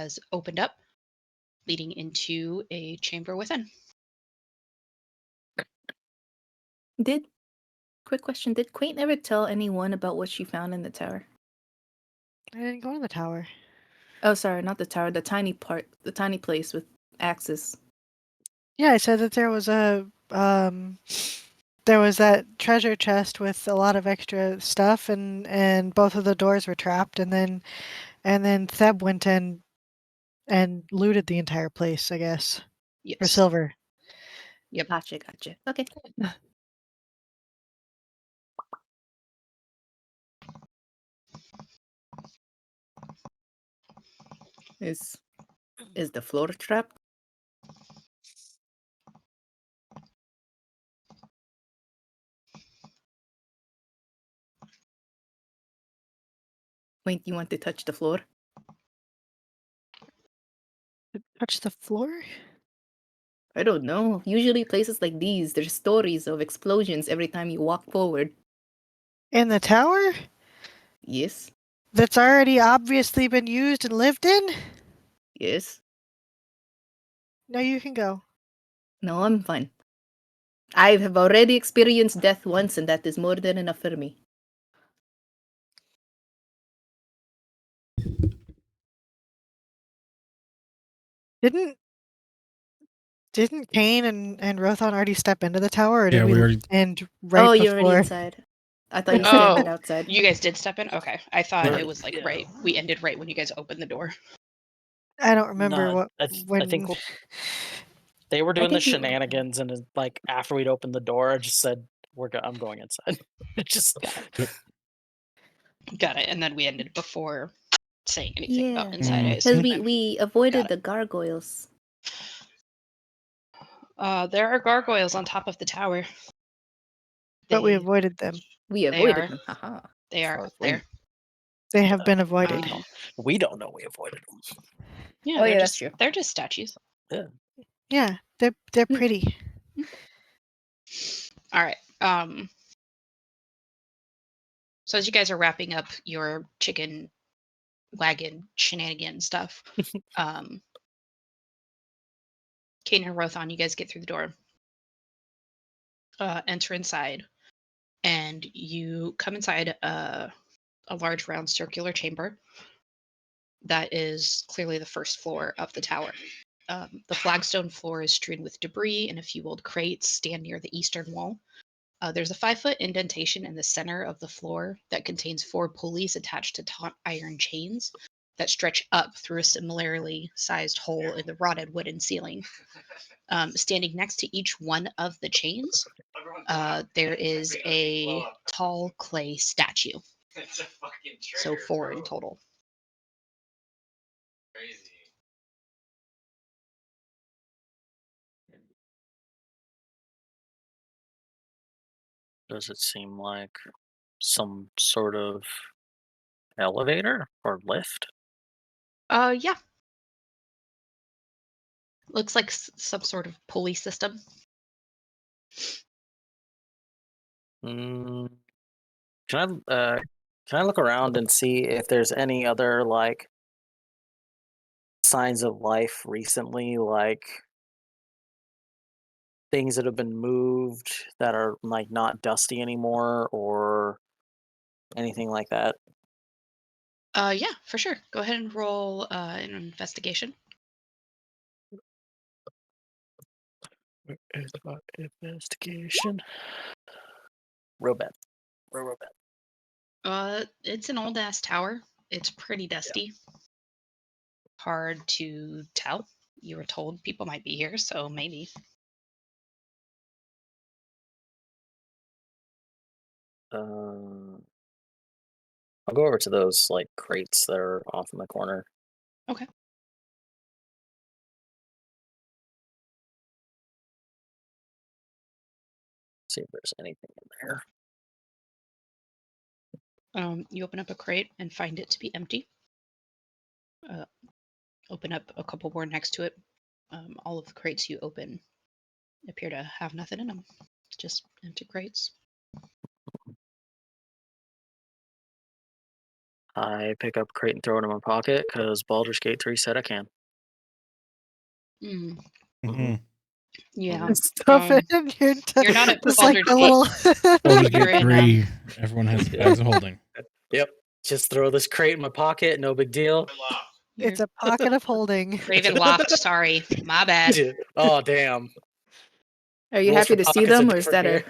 has opened up, leading into a chamber within. Quick question, did Quaint ever tell anyone about what she found in the tower? I didn't go in the tower. Oh, sorry, not the tower, the tiny place with axes. Yeah, I said that there was that treasure chest with a lot of extra stuff, and both of the doors were trapped, and then Theb went in and looted the entire place, I guess, for Yes. silver. Yep. Gotcha. Okay. Is the floor trapped? Quaint, you want to touch the floor? Touch the floor? I don't know. Usually places like these, there's stories of explosions every time you walk forward. In the tower? Yes? That's already obviously been used and lived in? Yes? No, you can go. No, I'm fine. I have already experienced death once, and that is more than enough for me. Didn't Kane and Rothon already step into the tower, or did Yeah, we already. end right Oh, before? you're already inside. I thought you Oh, stepped outside. you guys did step in? Okay. I thought Right. it was like right. We ended right when you guys opened the door. I don't remember No, what I think when. they were doing the think you- shenanigans, and like after we'd opened the door, I just said, I'm going inside." Just Got it. And then we ended before saying anything about Yeah. inside. I Because assume. we avoided Got the gargoyles. There are gargoyles on top of the tower. But we They- avoided them. We They avoided are. them. Haha. They are up there. They have been avoided. we don't know we avoided them. Yeah, Oh, they're yeah, that's just true. they're just statues. Yeah, they're pretty. All right. So as you guys are wrapping up your chicken wagon shenanigan stuff, Kane and Rothon, you guys get through the door, enter inside, and you come inside a large round circular chamber that is clearly the first floor of the tower. The flagstone floor is strewn with debris, and a few old crates stand near the eastern wall. There's a 5-foot indentation in the center of the floor that contains 4 pulleys attached to taut iron chains that stretch up through a similarly sized hole in the rotted wooden ceiling. Standing next to each one of the chains, there is a tall clay statue. So 4 in total. Crazy. Does it seem like some sort of elevator or lift? Yeah. Looks like some sort of pulley system. Mm, can I look around and see if there's any other like signs of life recently, like things that have been moved that are like not dusty anymore, or anything like that? Yeah, for sure. Go ahead and roll an investigation. Where's my investigation? Real bad. Real bad. It's an old ass tower. It's pretty dusty. Hard to tell. You were told people might be here, so maybe. I'll go over to those like crates that are off in the corner. Okay. See if there's anything in there. You open up a crate and find it to be empty. Open up a couple more next to it. All of the crates you open appear to have nothing in them. Just empty crates. I pick up a crate and throw it in my pocket because Baldur's Gate 3 said I can. Mm, Mm-hmm. yeah. Stuff Um, it in your you're not at just like Baldur's the Gate. little. Baldur's You're Gate in, 3. Everyone has bags of holding. Yep. Just throw this crate in my pocket, no big deal. It's a pocket of holding. Ravenloft. Sorry, my bad. Oh, damn. Are you Rules happy for to see pockets are them, or is that different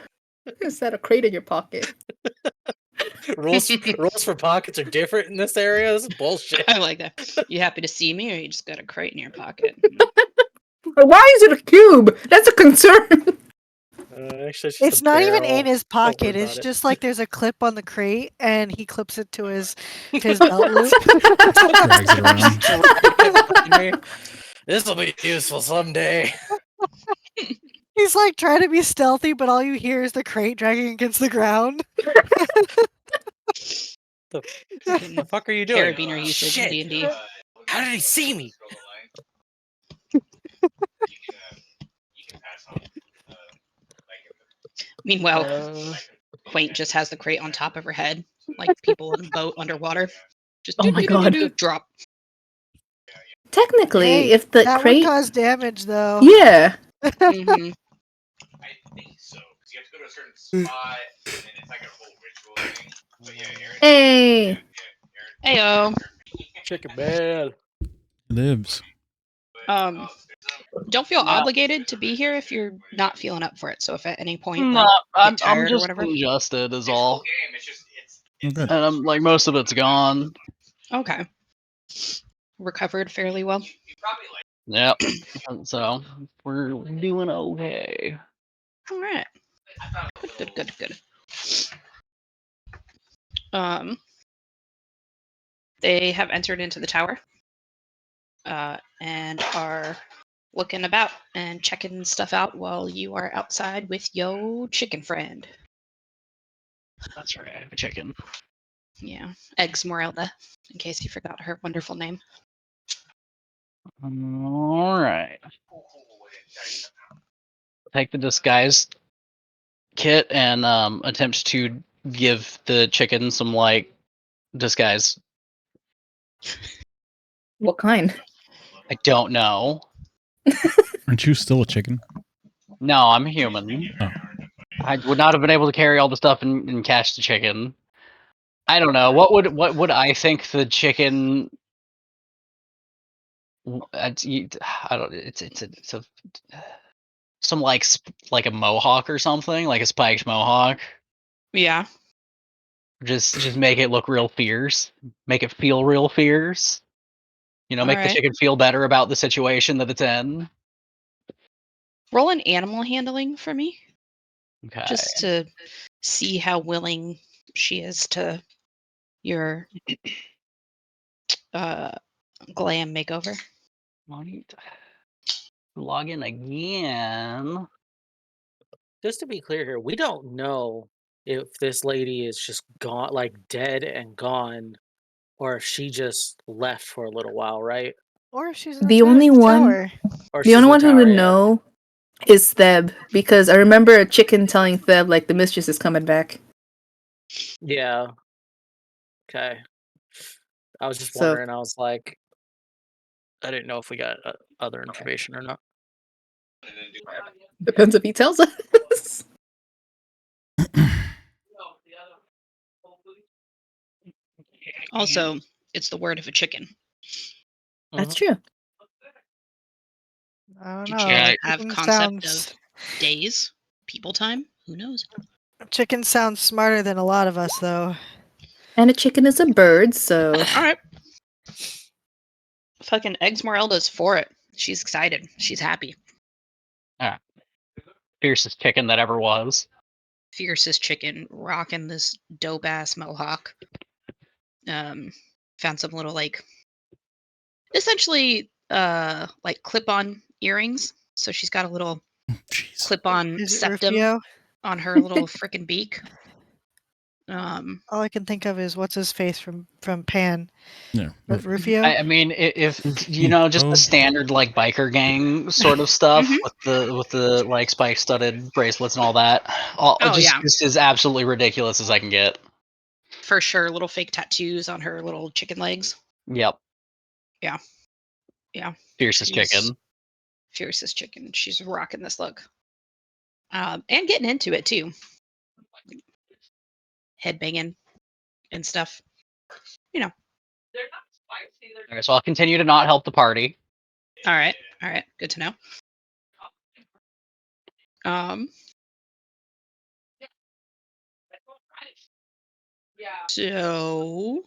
is that a crate in your pocket? rules for pockets are different in this area. This is bullshit. I like that. You happy to see me, or you just got a crate in your pocket? Why is it a cube? That's a concern. Actually, it's just It's a not even barrel. in his Don't worry pocket. It's about it. just like there's a clip on the crate, and he clips it to his belt loop. Drags it around. This will be useful someday. He's like trying to be stealthy, but all you hear is the crate dragging against the ground. What the fuck are you doing? Carabiner usage in Shit. D&D. How did he see me? Meanwhile, Quaint just has the crate on top of her head, like people in a boat underwater. Just Oh my God. drop. Technically, Hey, if the that crate, would cause damage, though. yeah, Mm-hmm. hey, Heyo. Chicken man. Lives. Don't feel Nah. obligated to be here if you're not feeling up for it. So if at any point Nah, like, I'm get tired or just whatever. congested is all. Oh, good. And I'm like most of it's gone. Okay. Recovered fairly well. Yep. And so we're doing okay. All right. Good. They have entered into the tower, and are looking about and checking stuff out while you are outside with yo chicken friend. That's right, I have a chicken. Yeah, Esmeralda, in case you forgot her wonderful name. Alright. Take the disguise kit and attempt to give the chicken some like disguise. what kind? I don't know. Aren't you still a chicken? No, I'm a human. Oh. I would not have been able to carry all the stuff and catch the chicken. I don't know. What would I think the chicken? I don't. It's a some like a mohawk or something, like a spiked mohawk. Yeah. Just make it look real fierce. Make it feel real fierce. You know, make the Alright. chicken feel better about the situation that it's in. Roll an animal handling for me, Okay. just to see how willing she is to your glam makeover. Log in again. Just to be clear here, we don't know if this lady is just gone, like dead and gone, or if she just left for a little while, right? Or if she's in The only one, tower. Or the she's only in one who tower, would yeah. know is Theb, because I remember a chicken telling Theb like the mistress is coming back. Yeah. Okay. I was just So- wondering. I was like, I didn't know if we got other information or not. Depends if he tells us. Also, it's the word of a chicken. That's true. I don't Do know. chickens have chicken concept sounds, of days, people time? Who knows? chicken sounds smarter than a lot of us, though. And a chicken is a bird, so All right. Fucking Esmeralda's for it. She's excited. She's happy. Fiercest chicken that ever was. Fiercest chicken, rocking this dope ass mohawk. Found some little like, essentially, like clip-on earrings. So she's got a little Jeez. clip-on Is it septum Rufio? on her little freaking beak. All I can think of is what's his face from Pan. Yeah. But Rufio? I mean, if you know, just the standard like biker gang sort of stuff Mhm. with the like spike studded bracelets and all that. Oh, yeah. Just as absolutely ridiculous as I can get. For sure, little fake tattoos on her little chicken legs. Yep. Yeah. Fiercest She's chicken. fiercest chicken. She's rocking this look. And getting into it too. Head banging and stuff. Okay, so I'll continue to not help the party. All right. Good to know. So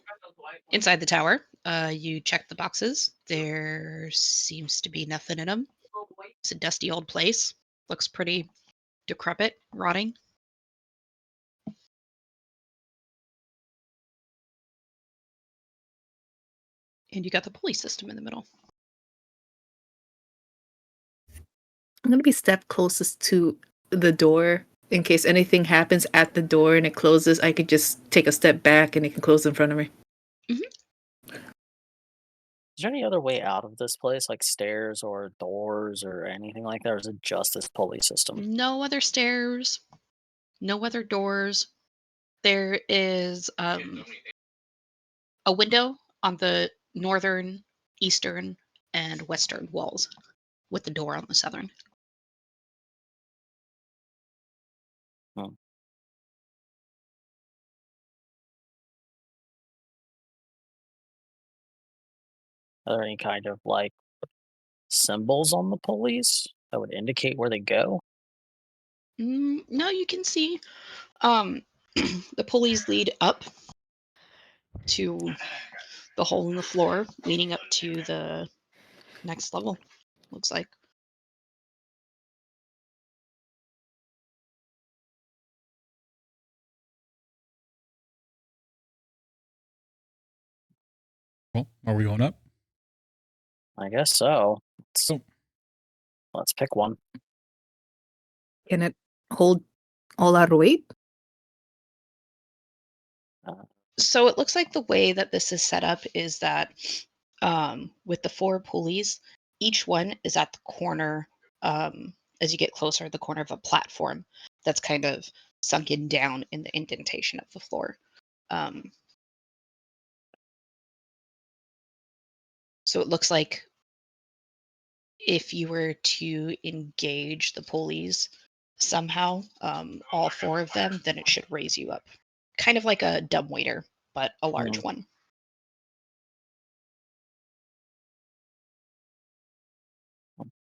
inside the tower, you check the boxes. There seems to be nothing in them. It's a dusty old place. Looks pretty decrepit, rotting. And you got the pulley system in the middle. I'm gonna be step closest to the door in case anything happens at the door and it closes. I could just take a step back and it can close in front of me. Is there any other way out of this place, like stairs or doors or anything like that, or is it just this pulley system? No other stairs, no other doors. There is a window on the northern, eastern, and western walls, with the door on the southern. Are there any kind of like symbols on the pulleys that would indicate where they go? No, you can see the pulleys lead up to the hole in the floor, leading up to the next level. Looks like. Well, are we going up? I guess so. Oh. Let's pick one. Can it hold all our weight? So it looks like the way that this is set up is that with the 4 pulleys, each one is at the corner, as you get closer, the corner of a platform that's kind of sunken down in the indentation of the floor. So it looks like if you were to engage the pulleys somehow, all 4 of them, then it should raise you up. Kind of like a dumbwaiter, but a large one.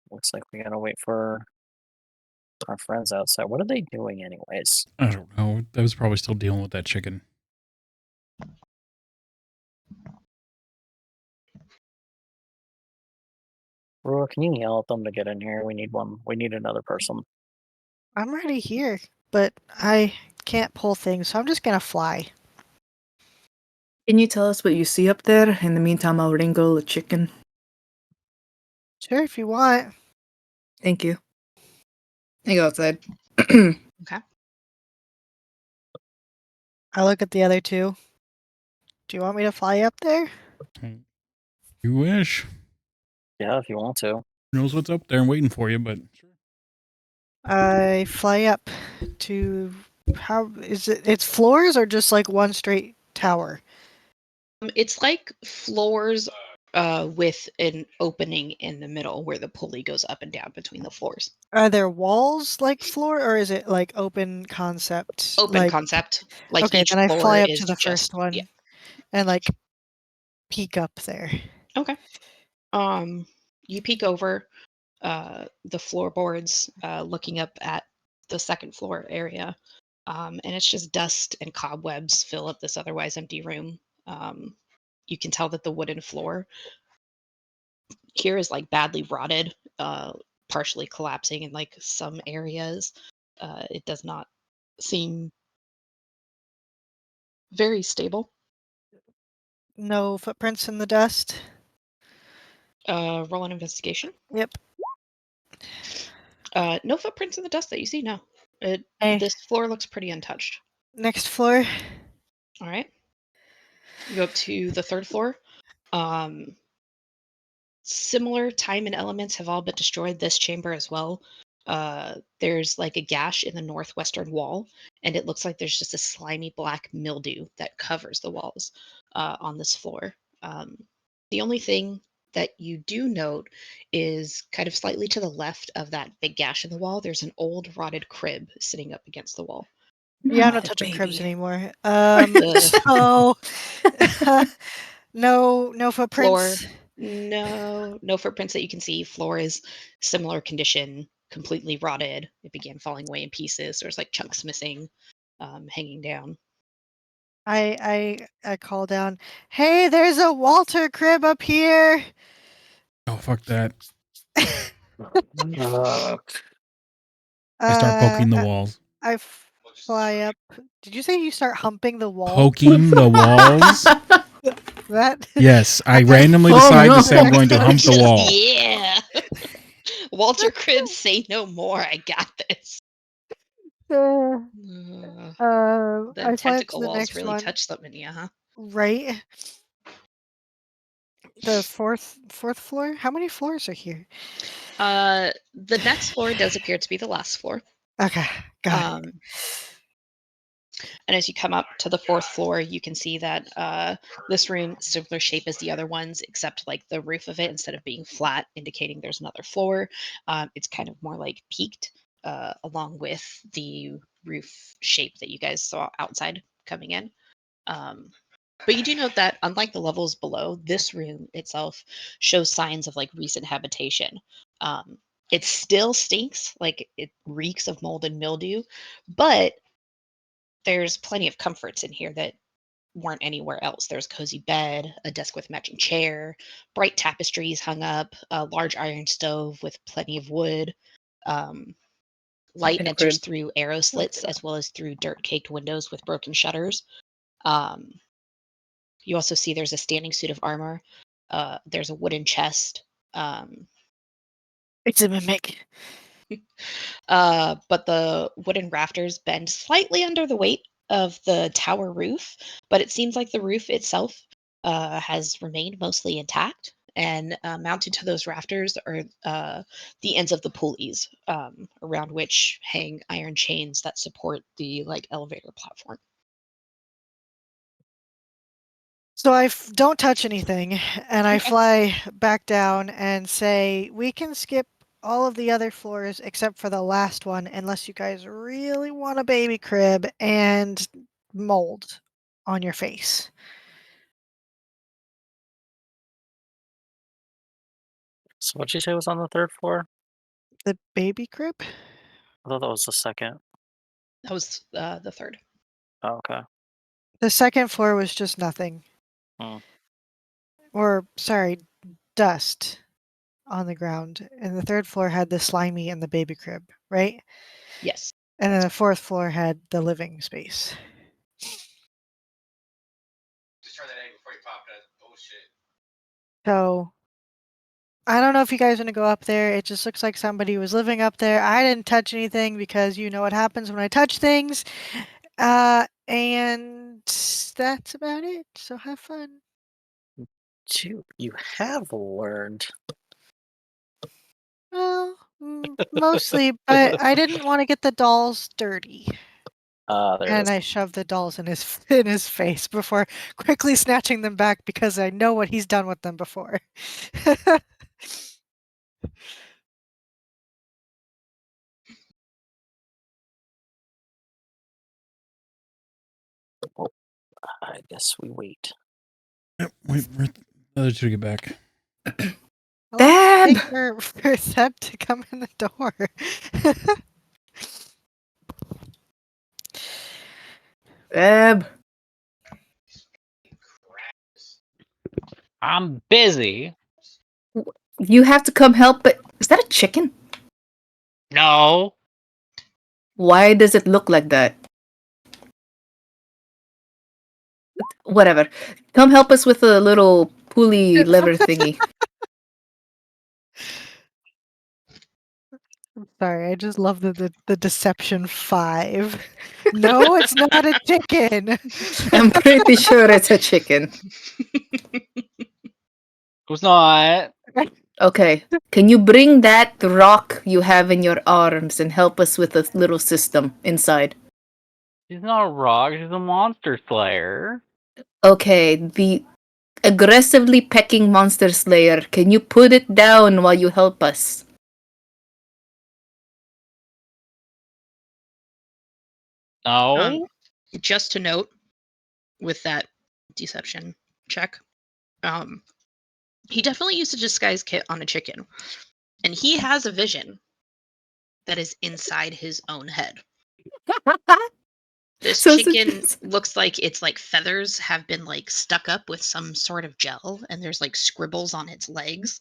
Looks like we gotta wait for our friends outside. What are they doing, anyways? I don't know. I was probably still dealing with that chicken. Rua, can you yell at them to get in here? We need one. We need another person. I'm already here, but I can't pull things, so I'm just gonna fly. Can you tell us what you see up there? In the meantime, I'll wrangle a chicken. Sure, if you want. Thank you. I go outside. Okay. I look at the other 2. Do you want me to fly up there? You wish. Yeah, if you want to. Who knows what's up there and waiting for you, but I fly up to how is it? It's floors or just like one straight tower? It's like floors with an opening in the middle where the pulley goes up and down between the floors. Are there walls like floor, or is it like open concept? Open like, concept. Like okay, each then I floor fly up is to the just first one yeah. and like peek up there. Okay. You peek over the floorboards, looking up at the second floor area, and it's just dust and cobwebs fill up this otherwise empty room. You can tell that the wooden floor here is like badly rotted, partially collapsing in like some areas. It does not seem very stable. No footprints in the dust. Roll an investigation. Yep. No footprints in the dust that you see. No, Hey, this floor looks pretty untouched. next floor. All right, you go up to the third floor. Similar time and elements have all but destroyed this chamber as well. there's like a gash in the northwestern wall, and it looks like there's just a slimy black mildew that covers the walls on this floor. The only thing that you do note is kind of slightly to the left of that big gash in the wall, there's an old rotted crib sitting up against the wall. Yeah, I'm not the touching cribs baby. anymore. The So no floor, footprints. no footprints that you can see. Floor is similar condition, completely rotted. It began falling away in pieces. There's like chunks missing, hanging down. I call down. Hey, there's a Walter crib up here. Oh, fuck that. Uh, I start poking the Uh, walls. I fly up. Did you say you start humping the wall? Poking the walls? That Yes, I that- randomly Oh, decide no. to say I'm going to hump the Just, wall. yeah. Walter Cribbs, say no more. I got this. Uh, The I fly up to tentacle the walls next really one. touch something in you, huh? Right. The fourth floor. How many floors are here? The next floor does appear to be the last floor. Okay, got it. And as you come up to the fourth floor, you can see that this room similar shape as the other ones, except like the roof of it, instead of being flat, indicating there's another floor, it's kind of more like peaked, along with the roof shape that you guys saw outside coming in. But you do note that, unlike the levels below, this room itself shows signs of like recent habitation. It still stinks, like it reeks of mold and mildew, but there's plenty of comforts in here that weren't anywhere else. There's a cozy bed, a desk with matching chair, bright tapestries hung up, a large iron stove with plenty of wood. Light In a enters crib. through arrow slits as well as through dirt-caked windows with broken shutters. Um, you also see there's a standing suit of armor. There's a wooden chest. It's a mimic. But the wooden rafters bend slightly under the weight of the tower roof, but it seems like the roof itself has remained mostly intact. And mounted to those rafters are the ends of the pulleys, around which hang iron chains that support the like elevator platform. So don't touch anything, and I Okay. fly back down and say, we can skip all of the other floors except for the last one, unless you guys really want a baby crib and mold on your face. so what'd you say was on the third floor? The baby crib? I thought that was the second. That was the third. Oh, okay. The second floor was just nothing. Hmm. Or, sorry, dust on the ground. And the third floor had the slimy and the baby crib, right? Yes. And then the fourth floor had the living space. So I don't know if you guys want to go up there. It just looks like somebody was living up there. I didn't touch anything because you know what happens when I touch things. And that's about it. So have fun. You have learned. Well, mostly, but I didn't want to get the dolls dirty. There it And is. I shoved the dolls in his face before quickly snatching them back because I know what he's done with them before. Well, I guess we wait. Yep, wait for the other two to get back. How long does it take Dab! for Seb to come in the door? Dab! I'm busy. You have to come help, but is that a chicken? No. Why does it look like that? Whatever. Come help us with a little pulley lever thingy. Sorry, I just love the Deception 5. No, it's not a chicken. I'm pretty sure it's a chicken. It was not. Okay. Can you bring that rock you have in your arms and help us with a little system inside? She's not a rock. She's a monster slayer. Okay, the aggressively pecking monster slayer. Can you put it down while you help us? No. Just to note, with that deception check, he definitely used a disguise kit on a chicken, and he has a vision that is inside his own head. This So chicken looks like its like feathers have been like stuck up with some sort of gel, and there's like scribbles on its legs,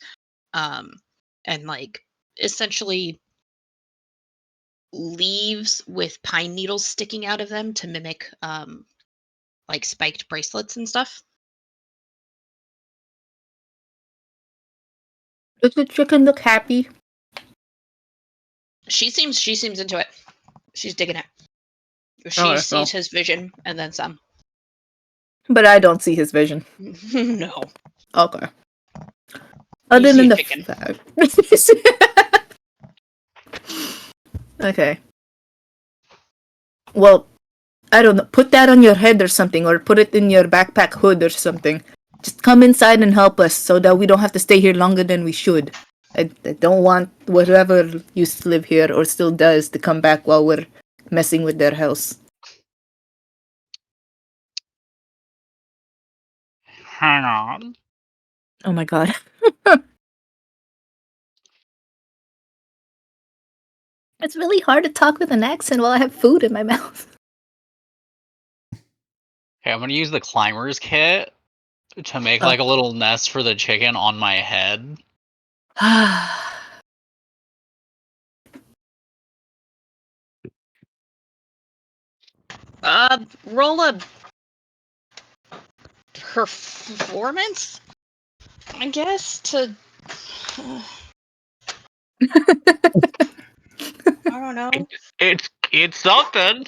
and like essentially leaves with pine needles sticking out of them to mimic like spiked bracelets and stuff. does the chicken look happy? She seems into it. She's digging it. She Okay, sees well. his vision and then some. But I don't see his vision. No. Okay. You Other see than a the chicken. fact. Okay. Well, I don't know. Put that on your head or something, or put it in your backpack hood or something. Just come inside and help us so that we don't have to stay here longer than we should. I don't want whatever used to live here or still does to come back while we're messing with their house. Hang on. Oh my god. It's really hard to talk with an accent while I have food in my mouth. Okay, I'm gonna use the climber's kit to make like a little nest for the chicken on my head. Roll a performance, I guess, to I don't know. It's something.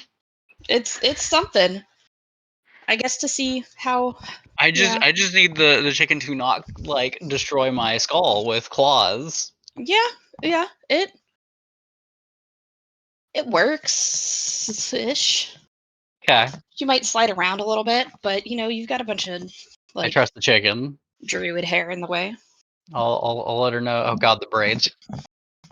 It's something. I guess to see how. I Yeah. just need the chicken to not like destroy my skull with claws. Yeah, it works ish. Okay, You might slide around a little bit, but you've got a bunch of I like trust the chicken. druid hair in the way. I'll let her know. Oh god, the braids.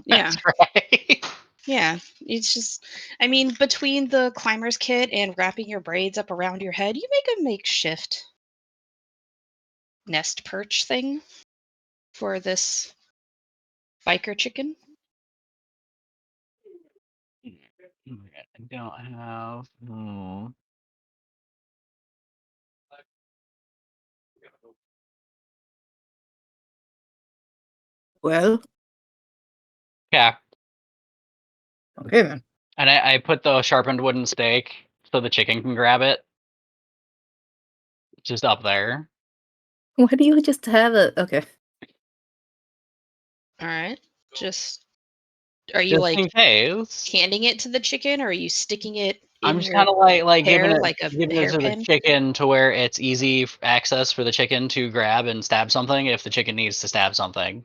Yeah. That's right. Yeah, it's just, I mean, between the climber's kit and wrapping your braids up around your head, you make a makeshift nest perch thing for this biker chicken. I don't have. Well, Yeah, okay then. and I put the sharpened wooden stake so the chicken can grab it. Just up there. Why do you just have a... Okay. All right. Just, are you Just like in case. handing it to the chicken, or are you sticking it I'm in just your kind of like hair giving it like a giving it to the hairpin chicken to where it's easy access for the chicken to grab and stab something if the chicken needs to stab something.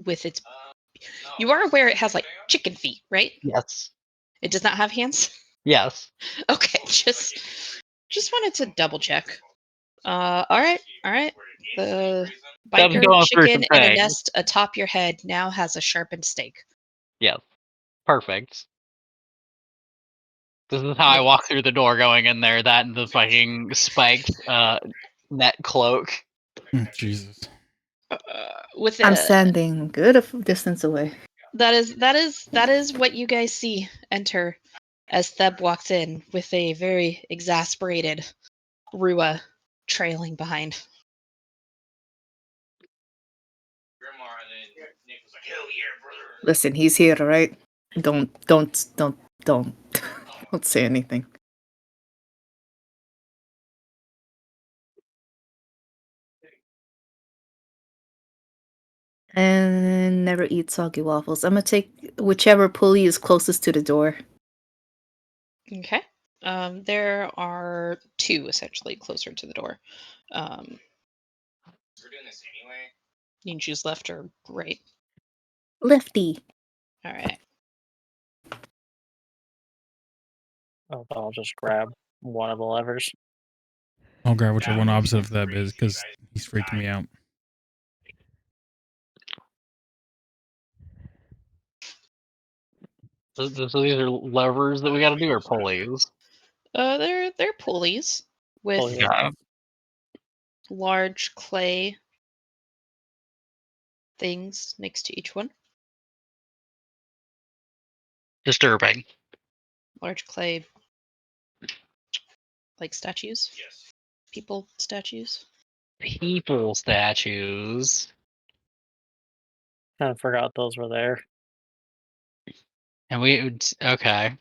with its? You are aware it has like chicken feet, right? Yes. It does not have hands. Yes. Okay, just wanted to double check. All right. The That's biker going through chicken some in a things. nest atop your head now has a sharpened stake. Yes. Perfect. This is how I With, walk through the door going in there. That and the fucking spiked net cloak. Jesus. with I'm a standing good a distance away. that is what you guys see enter as Theb walks in with a very exasperated Rua trailing behind. Listen, he's here, right? Don't don't say anything. And never eat soggy waffles. I'm gonna take whichever pulley is closest to the door. Okay. There are two essentially closer to the door. Um, You can choose left or right. Lefty. All right. I'll just grab one of the levers. I'll grab whichever one opposite of that is because he's freaking me out. So these are levers that we got to do, or pulleys? They're pulleys with Pulleys. Yeah. large clay things next to each one. Disturbing. Large clay, like statues. People statues. People statues. Kind of forgot those were there. And okay.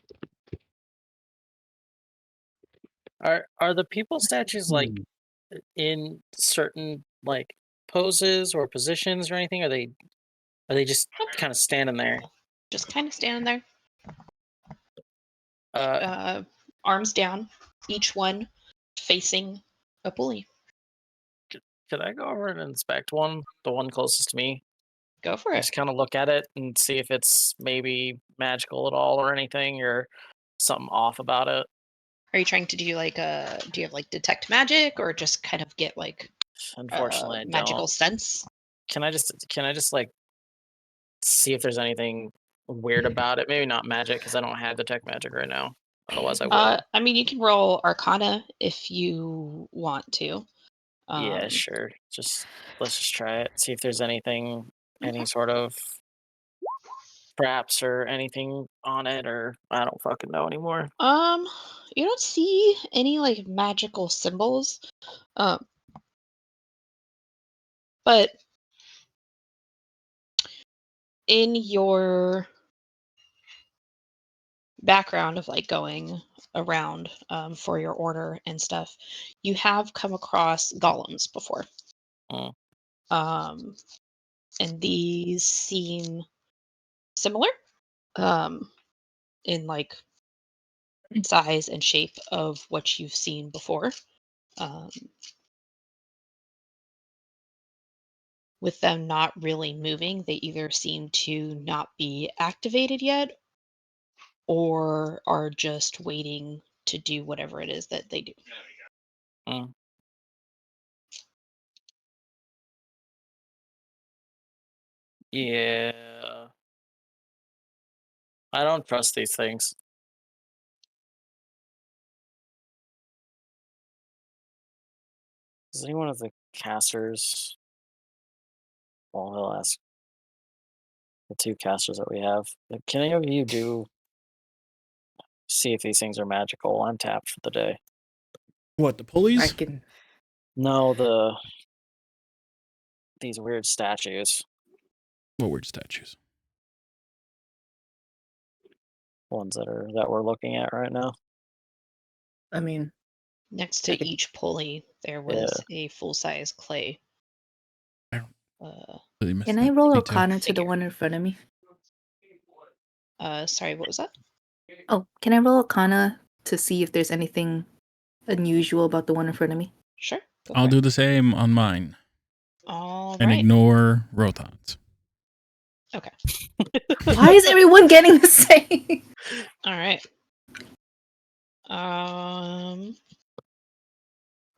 Are the people statues like Hmm. in certain like poses or positions or anything? Are they just kind of standing there? Just kind of standing there, Uh, arms down, each one facing a pulley. could I go over and inspect one, the one closest to me? Go for it. Just kind of look at it and see if it's maybe magical at all or anything, or something off about it. Are you trying to do like do you have like detect magic, or just kind of get like Unfortunately, I magical don't. sense? Can I just like see if there's anything weird about it? Maybe not magic because I don't have detect magic right now. Otherwise, I would. I mean, you can roll Arcana if you want to. Yeah, sure. Let's just try it. See if there's anything, any Okay. sort of traps or anything on it, or I don't fucking know anymore. You don't see any like magical symbols, um, but in your background of like going around for your order and stuff, you have come across golems before. Mm. And these seem similar in like size and shape of what you've seen before. With them not really moving, they either seem to not be activated yet or are just waiting to do whatever it is that they do. Mm. Yeah. I don't trust these things. Does anyone of the casters? Well, he'll ask the two casters that we have. Can any of you see if these things are magical? I'm tapped for the day. What, the I pulleys? can. No, these weird statues. What weird statues? Ones that we're looking at right now. I mean, Next I to could- each pulley, there was a full-size clay. I don't Uh, really miss can I that roll detail. Arcana to the Figure. one in front of me? sorry, what was that? Oh, can I roll Arcana to see if there's anything unusual about the one in front of me? Sure. Go I'll for do it. the same on mine All and right. ignore Rothans. Okay. Why is everyone getting the same? All right.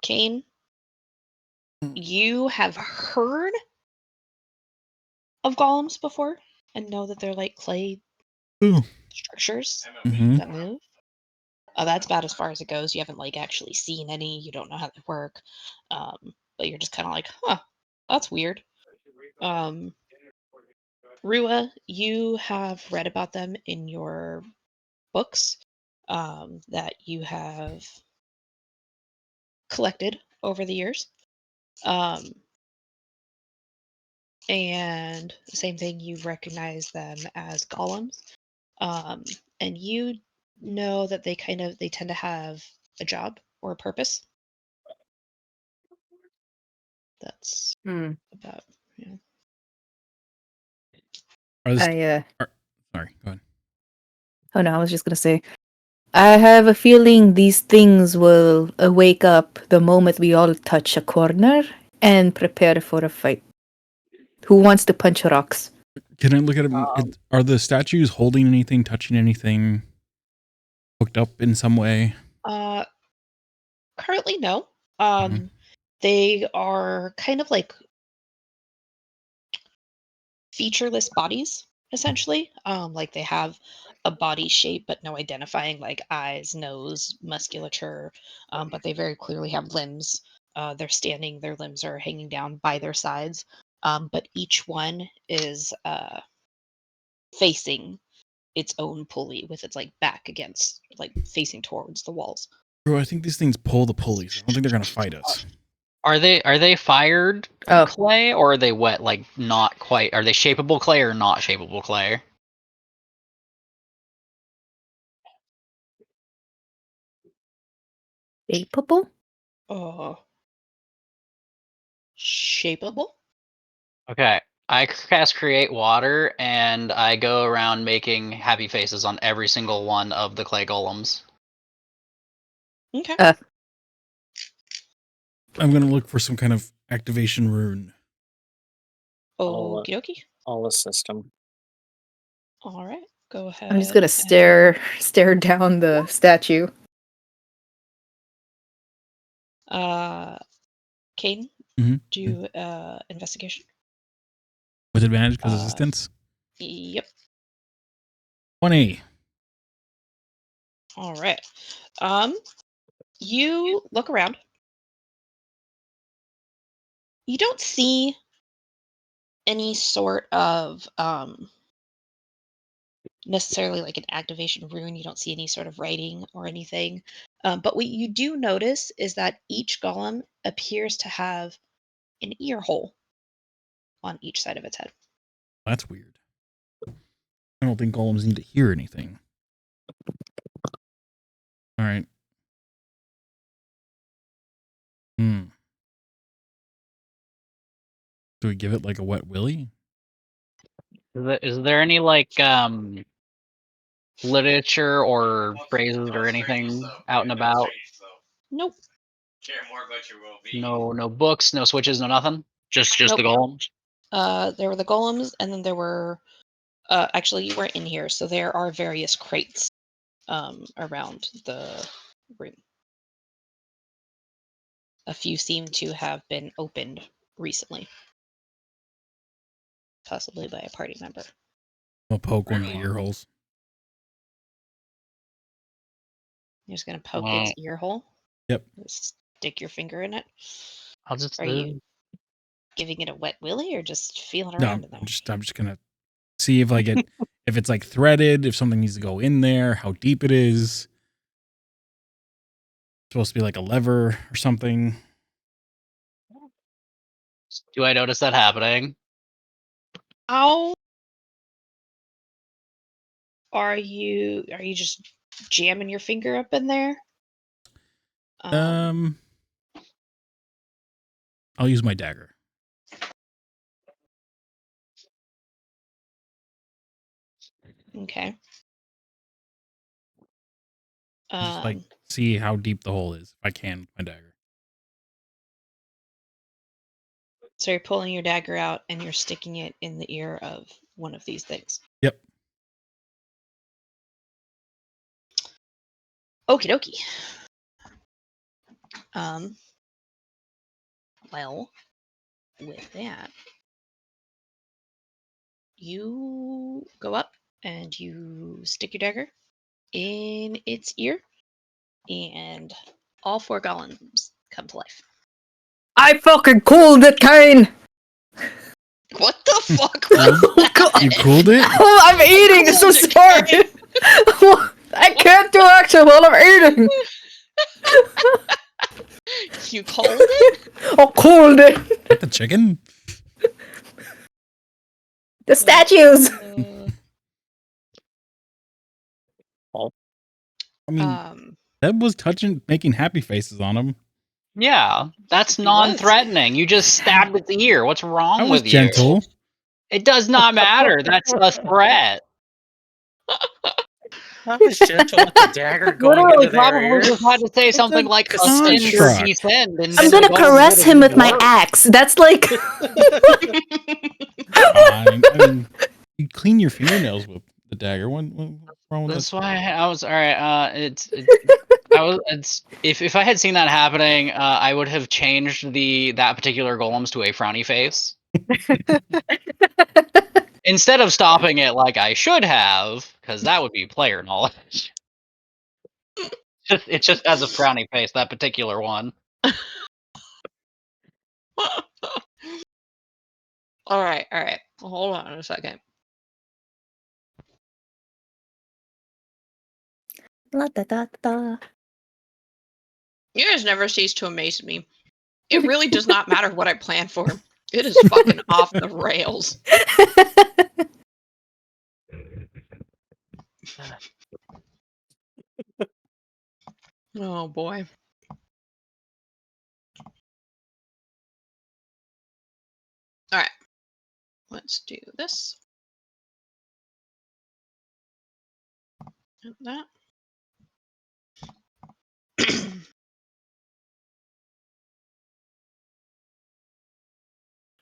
Kane, you have heard of golems before and know that they're like clay Ooh. structures Mm-hmm. that move. That's about as far as it goes. You haven't like actually seen any. You don't know how they work, but you're just kind of like, huh, that's weird. Rua, you have read about them in your books that you have collected over the years. And the same thing, you recognize them as golems. And you know that they tend to have a job or a purpose. That's Hmm. about, yeah. Are this, I sorry, go ahead. Oh no, I was just gonna say. I have a feeling these things will wake up the moment we all touch a corner and prepare for a fight. Who wants to punch rocks? Can I look at it? Are the statues holding anything, touching anything, hooked up in some way? Currently, no. Mhm. They are kind of like featureless bodies, essentially. Like they have a body shape, but no identifying like eyes, nose, musculature. But they very clearly have limbs. They're standing, their limbs are hanging down by their sides. But each one is facing its own pulley with its like back against, like facing towards the walls. Bro, I think these things pull the pulleys. I don't think they're gonna fight us. Are they fired Oh. clay or are they wet? Like not quite. Are they shapeable clay or not shapeable clay? Shapeable? Shapeable. Okay. I cast create water and I go around making happy faces on every single one of the clay golems. Okay. I'm gonna look for some kind of activation rune. I'll, Okie dokie. I'll assist him. All right. Go ahead. I'm just gonna stare down the statue. Caden, Mm-hmm. do investigation. With advantage because assistance. Yep. 20. All right. You look around. You don't see any sort of necessarily like an activation rune. You don't see any sort of writing or anything. But what you do notice is that each golem appears to have an ear hole on each side of its head. That's weird. I don't think golems need to hear anything. All right. Do we give it like a wet willy? Is there any like literature or phrases or anything out and about? Nope. No books, no switches, no nothing. Just Nope. the golems. There were the golems, and then there were. Actually, you weren't in here, so there are various crates around the room. A few seem to have been opened recently, possibly by a party member. I'll poke one of the ear holes. You're just gonna poke its ear hole. Yep. Stick your finger in it. I'll just. Are you giving it a wet willy or just feeling No, around in there? I'm just gonna see if I get if it's like threaded, if something needs to go in there, how deep it is. It's supposed to be like a lever or something. Do I notice that happening? How are you just jamming your finger up in there? I'll use my dagger. Okay. Just like see how deep the hole is if I can with my dagger. So you're pulling your dagger out and you're sticking it in the ear of one of these things. Yep. Okie dokie. Well, with that, you go up and you stick your dagger in its ear, and all four golems come to life. I fucking cooled it, Kane! What the fuck was that? You cooled it? Oh, I'm eating, so sorry! I can't do action while I'm eating! You cold it? Oh, cooled it! Like the chicken? The statues! I mean, Seb was making happy faces on him. Yeah, that's non-threatening. You just stabbed its ear. What's wrong with you? Gentle. It does not matter. That's a threat. Not as gentle with the dagger going Literally, into their probably ear. just had to say something like Come ascend or on, descend. And I'm then gonna the golem caress would him have with my worked. axe. That's like. I mean, you clean your fingernails with the dagger. What's wrong with That's that? why I was alright. If I had seen that happening, I would have changed that particular golems to a frowny face instead of stopping it like I should have, because that would be player knowledge. It's just as a frowny face, that particular one. All right. Hold on a second. La, da, da, da. You guys never cease to amaze me. It really does not matter what I plan for. It is fucking off the rails. Oh boy. All right. Let's do this. And that.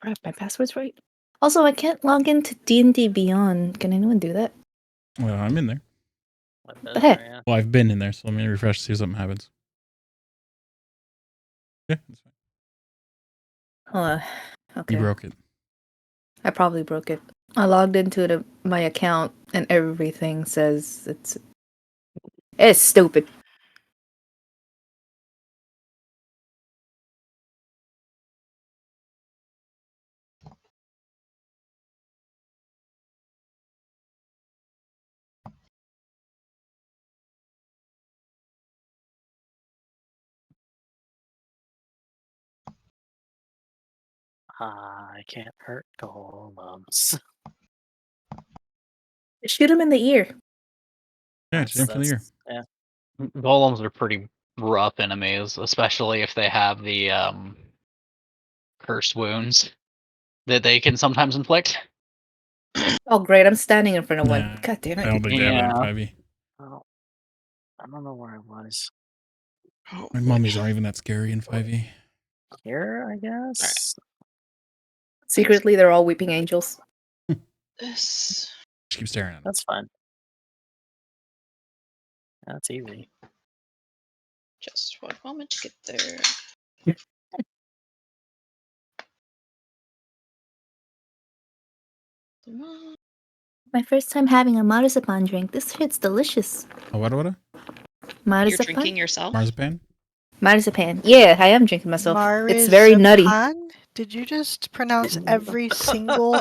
I have my passwords right. Also, I can't log into D&D Beyond. Can anyone do that? Well, I'm in there. The heck? Yeah. Well, I've been in there, so let me refresh to see if something happens. Yeah, that's fine. Okay. You broke it. I probably broke it. I logged into my account and everything says it's stupid. I can't hurt golems. Shoot him in the ear. Yeah, shoot him for the ear. Yeah. Golems are pretty rough enemies, especially if they have the cursed wounds that they can sometimes inflict. Oh great, I'm standing in front of one. Nah, God damn I it. don't think they have that in Yeah. 5e. Oh, I don't know where I was. Oh, My boy. mummies aren't even that scary in 5e. Here, I guess. Secretly they're all weeping angels. This. Just keep staring at them. That's fine. That's easy. Just one moment to get there. My first time having a marzipan drink. This shit's delicious. Oh, what? You're Marzipan? drinking yourself? Marzipan? Marzipan. Yeah, I am drinking myself. It's very nutty. Marizipan? Did you just pronounce every single?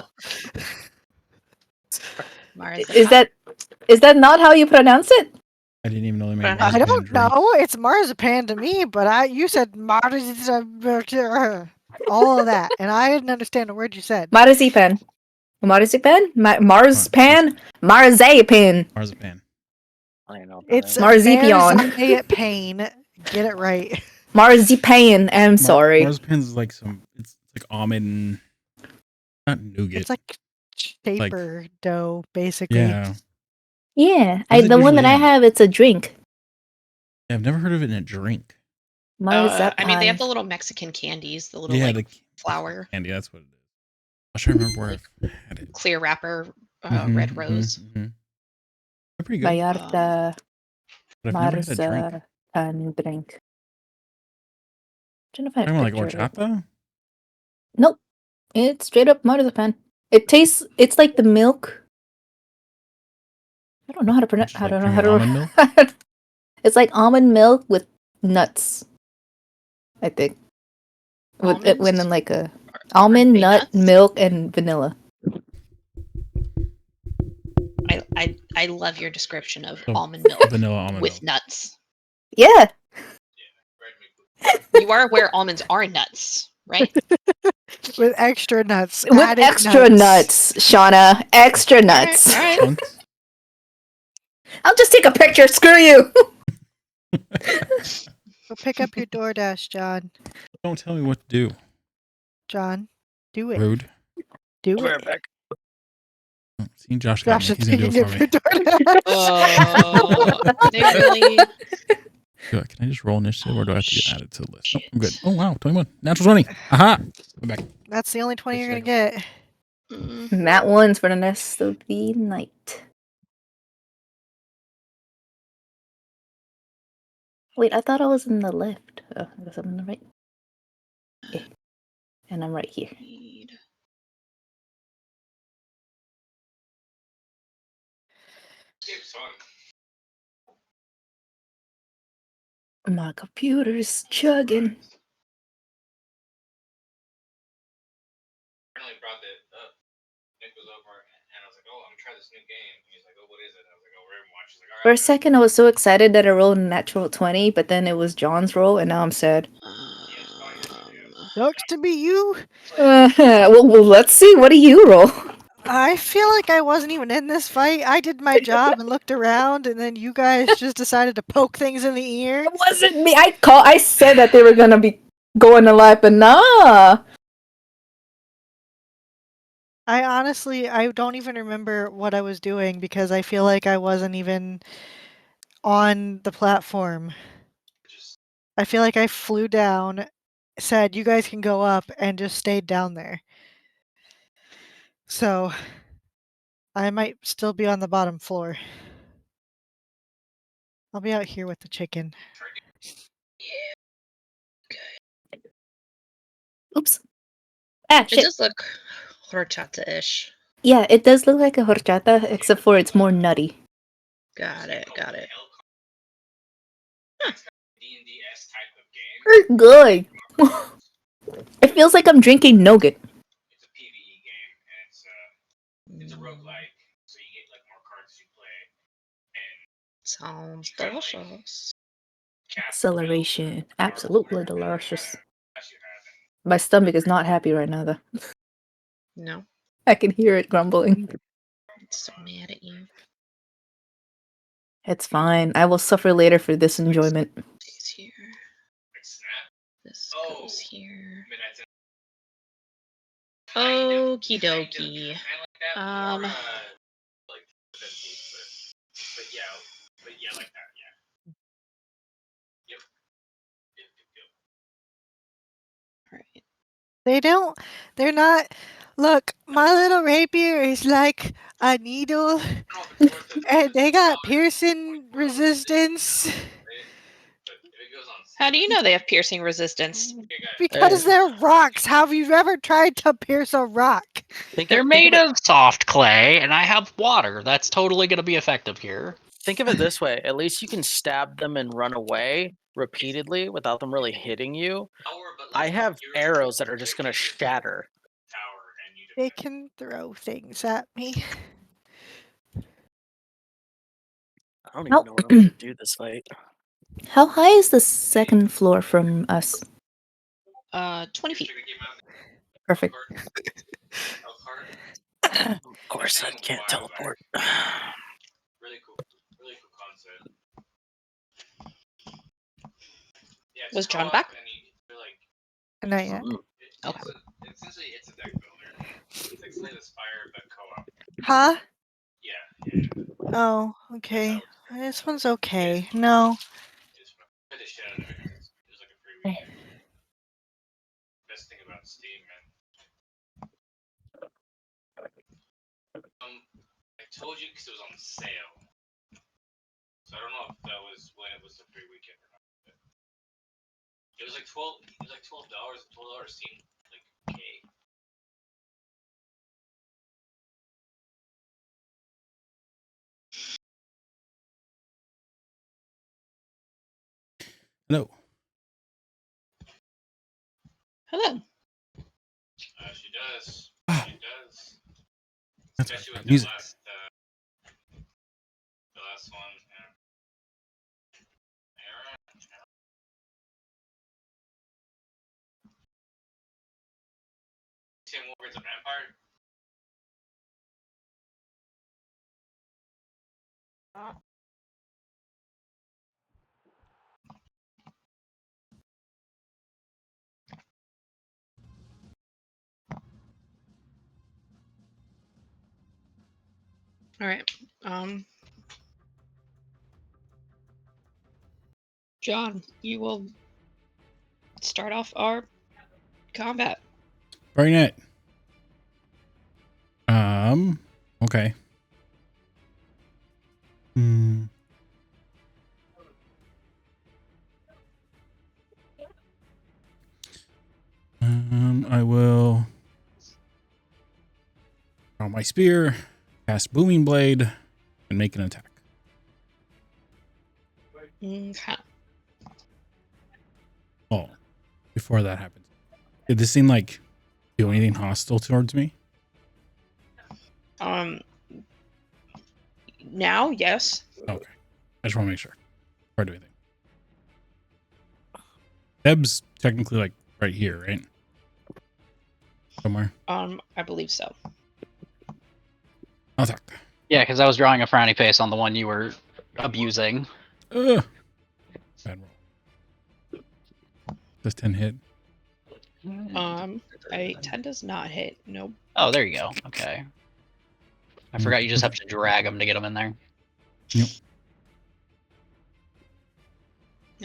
Is that not how you pronounce it? I didn't even know they made I I marzipan don't drink. know. It's marzipan to me, but you said marzipan, all of that, and I didn't understand a word you said. Marzipan. Marzipan? Marzpan? Marzipan. Marzipan. I don't even know what that It's is. Marzipan. pain. Get it right. Marzipan. I'm sorry. Marzipan's like it's like almond, not nougat. It's like shaper dough, basically. Yeah. Yeah, What is it the one that usually I in? have, it's a drink. I've never heard of it in a drink. Marzipan. I mean, they have the little Mexican candies, the little Yeah, like the flour, candy. That's what it is. I'm trying to remember where I've had it. clear wrapper, Mhm, red mhm, rose. mhm. They're pretty good. Vallarta But I've never had a drink. Marzipan drink. Don't know if I have I'm a like picture of it. horchata. Nope. It's straight up marzipan. It's like the milk. I don't know how to pronounce. Just I like don't know drinking how to. almond milk. It's like almond milk with nuts. I think. With it when Almonds? in like a Aren't almond, they nut, nuts? milk, and vanilla. I love your description of Oh, almond milk Vanilla almond with milk. nuts. Yeah. You are aware almonds are nuts, right? With extra nuts. With added extra nuts, Shauna. Extra nuts. All right. Chunks. I'll just take a picture. Screw you. Go pick up your DoorDash, John. Don't tell me what to do. John, do it. Rude. Do I'll be it. right back. See, Josh got Josh me. is He's gonna do taking it for it me. for DoorDash. They really. Can I just roll initiative, or do I have to get added to the list? Nope, I'm good. Oh wow, 21, natural 20. Aha! I'm back. That's the only 20 you're gonna get. Mm. Nat ones for the rest of the night. Wait, I thought I was in the left. Oh, I guess I'm in the right. Okay. And I'm right here. My computer's chugging. Brought it up. Nick was over and I was like, "Oh, I'm gonna try this new game." And he's like, "Oh, what is it?" And I was like, "Oh, Ravenwatch." He's like, "All right." For a second, I was so excited that I rolled a natural 20, but then it was John's roll, and now I'm sad. Sucks to be you. Well, let's see. What do you roll? I feel like I wasn't even in this fight. I did my job and looked around, and then you guys just decided to poke things in the ear. It wasn't me. I said that they were gonna be going alive, but nah. I don't even remember what I was doing because I feel like I wasn't even on the platform. I feel like I flew down, said you guys can go up, and just stayed down there. So I might still be on the bottom floor. I'll be out here with the chicken. Oops. Ah, It shit. does look horchata-ish. Yeah, it does look like a horchata, except for it's more nutty. Got it. D&D-esque type of game. Good. It feels like I'm drinking nougat. It's a PvE game, and it's a roguelike, so you get like more cards as you play. And Sounds delicious. Acceleration. Absolutely delicious. My stomach is not happy right now, though. No, I can hear it grumbling. it's so mad at you. It's fine. I will suffer later for this enjoyment. It's here. This Oh, goes here. Midnight Sun. Okie dokie. Like, but yeah, like that, yeah. Yep. Right. They're not. Look, my little rapier is like a needle, and they got piercing resistance How do you know they have piercing resistance? because they're rocks. Have you ever tried to pierce a rock? They're made of soft clay, and I have water. That's totally going to be effective here. Think of it this way: at least you can stab them and run away repeatedly without them really hitting you. I have arrows that are just gonna shatter. They can throw things at me. I don't even know what I'm gonna do this fight. How high is the second floor from us? 20 feet. Perfect. Of course, I can't teleport. Really cool concept. Yeah, Was John back? Not yet. Okay. Essentially, it's a deck builder. It's like Slay the Spire, but co-op. Huh? Yeah. Oh, okay. This one's okay. No. Put the shit out of it. It was like a free weekend. Best thing about Steam, man. I told you because it was on sale. So I don't know if that was when it was a free weekend or not. But it was like $12. It was like $12. $12 seemed like okay. No. Hello. She does. Ah. She does. That's Especially right, with music. The last one. Yeah. Tim Wolverine's a vampire. All right. John, you will start off our combat. Very net. Okay. I will draw my spear, cast Booming Blade, and make an attack. Okay. Oh, before that happens, did this seem like do anything hostile towards me? Now, yes. Okay. I just want to make sure before I do anything. Deb's technically like right here, right? Somewhere. I believe so. Attack. Yeah, because I was drawing a frowny face on the one you were abusing. Bad roll. Does 10 hit? A 10 does not hit. Nope. Oh, there you go. Okay. I forgot you just have to drag them to get them in there. Yep.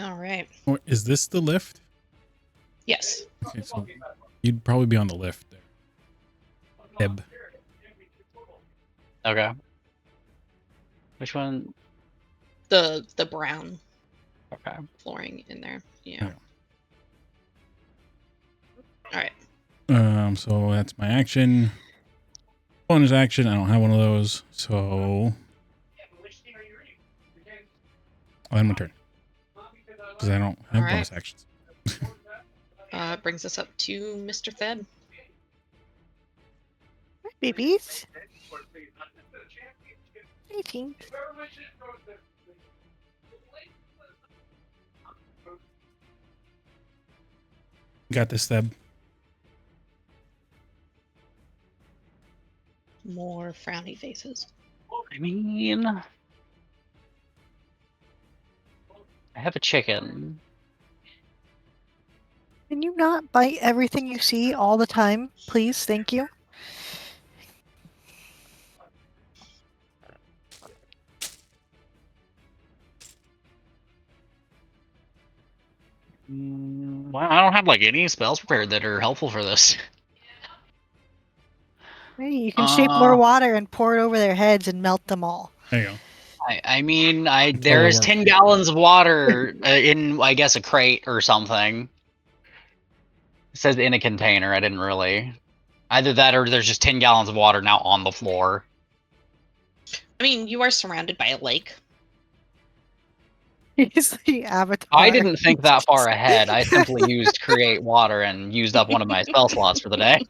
All right. Oh, is this the lift? Yes. Okay, so you'd probably be on the lift there. Deb. Okay. Which one? The brown Okay. flooring in there. Yeah. All right. So that's my action. Bonus action. I don't have one of those, so I'll end my turn because I don't have bonus actions. Brings us up to Mr. Theb. Hi, babies. 18. Got this, Theb. More frowny faces. I mean, I have a chicken. Can you not bite everything you see all the time, please? Thank you. Well, I don't have like any spells prepared that are helpful for this. Hey, you can shape more water and pour it over their heads and melt them all. There you go. I mean, there is 10 gallons of water in, I guess, a crate or something. It says in a container. I didn't really. Either that or there's just 10 gallons of water now on the floor. I mean, you are surrounded by a lake. He's the avatar. I didn't think that far ahead. I simply used create water and used up one of my spell slots for the day.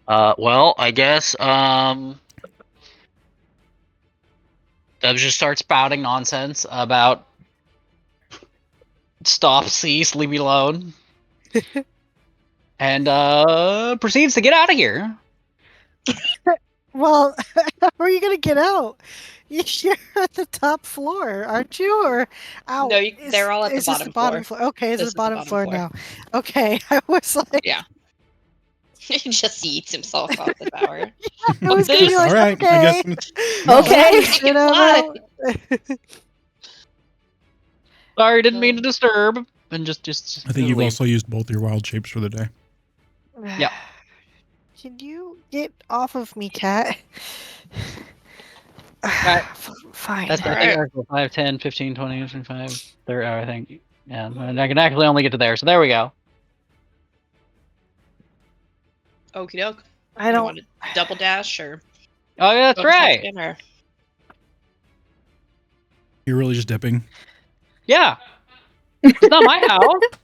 Well, I guess Deb just starts spouting nonsense about stop, cease, leave me alone. And proceeds to get out of here. Well, how are you gonna get out? You're at the top floor, aren't you? Or out? No, they're all at the bottom floor. Okay, it's This the bottom floor now. Okay, I was like, yeah. He just eats himself off the tower. I was gonna be like, all right, okay, I guess. Okay. get out. Sorry, didn't mean to disturb. And just. I think you've leave. also used both your wild shapes for the day. Yep. Can you get off of me, cat? Right. Fine. That's I think Article 5, 10, 15, 20, 25, 30, I think. Yeah, and I can actually only get to there, so there we go. Okie doke. I don't want to double dash or. Oh, yeah, that's right. Or... You're really just dipping? Yeah. It's not my house.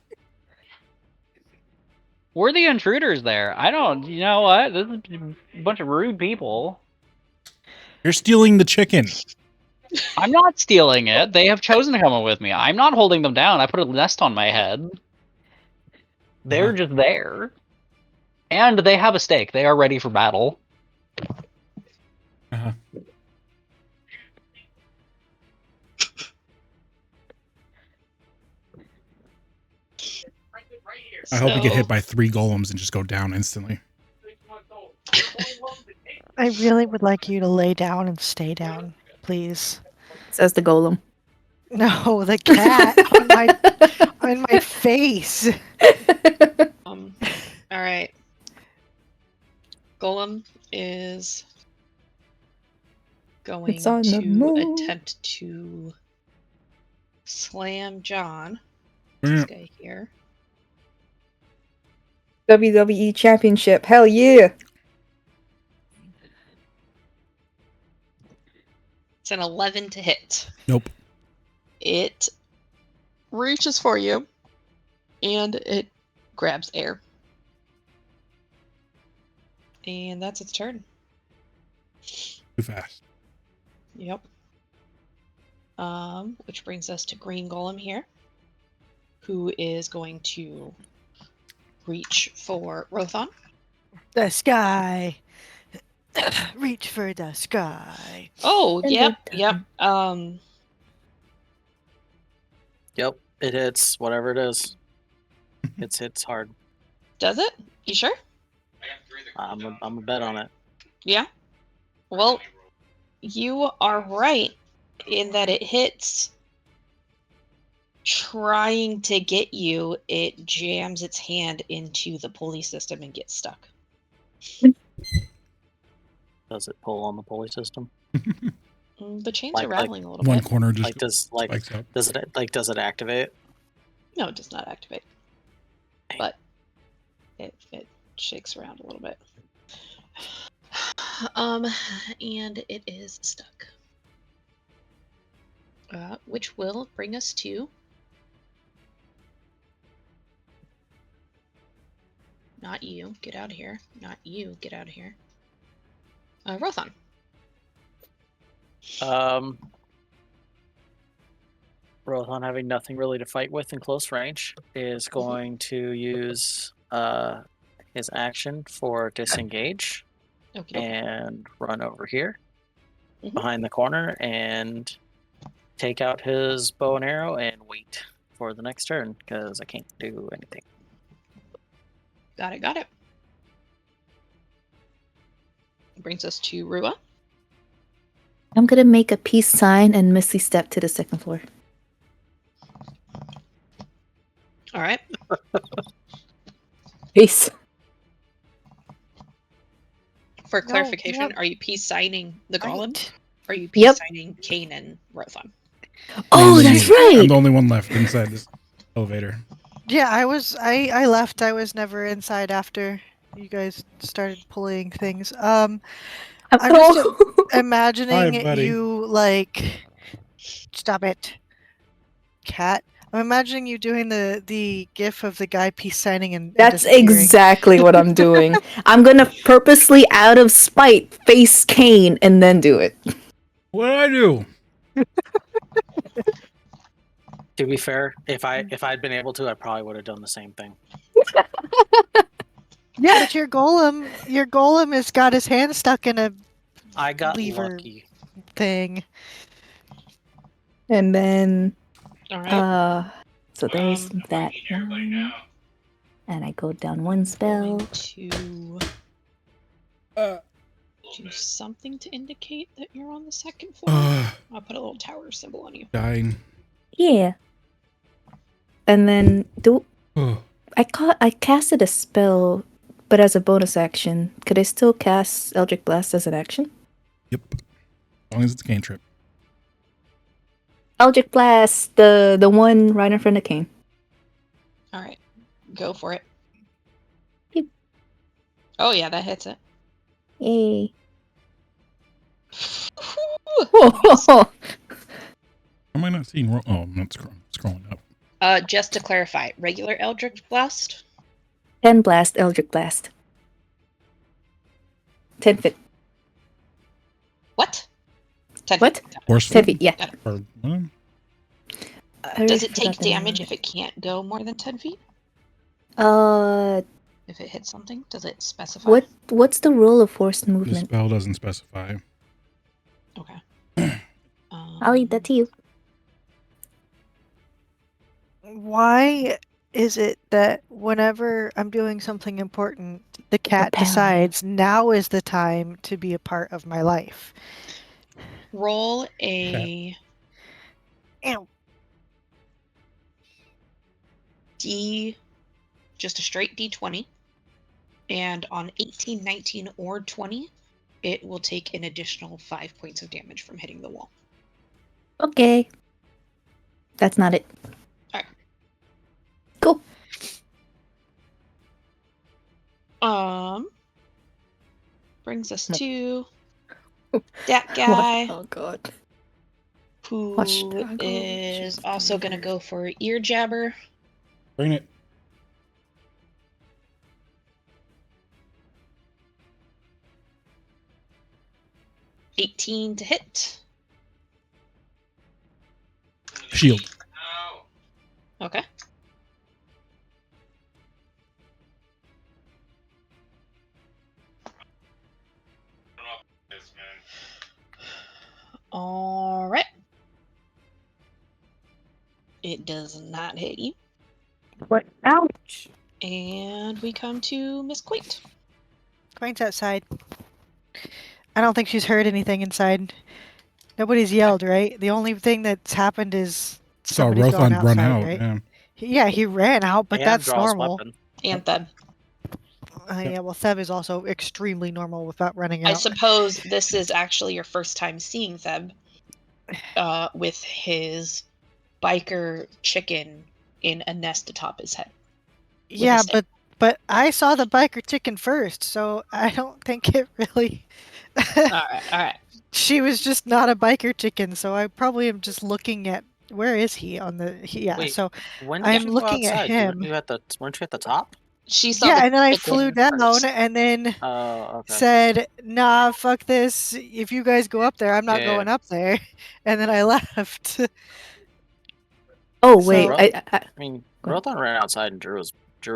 We're the intruders there. I don't, you know what? This is a bunch of rude people. You're stealing the chicken. I'm not stealing it. They have chosen to come with me. I'm not holding them down. I put a nest on my head. They're just there. And they have a stake. They are ready for battle. Uh-huh. I hope you get So- hit by 3 golems and just go down instantly. I really would like you to lay down and stay down, please. Says the golem. No, the cat on my face. All right. Golem is going It's on the to moon. attempt to slam John. Yeah. This guy here. WWE Championship. Hell yeah. It's an 11 to hit. Nope. It reaches for you, and it grabs air. And that's its turn. Too fast. Yep. Which brings us to Green Golem here, who is going to reach for Rothon. The sky. Reach for the sky. Oh, And yep, then yep. Yep, it hits whatever it is. It hits hard. Does it? You sure? I got 3 that cool I'm a bet on it. Yeah. Well, you are right in that it hits. Trying to get you, it jams its hand into the pulley system and gets stuck. Does it pull on the pulley system? The chains Like- are rattling a little One bit. corner just Like spikes up. does it activate? No, it does not activate. But it shakes around a little bit. And it is stuck. Which will bring us to not you, get out of here. Not you, get out of here. Rothon. Rohan, having nothing really to fight with in close range, is going to use his action for disengage Okay. and run over here Mhm. behind the corner and take out his bow and arrow and wait for the next turn because I can't do anything. Got it. Brings us to Rua. I'm gonna make a peace sign and misty step to the second floor. All right. Peace. For No, clarification, yep. are you peace signing the golem? Right. Or are you peace Yep. signing Kane and Rothon? Oh, Mainly that's me. right. I'm the only one left inside this elevator. Yeah, I I left. I was never inside after you guys started pulling things. I'm just imagining Hi, buddy. you like stop it. Cat. I'm imagining you doing the gif of the guy peace signing and That's disappearing. exactly what I'm doing. I'm gonna purposely, out of spite, face Kane and then do it. What did I do? To be fair, if I'd been able to, I probably would have done the same thing. Yeah, but your golem has got his hand stuck in a I got lever lucky. thing. And then, All right. so there's I'm that bringing everybody one. now. And I go down one spell. Going to do something to indicate that you're on the second floor. I'll put a little tower symbol on you. Dying. Yeah. And then Oh, I casted a spell, but as a bonus action. Could I still cast Eldritch Blast as an action? yep. As long as it's a cantrip. Eldritch Blast, the one right in front of Kane. All right. Go for it. Yep. Oh, yeah, that hits it. Yay. How am I not seeing? I'm not scrolling up. Just to clarify, regular Eldritch Blast? 10 blast, Eldritch Blast. 10 feet. What? 10 What? feet. Forceful? 10 feet, yeah. Or, Does it take damage if it can't go more than 10 feet? If it hits something, does it specify? What's the rule of forced the movement? spell doesn't specify. Okay. I'll leave that to you. Why Is it that whenever I'm doing something important, the cat pounding. decides now is the time to be a part of my life? Roll a Ow. just a straight D20. And on 18, 19, or 20, it will take an additional 5 points of damage from hitting the wall. Okay. That's not it. Alright. Cool. Brings us to that guy. Oh god. Who Watch is also going to go for ear jabber. Bring it. $18 to hit. Shield. No. Okay. I don't know what this, man. All right. It does not hit you. What? Ouch. And we come to Miss Quaint. Quaint's outside. I don't think she's heard anything inside. Nobody's yelled, right? The only thing that's happened is Saw somebody's gone Rothan outside, run out. right? Yeah. Yeah, he ran out, but And that's draws normal. weapon. And Theb. Yeah, well, Theb is also extremely normal without running I out. suppose this is actually your first time seeing Theb with his biker chicken in a nest atop his head. Yeah, stick. but I saw the biker chicken first, so I don't think it really. All right. She was just not a biker chicken, so I probably am just looking at where is he on the. Yeah, Wait, so when did I'm you go looking at outside? him. Weren't you at the top? She saw Yeah, the and then I chicken flew down first. and then Oh, okay. said, "Nah, fuck this. If you guys go up there, I'm not Yeah. going up there." And then I left. Oh wait, So- I mean, Go ahead. Rothan ran outside and drew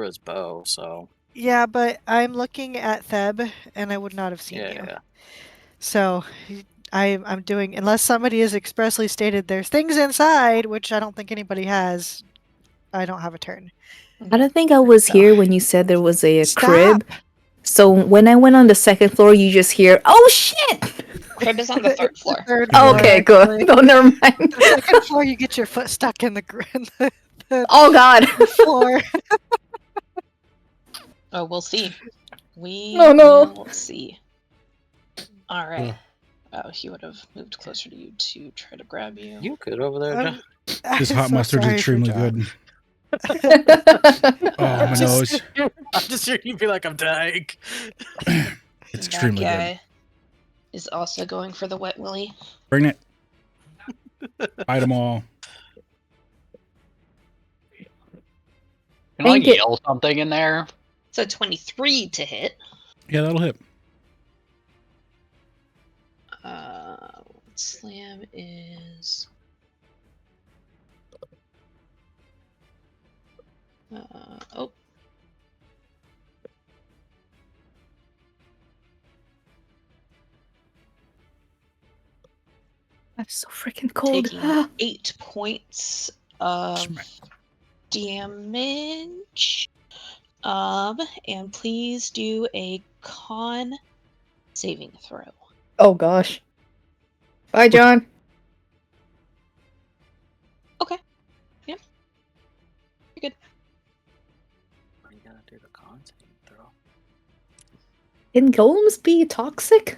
his bow, so Yeah, but I'm looking at Theb, and I would not have seen you. yeah. So I'm doing, unless somebody has expressly stated there's things inside, which I don't think anybody has. I don't have a turn. I don't think I was So- here when you said there was a Stop! crib. So when I went on the second floor, you just hear, "Oh shit!" Crib is on the third floor. Third Oh, floor, Okay, actually. good. No, never mind. The second floor, you get your foot stuck in the Oh god. floor. Oh, we'll see. We No. will see. All right. Oh, he would have moved closer to you to try to grab you. You good over there, I'm- John? This I'm hot so mustard's sorry for extremely John. good. Oh, my nose. I'm just hearing you be like, I'm dying. It's extremely that good. guy is also going for the wet willy. Bring it. Fight them all. Can I like Thank you. yell something in there? So 23 to hit. Yeah, that'll hit. Slam is. Oh. I'm so freaking cold. Taking 8 points of Smack. damage. And please do a con saving throw. Oh gosh. Bye, John. Okay. Yep. You're good. You gotta do the con saving throw. Can golems be toxic?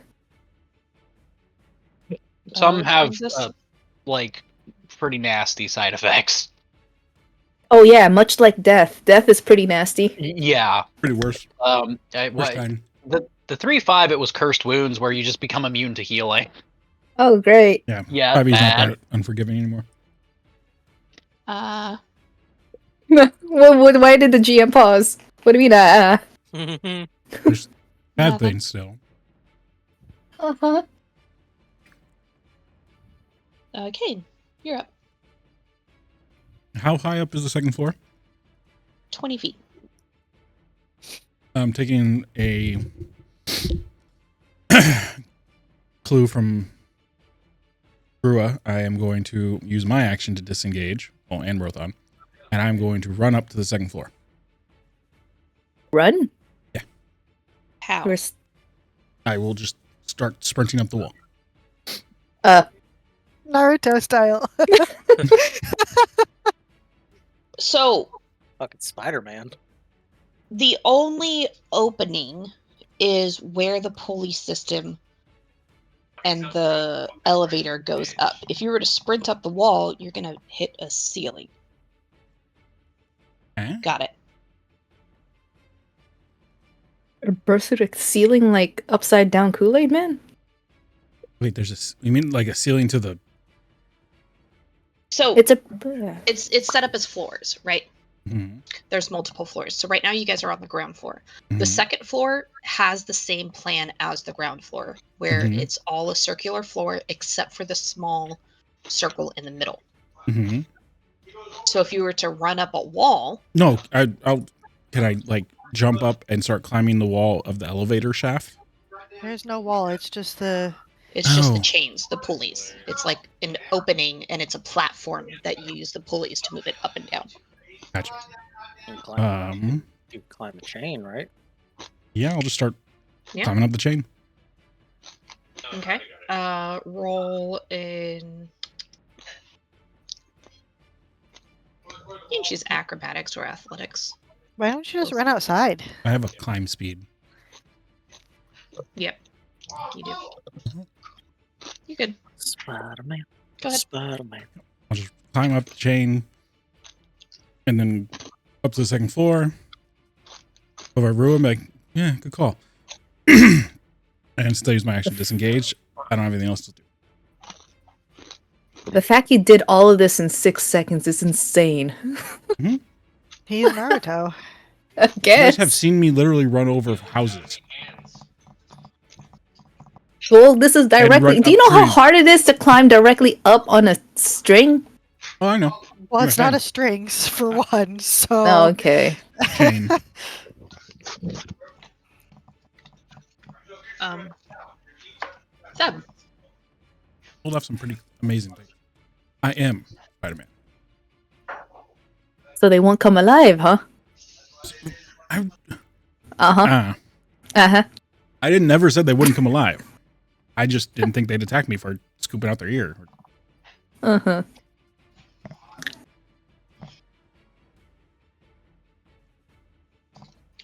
Some Which have brings us- like pretty nasty side effects. Oh yeah, much like death. Death is pretty nasty. Yeah. Pretty worse. Worst Worst kind. The 3-5 it was cursed wounds where you just become immune to healing. Oh great. Yeah. Yeah, 5E's not bad. that unforgiving anymore. Well, why did the GM pause? What do you mean? There's bad Nothing. things still. Uh-huh. Kane, you're up. How high up is the second floor? 20 feet. I'm taking a clue from Brua. I am going to use my action to disengage. Oh, and Rothan. and I'm going to run up to the second floor. Run? How? Where's- I will just start sprinting up the wall. Naruto style. So Fucking Spider-Man. the only opening is where the pulley system and the elevator goes up. If you were to sprint up the wall, you're gonna hit a ceiling. Huh? Got it. A berserk ceiling like upside down Kool-Aid man? Wait, you mean like a ceiling to the... So It's a it's set up as floors, right? Mhm. There's multiple floors. So right now you guys are on the ground floor. The Mhm. second floor has the same plan as the ground floor, where Mhm. it's all a circular floor except for the small circle in the middle. Mhm. So if you were to run up a wall, No, can I like jump up and start climbing the wall of the elevator shaft? There's no wall. It's just the. it's just the Oh. chains, the pulleys. It's like an opening and it's a platform that you use the pulleys to move it up and down. Gotcha. You climb, you climb a chain, right? Yeah, I'll just start Yeah. climbing up the chain. Okay. Roll in. You can choose acrobatics or athletics. Why don't you just run outside? I have a climb speed. Yep. You do. You good. Spider-Man. Go ahead. Spider-Man. I'll just climb up the chain and then up to the second floor. Over room, like, yeah, good call. And still use my action to disengage. I don't have anything else to do. the fact he did all of this in 6 seconds is insane. He's Naruto. I You guess. guys have seen me literally run over houses. Well, this is directly. run Do you up know how trees. hard it is to climb directly up on a string? Oh, I know. Well, it's My not head. a strings for one, so. Oh, okay. Chain. Seb. Pulled off some pretty amazing things. I am Spider-Man. So they won't come alive, huh? I, Uh-huh. Uh-huh. I didn't never said they wouldn't come alive. I just didn't think they'd attack me for scooping out their ear. Uh-huh.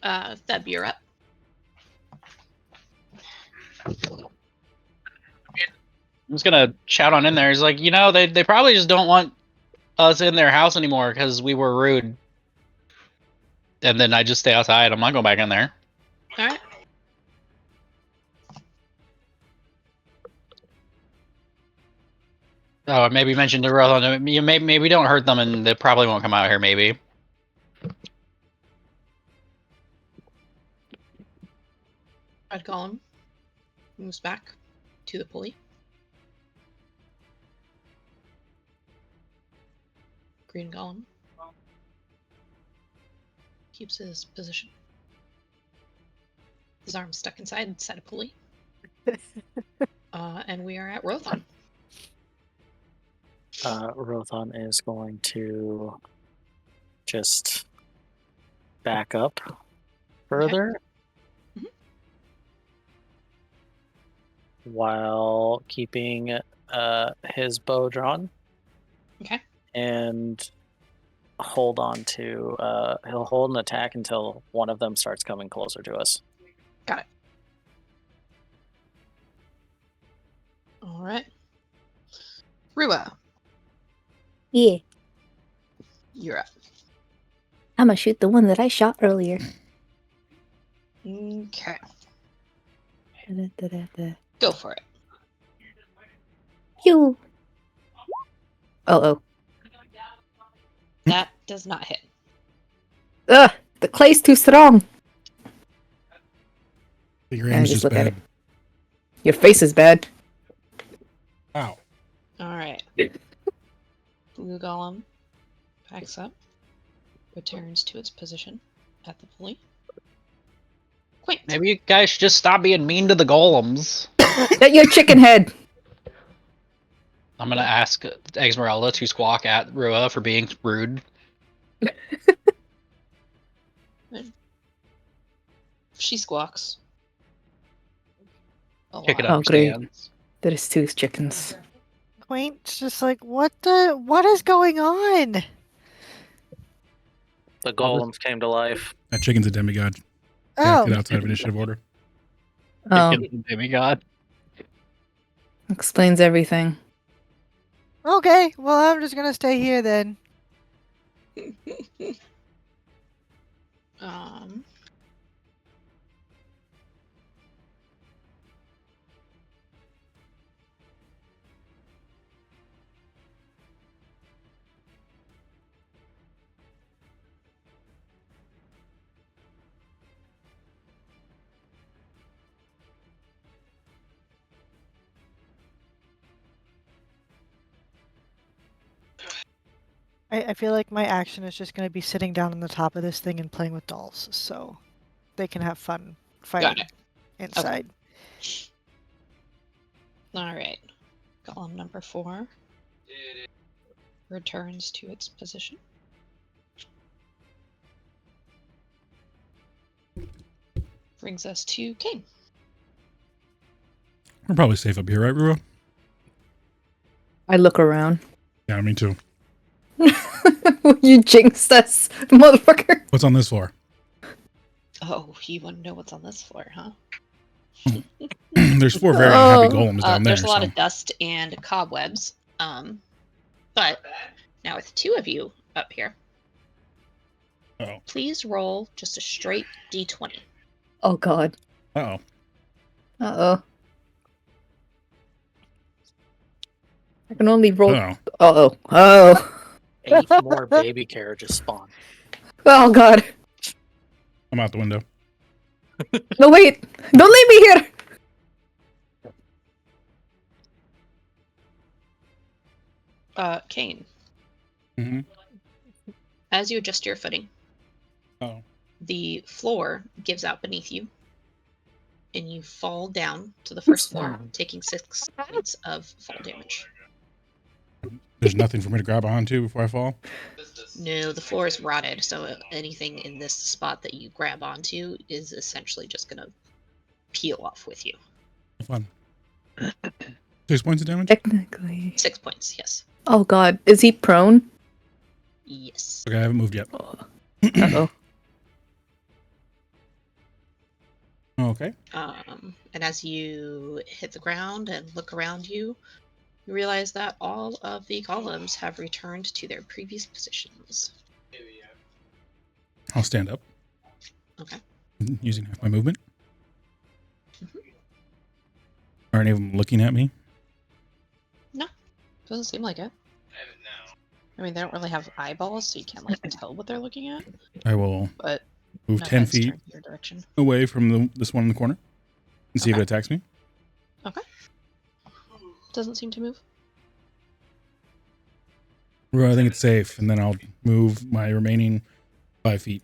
Seb, you're up. I'm just gonna shout on in there. It's like, they probably just don't want us in their house anymore because we were rude. And then I just stay outside. I'm not going back in there. All right. Oh, maybe mention to Rothon. Maybe don't hurt them, and they probably won't come out here. Maybe. Red Golem moves back to the pulley. Green Golem keeps his position. His arm's stuck inside a pulley. And we are at Rothon. Rothon is going to just back up further while keeping his bow drawn. Okay. And hold on to he'll hold an attack until one of them starts coming closer to us. Got it. All right. Rua, Yeah. you're up. I'm gonna shoot the one that I shot earlier. Okay. Da-da-da-da-da. Go for it. Pew. Oh. That does not hit. Ugh, the clay's too strong. Your Yeah, aim's just just look at bad. it. Your face is bad. Ow. All right. Blue Golem backs up, returns to its position at the pulley. Quint. Maybe you guys should just stop being mean to the golems. Your chicken head. I'm gonna ask Esmeralda to squawk at Rua for being rude. She squawks. Kick it lot. up, great. stands. There's 2 chickens. Quaint's just like, what is going on? The golems came to life. That chicken's a demigod. Oh, Get outside of initiative order. Oh, Demigod. explains everything. okay. Well, I'm just gonna stay here then. I feel like my action is just gonna be sitting down on the top of this thing and playing with dolls, so they can have fun fighting inside. All right. Column number 4 returns to its position. Brings us to Kane. We're probably safe up here, right, Rua? I look around. Yeah, me too. You jinxed us, motherfucker. What's on this floor? Oh, you want to know what's on this floor, huh? There's 4 very unhappy golems down there. There's a lot of dust and cobwebs. But now with 2 of you up here, please roll just a straight d20. Oh god. Uh-oh. Uh-oh. I can only roll. Uh-oh. Uh-oh. Oh. 8 more baby carriages spawn. Oh god. I'm out the window. No, wait. Don't leave me here. Kane. Mm-hmm. As you adjust your footing, the floor gives out beneath you, and you fall down to the first floor, taking 6 points of fall damage. There's nothing for me to grab onto before I fall? No, the floor is rotted, so anything in this spot that you grab onto is essentially just going to peel off with you. Fun. 6 points of damage? Technically. 6 points, yes. Oh god. Is he prone? Yes. Okay, I haven't moved yet. Uh-oh. Okay. And as you hit the ground and look around you, you realize that all of the golems have returned to their previous positions. I'll stand up. Okay. Using half my movement. Are any of them looking at me? No, doesn't seem like it. I mean, they don't really have eyeballs, so you can't like tell what they're looking at. I will But move no 10 heads feet turned your direction. away from this one in the corner and see if Okay. it attacks me. Okay. Doesn't seem to move. Well, I think it's safe, and then I'll move my remaining 5 feet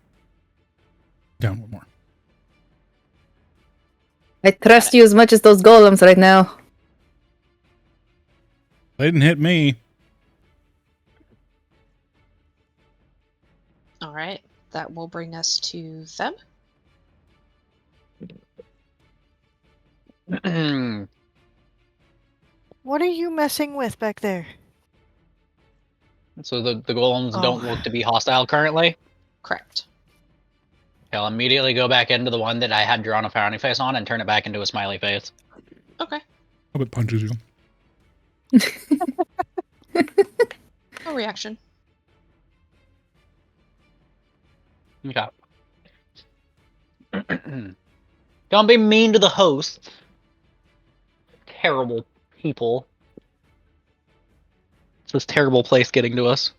down one more. I trust you as much as those golems right now. They didn't hit me. All right. That will bring us to Theb. What are you messing with back there? So the golems don't look to be hostile currently? Correct. Okay, I'll immediately go back into the one that I had drawn a frowny face on and turn it back into a smiley face. Okay. Hope it punches you. No reaction. Okay. Don't be mean to the host. Terrible people. It's this terrible place getting to us.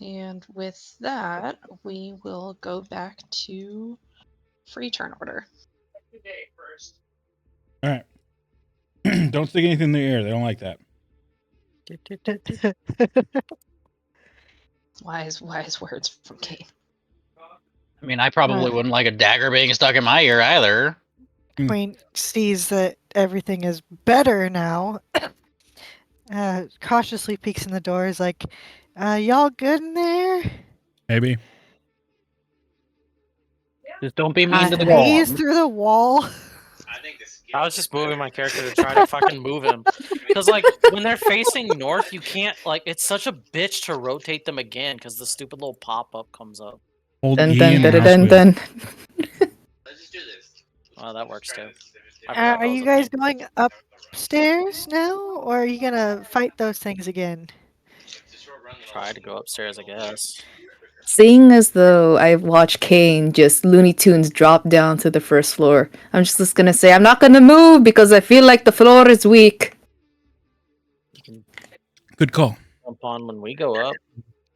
And with that, we will go back to free turn order. All right. Don't stick anything in the air. They don't like that. Wise words from Kane. I mean, I probably wouldn't like a dagger being stuck in my ear either. Quaint sees that everything is better now. Cautiously peeks in the door. Is like, "Y'all good in there?" Maybe. Just don't be mean to the Haze golem. through the wall. I think the skill I was just is better moving my than character to yours. try to fucking move him. Because, like, when they're facing north, you can't, like, it's such a bitch to rotate them again because the stupid little pop up comes up. Hold Dun E dun and dun mouse dun wheel. dun. Let's just do this. Oh, that works too. I Are forgot that was you a guys thing. going upstairs now, or are you gonna fight those things again? If it's a short run, then Try to go upstairs, I guess. Seeing as though I've watched Kane just Looney Tunes drop down to the first floor, I'm just gonna say I'm not gonna move because I feel like the floor is weak. You can Good call. jump on when we go up.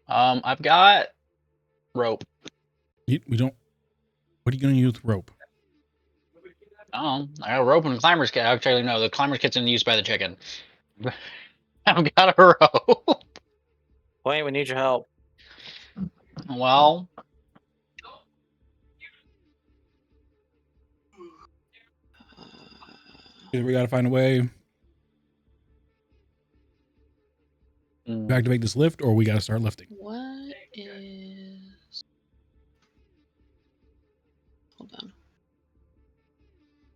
I've got rope. We don't. What are you gonna use with rope? I got a rope and a climber's kit. Actually, no, the climber's kit's in use by the chicken. I've got a rope. Wait, we need your help. Well, Either we gotta find a way to activate this lift, or we gotta start lifting. What is? Hold on.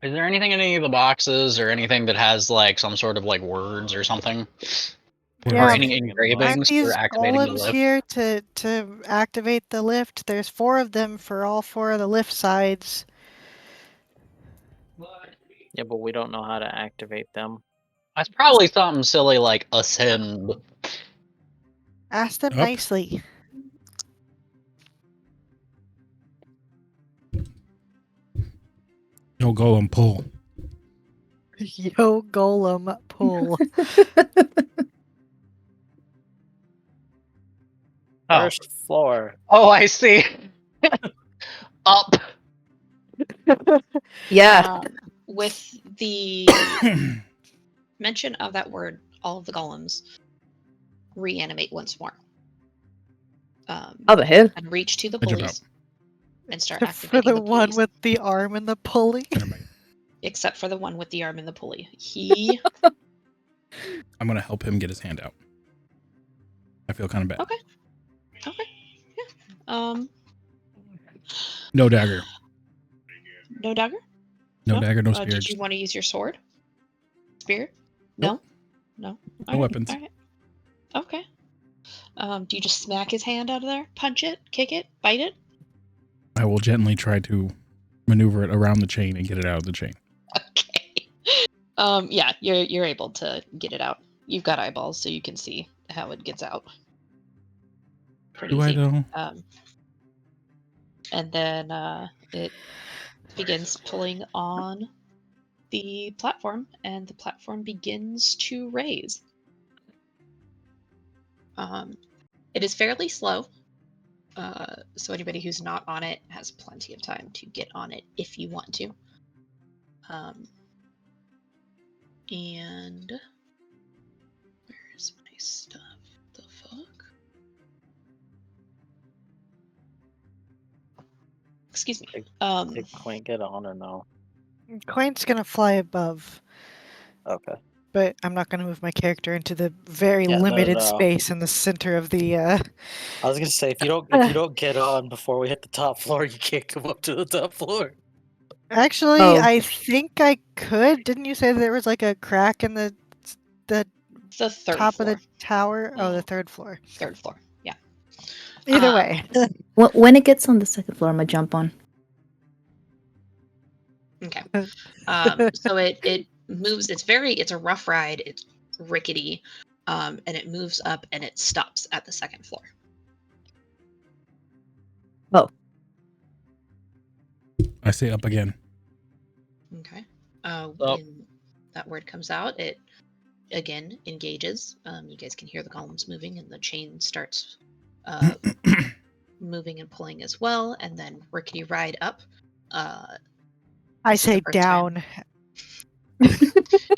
is there anything in any of the boxes or anything that has like some sort of like words or something? Yeah, Or any Aren't engravings for these activating the golems lift? here to activate the lift? There's 4 of them for all 4 of the lift sides. Yeah, but we don't know how to activate them. That's probably something silly like ascend. Ask them Up. nicely. Yo, golem, pull. Yo, golem, pull. Oh, First floor. oh, I see. Up. Yeah. With the mention of that word, all of the golems reanimate once more. How the hell? And reach to the I jump pulleys and start For activating the the one pulleys. with the arm and the pulley. Except for the one with the arm and the pulley. He. I'm gonna help him get his hand out. I feel kind of bad. Okay. Okay. Yeah. No dagger. No dagger? No dagger, no spear. Did you want to use your sword? Spear? Nope. No? No weapons. All right. Okay. Do you just smack his hand out of there? Punch it? Kick it? Bite it? I will gently try to maneuver it around the chain and get it out of the chain. Okay. Yeah, you're able to get it out. You've got eyeballs, so you can see how it gets out. Pretty Do I easy. though? And then it begins pulling on the platform, and the platform begins to raise. It is fairly slow, so anybody who's not on it has plenty of time to get on it if you want to. And where's my stuff? The fuck? Excuse me. Did Quaint get on or no? Quaint's gonna fly above, Okay. but I'm not gonna move my character into the very Yeah, limited no. space in the center of the. I was gonna say if you don't get on before we hit the top floor, you can't come up to the top floor. Actually, Oh. I think I could. Didn't you say there was like a crack in the the third top floor. of the tower? Oh, the 3rd floor. Third floor. Yeah. Either way. When it gets on the 2nd floor, I'm gonna jump on. Okay. So it moves. It's a rough ride. It's rickety, and it moves up and it stops at the 2nd floor. Oh. I say up again. Okay. Up. When that word comes out, it again engages. You guys can hear the columns moving, and the chain starts moving and pulling as well. And then rickety ride up. I This is the say first time. down.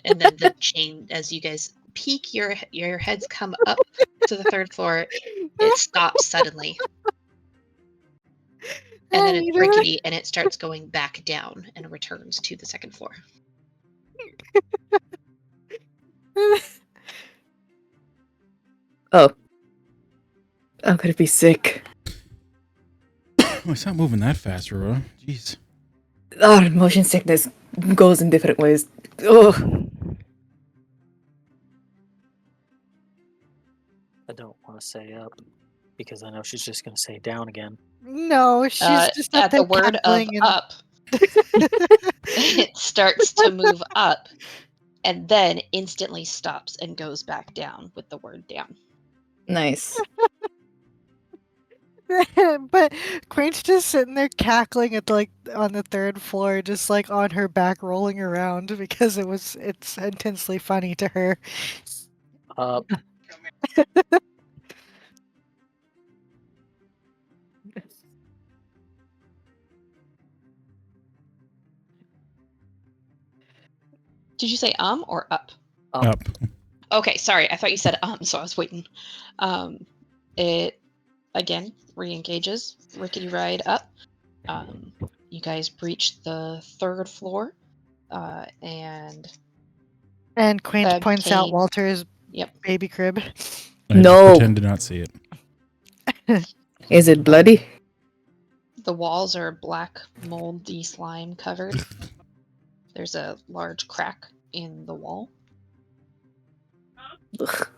And then the chain, as you guys peek, your heads come up to the 3rd floor. It stops suddenly. And then You it's know what? rickety, and it starts going back down and returns to the second floor. Oh. I'm gonna be sick. Oh, it's not moving that fast, Rua. Jeez. Oh, motion sickness goes in different ways. Ugh. I don't want to say up because I know she's just going to say down again. No, she's just up At there the word of cackling and up, it starts to move up and then instantly stops and goes back down with the word down. Nice. but Quaint's just sitting there cackling at like on the third floor, just like on her back rolling around because it's intensely funny to her. Up. Did you say or up? Up. Okay, sorry. I thought you said so I was waiting. It again re-engages. Rickety ride up. You guys breach the third floor, and Quaint Theb points out came. Walter's Yep. baby crib. I just No. pretend to not see it. Is it bloody? The walls are black, moldy slime covered. There's a large crack in the wall. Ugh.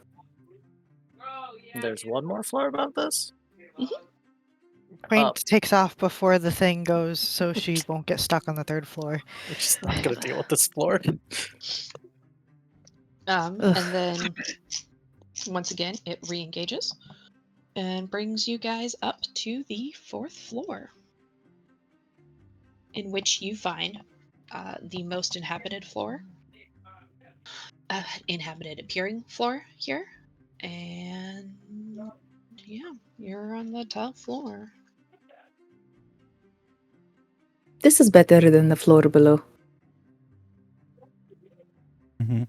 There's one more floor about this? Quaint Up. takes off before the thing goes so she won't get stuck on the third floor. We're just not going to deal with this floor. And Ugh. then once again it re-engages and brings you guys up to the fourth floor, in which you find the most inhabited floor, inhabited appearing floor here, and yeah, you're on the top floor. This is better than the floor below. Mm-hmm.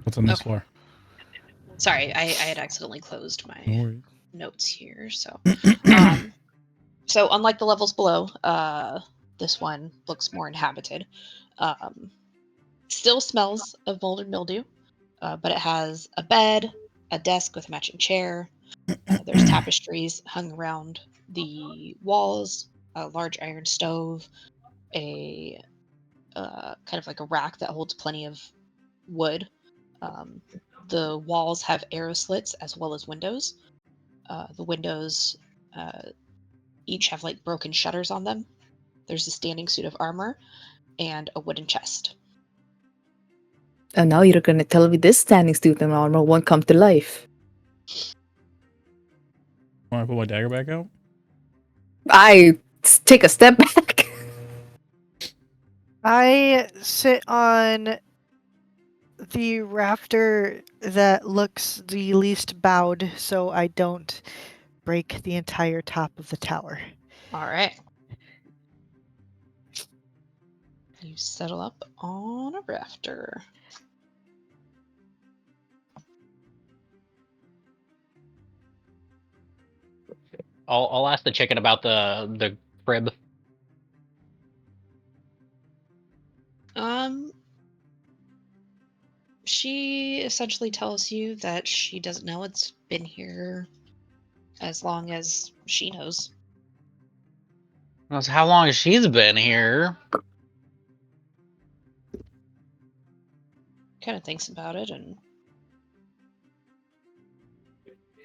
What's on this Okay. floor? Sorry, I had accidentally closed my No worries. notes here. So, so unlike the levels below, this one looks more inhabited. Still smells of mold and mildew, but it has a bed, a desk with a matching chair. There's tapestries hung around the walls, a large iron stove, a kind of like a rack that holds plenty of wood. The walls have arrow slits as well as windows. The windows each have like broken shutters on them. There's a standing suit of armor and a wooden chest. And now you're gonna tell me this standing suit and armor won't come to life. Want to put my dagger back out? I take a step back. I sit on the rafter that looks the least bowed so I don't break the entire top of the tower. All right. You settle up on a rafter. I'll ask the chicken about the crib. She essentially tells you that she doesn't know. It's been here as long as she knows. That's how long she's been here. Kind of thinks about it, and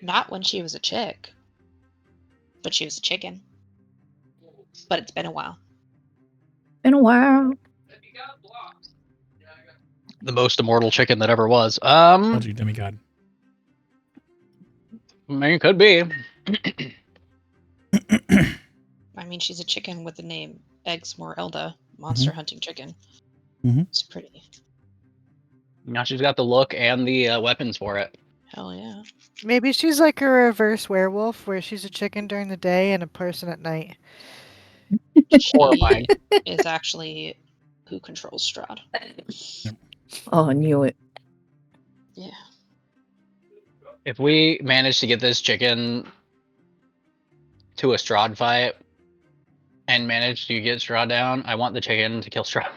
not when she was a chick, but she was a chicken. But it's been a while. In a while. The most immortal chicken that ever was. Told you, demigod. I mean, it could be. I mean, she's a chicken with the name Eggsmorelda, monster hunting chicken. Mhm. It's pretty. Now she's got the look and the weapons for it. Hell yeah. Maybe she's like a reverse werewolf where she's a chicken during the day and a person at night. She Horrifying. is actually who controls Strahd. Yep. Oh, I knew it. Yeah. If we manage to get this chicken to a Strahd fight and manage to get Strahd down, I want the chicken to kill Strahd.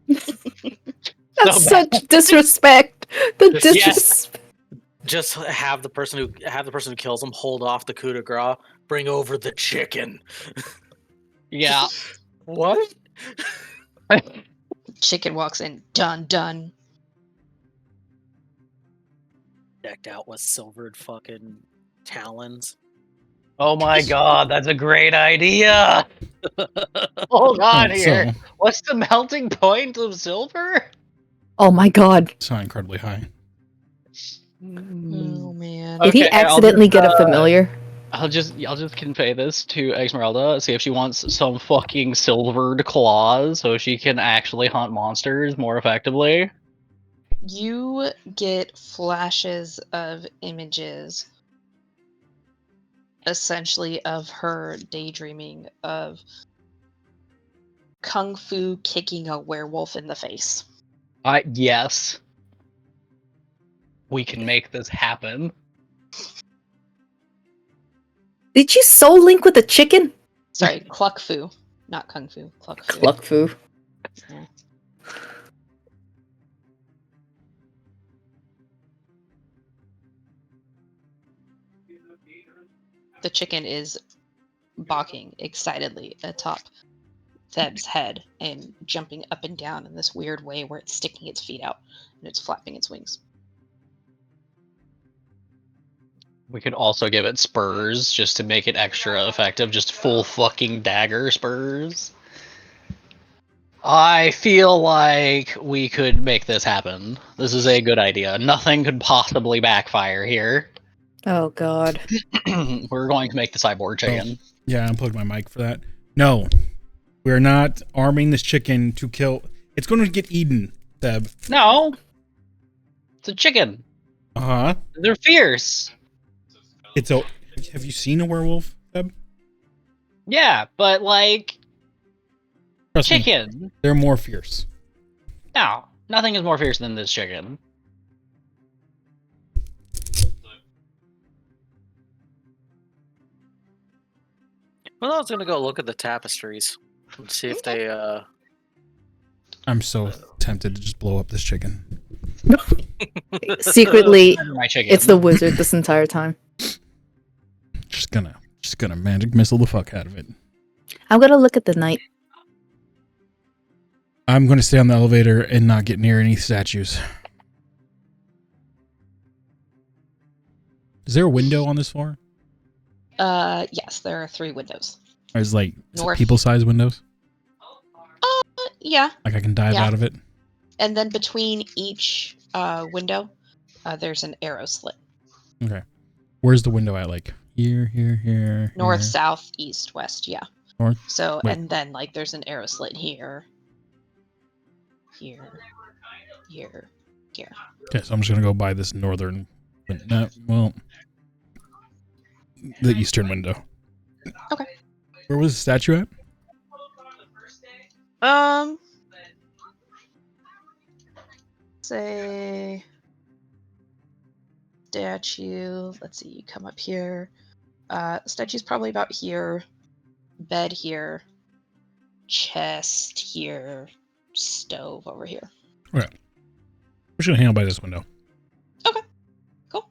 That's So bad. such disrespect. The Just- disrespect. Just have the person who kills him hold off the coup de grace. Bring over the chicken. Yeah. What? Chicken walks in. Done. Decked out with silvered fucking talons. Oh my god, that's a great idea. Hold on Alright, here. so What's the melting point of silver? Oh my god. it's not incredibly high. Oh man. Did he Okay, I'll accidentally just, get a familiar? I'll just convey this to Esmeralda, see if she wants some fucking silvered claws so she can actually hunt monsters more effectively. You get flashes of images, essentially, of her daydreaming of kung fu kicking a werewolf in the face. Yes. We can make this happen. Did you soul link with the chicken? Sorry, cluck fu, not kung fu. Cluck fu. Cluck foo. Yeah. The chicken is balking excitedly atop Theb's head and jumping up and down in this weird way where it's sticking its feet out and it's flapping its wings. We could also give it spurs just to make it extra effective, just full fucking dagger spurs. I feel like we could make this happen. This is a good idea. Nothing could possibly backfire here. Oh god. We're going to make the cyborg chicken. Yeah, I unplugged my mic for that. No, we're not arming this chicken to kill. It's going to get eaten, Theb. No! It's a chicken. Uh-huh. They're fierce. It's a... Have you seen a werewolf, Theb? Yeah, but like... Trust me, chicken. they're more fierce. No, nothing is more fierce than this chicken. Well, I was gonna go look at the tapestries and see if they I'm so tempted to just blow up this chicken. Secretly, My chicken. it's the wizard this entire time. Just gonna magic missile the fuck out of it. I'm gonna look at the knight. I'm gonna stay on the elevator and not get near any statues. Is there a window on this floor? Yes, there are 3 windows. Or is it North. people-sized windows? Yeah, Like I can dive Yeah. out of it? and then between each window, there's an arrow slit. Okay. Where's the window at? Like here. North, here. south, east, west, yeah. North? So, Wait. and then like there's an arrow slit here, here. Okay, so I'm just gonna go by this northern. Well, the eastern window. Okay. Where was the statue at? Say statue. Let's see. You come up here. Statue's probably about here. Bed here. Chest here. Stove over here. Okay. We're just gonna hang out by this window. Cool.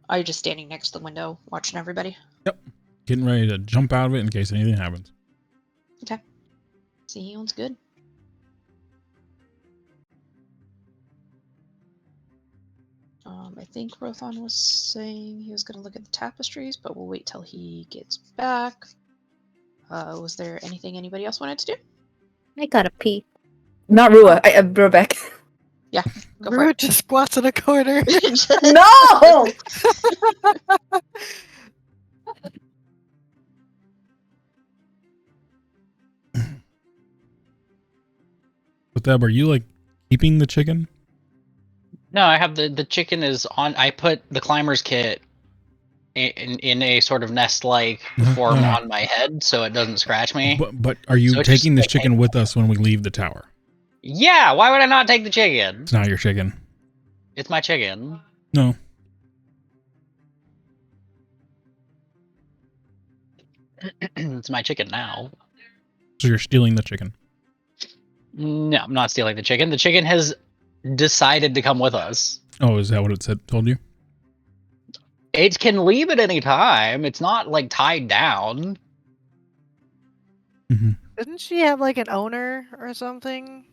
Are you just standing next to the window watching everybody? Getting ready to jump out of it in case anything happens. Sounds good. I think Rothon was saying he was going to look at the tapestries, but we'll wait till he gets back. Was there anything anybody else wanted to do? I gotta pee. Not Rua. I Rebecca. Go for Rue it. just squats in a corner. No! But Deb, are you keeping the chicken? No, I have the chicken is on. I put the climber's kit in a sort of nest-like form on my head, so it doesn't scratch me. But are you So it's taking just this like, chicken with us when we leave the tower? Yeah, why would I not take the chicken? It's not your chicken. It's my chicken. No. It's my chicken now. So you're stealing the chicken. No, I'm not stealing the chicken. The chicken has decided to come with us. Oh, is that what it said? Told you? It can leave at any time. It's not like tied down. Mm-hmm. Didn't she have like an owner or something?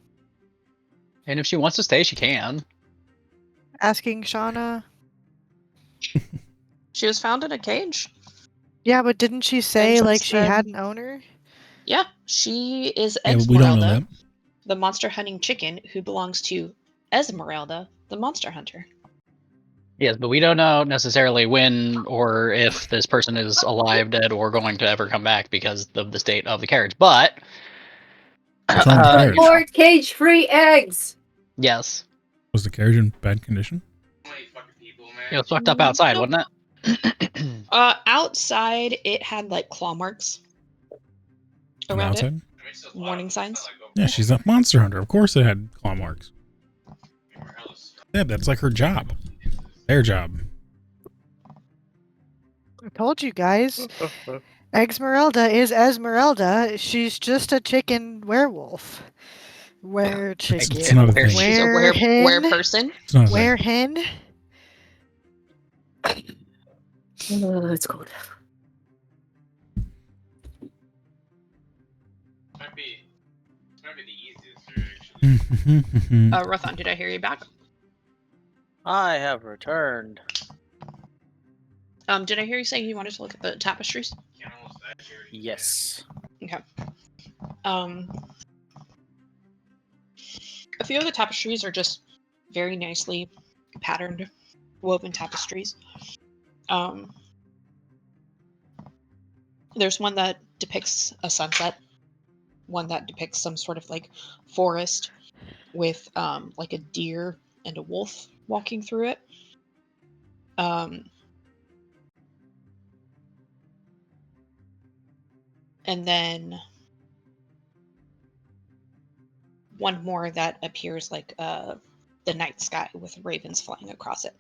And if she wants to stay, she can. Asking Shauna. She was found in a cage. Yeah, but didn't she say she like she had said- an owner? Yeah, she is Yeah, but we don't know Esmeralda, that. the monster hunting chicken who belongs to Esmeralda, the monster hunter. Yes, but we don't know necessarily when or if this person is alive, dead, or going to ever come back because of the state of the carriage. But What's wrong with the carriage? More cage-free eggs. yes, Was the carriage in bad condition? it was fucked up outside, Nope. wasn't it? Outside, it had like claw marks On the around it. outside? Warning signs. Yeah, she's a monster hunter. Of course it had claw marks. Yeah, that's like her job. Their job. I told you guys. Esmeralda is Esmeralda. She's just a chicken werewolf. Were chicken. It's not a thing. She's a Were hen. were person. It's not a Were thing. hen. It's cold. Might be the easiest, actually. Rothan, did I hear you back? I have returned. Did I hear you say you wanted to look at the tapestries? Yes. Okay. A few of the tapestries are just very nicely patterned, woven tapestries. There's one that depicts a sunset, one that depicts some sort of like forest with like a deer and a wolf walking through it. And then one more that appears like the night sky with ravens flying across it.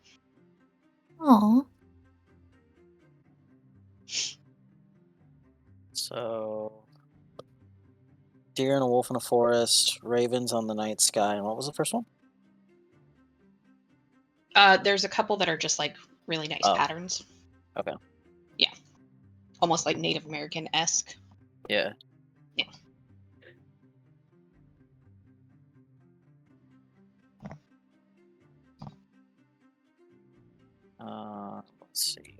Aww. So, deer and a wolf in a forest, ravens on the night sky, and what was the first one? There's a couple that are just like really nice Oh. patterns. Okay. Yeah. Almost like Native American-esque. Yeah. Yeah. Let's see.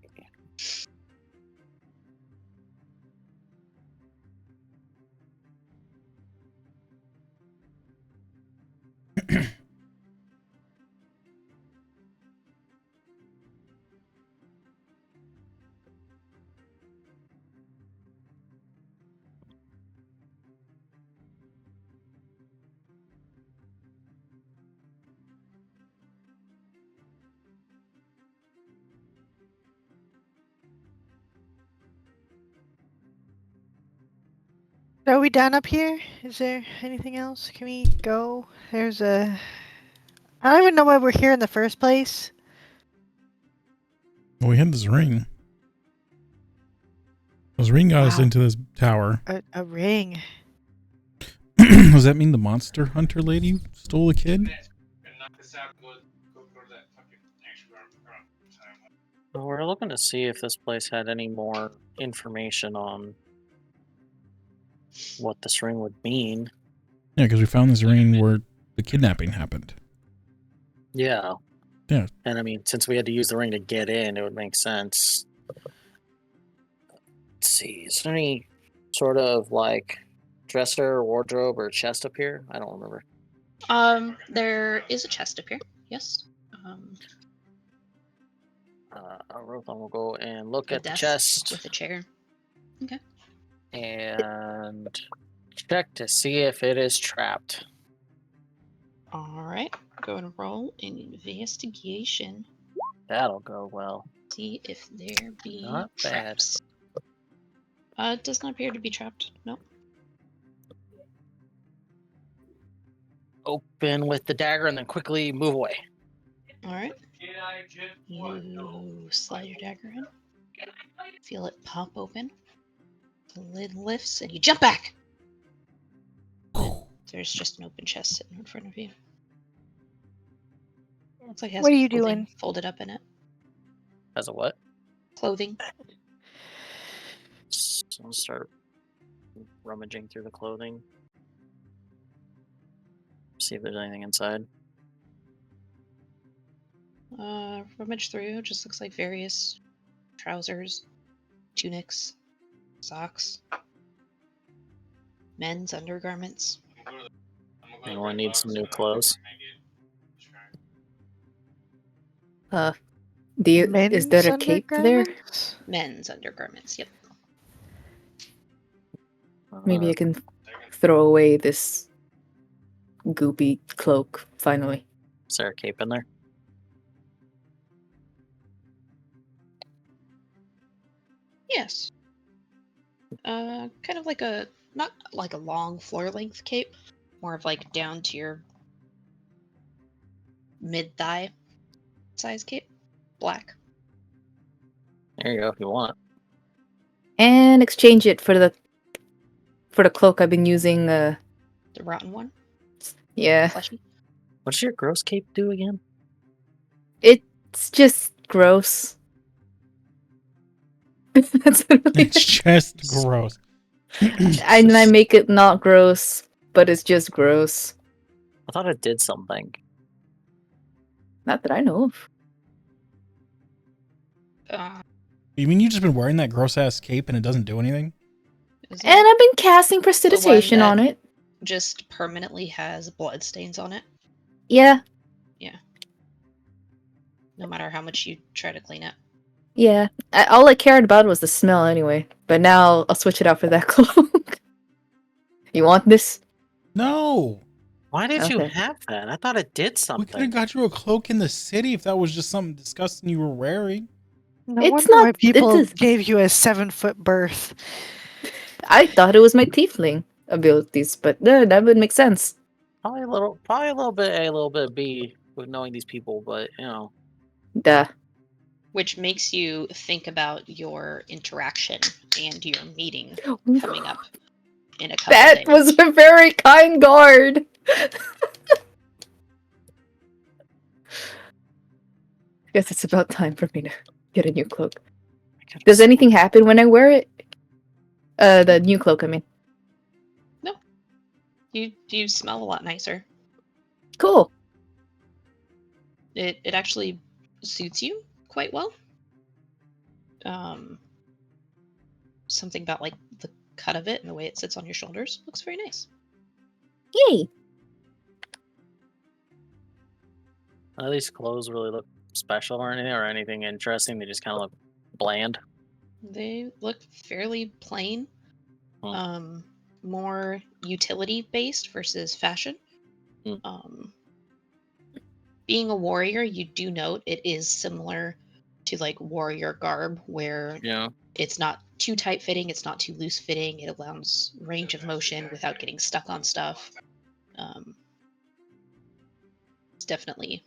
Are we done up here? Is there anything else? Can we go? There's a. I don't even know why we're here in the first place. Well, we had this ring. This ring got us Wow. into this tower. A ring. Does that mean the monster hunter lady stole the kid? Well, we're looking to see if this place had any more information on what this ring would mean. Yeah, because we found this ring where the kidnapping happened. Yeah. Yeah. And I mean, since we had to use the ring to get in, it would make sense. Let's see. Is there any sort of like dresser, wardrobe, or chest up here? I don't remember. There is a chest up here. Yes. Rothan will go and look A at the desk chest with a chair. Okay. and check to see if it is trapped. All right. Go and roll an investigation. That'll go well. See if there be Not bad. traps. It does not appear to be trapped. No. Open with the dagger and then quickly move away. All right. You slide your dagger in. Feel it pop open. The lid lifts and you jump back. There's just an open chest sitting in front of you. Looks like it has What are you clothing doing? folded up in it. As a what? Clothing. So I'll start rummaging through the clothing. See if there's anything inside. Rummage through. Just looks like various trousers, tunics, socks, men's undergarments. Anyone need some new clothes? Is there a cape there? undergarments? Men's undergarments. Yep. Maybe I can throw away this goopy cloak finally. Is there a cape in there? Yes. Kind of like a, not like a long floor length cape, more of like down to your mid thigh size cape. Black. There you go if you want. And exchange it for the cloak I've been using. The rotten one. Yeah, Fleshy. What does your gross cape do again? it's just gross. That's really It's just gross. I make it not gross, but it's just gross. I thought it did something. Not that I know of. You mean you've just been wearing that gross ass cape and it doesn't do anything? Is And it I've been casting the one prestidigitation that on it. just permanently has blood stains on it? Yeah, No matter how much you try to clean it. yeah. All I cared about was the smell anyway. But now I'll switch it out for that cloak. You want this? No. Why did you Okay. have that? I thought it did We could something. have got you a cloak in the city if that was just something disgusting you were wearing. No It's wonder not- why people it's a- gave you a 7-foot berth. I thought it was my tiefling abilities, but that would make sense. Probably a little bit A, a little bit B with knowing these people, but you know. Duh. Which makes you think about your interaction and your meeting coming up in a couple That days. was a very kind guard. Guess it's about time for me to get a new cloak. Does anything happen when I wear it? The new cloak, I mean. You smell a lot nicer. Cool. It actually suits you quite well. Something about like the cut of it and the way it sits on your shoulders looks very nice. Yay. None of these clothes really look special or anything interesting. They just kind of look bland. They look fairly plain. Hmm. More utility based versus fashion. Hmm. Being a warrior, you do note it is similar to like warrior garb, where Yeah. it's not too tight fitting, it's not too loose fitting. It allows range of motion without getting stuck on stuff. It's definitely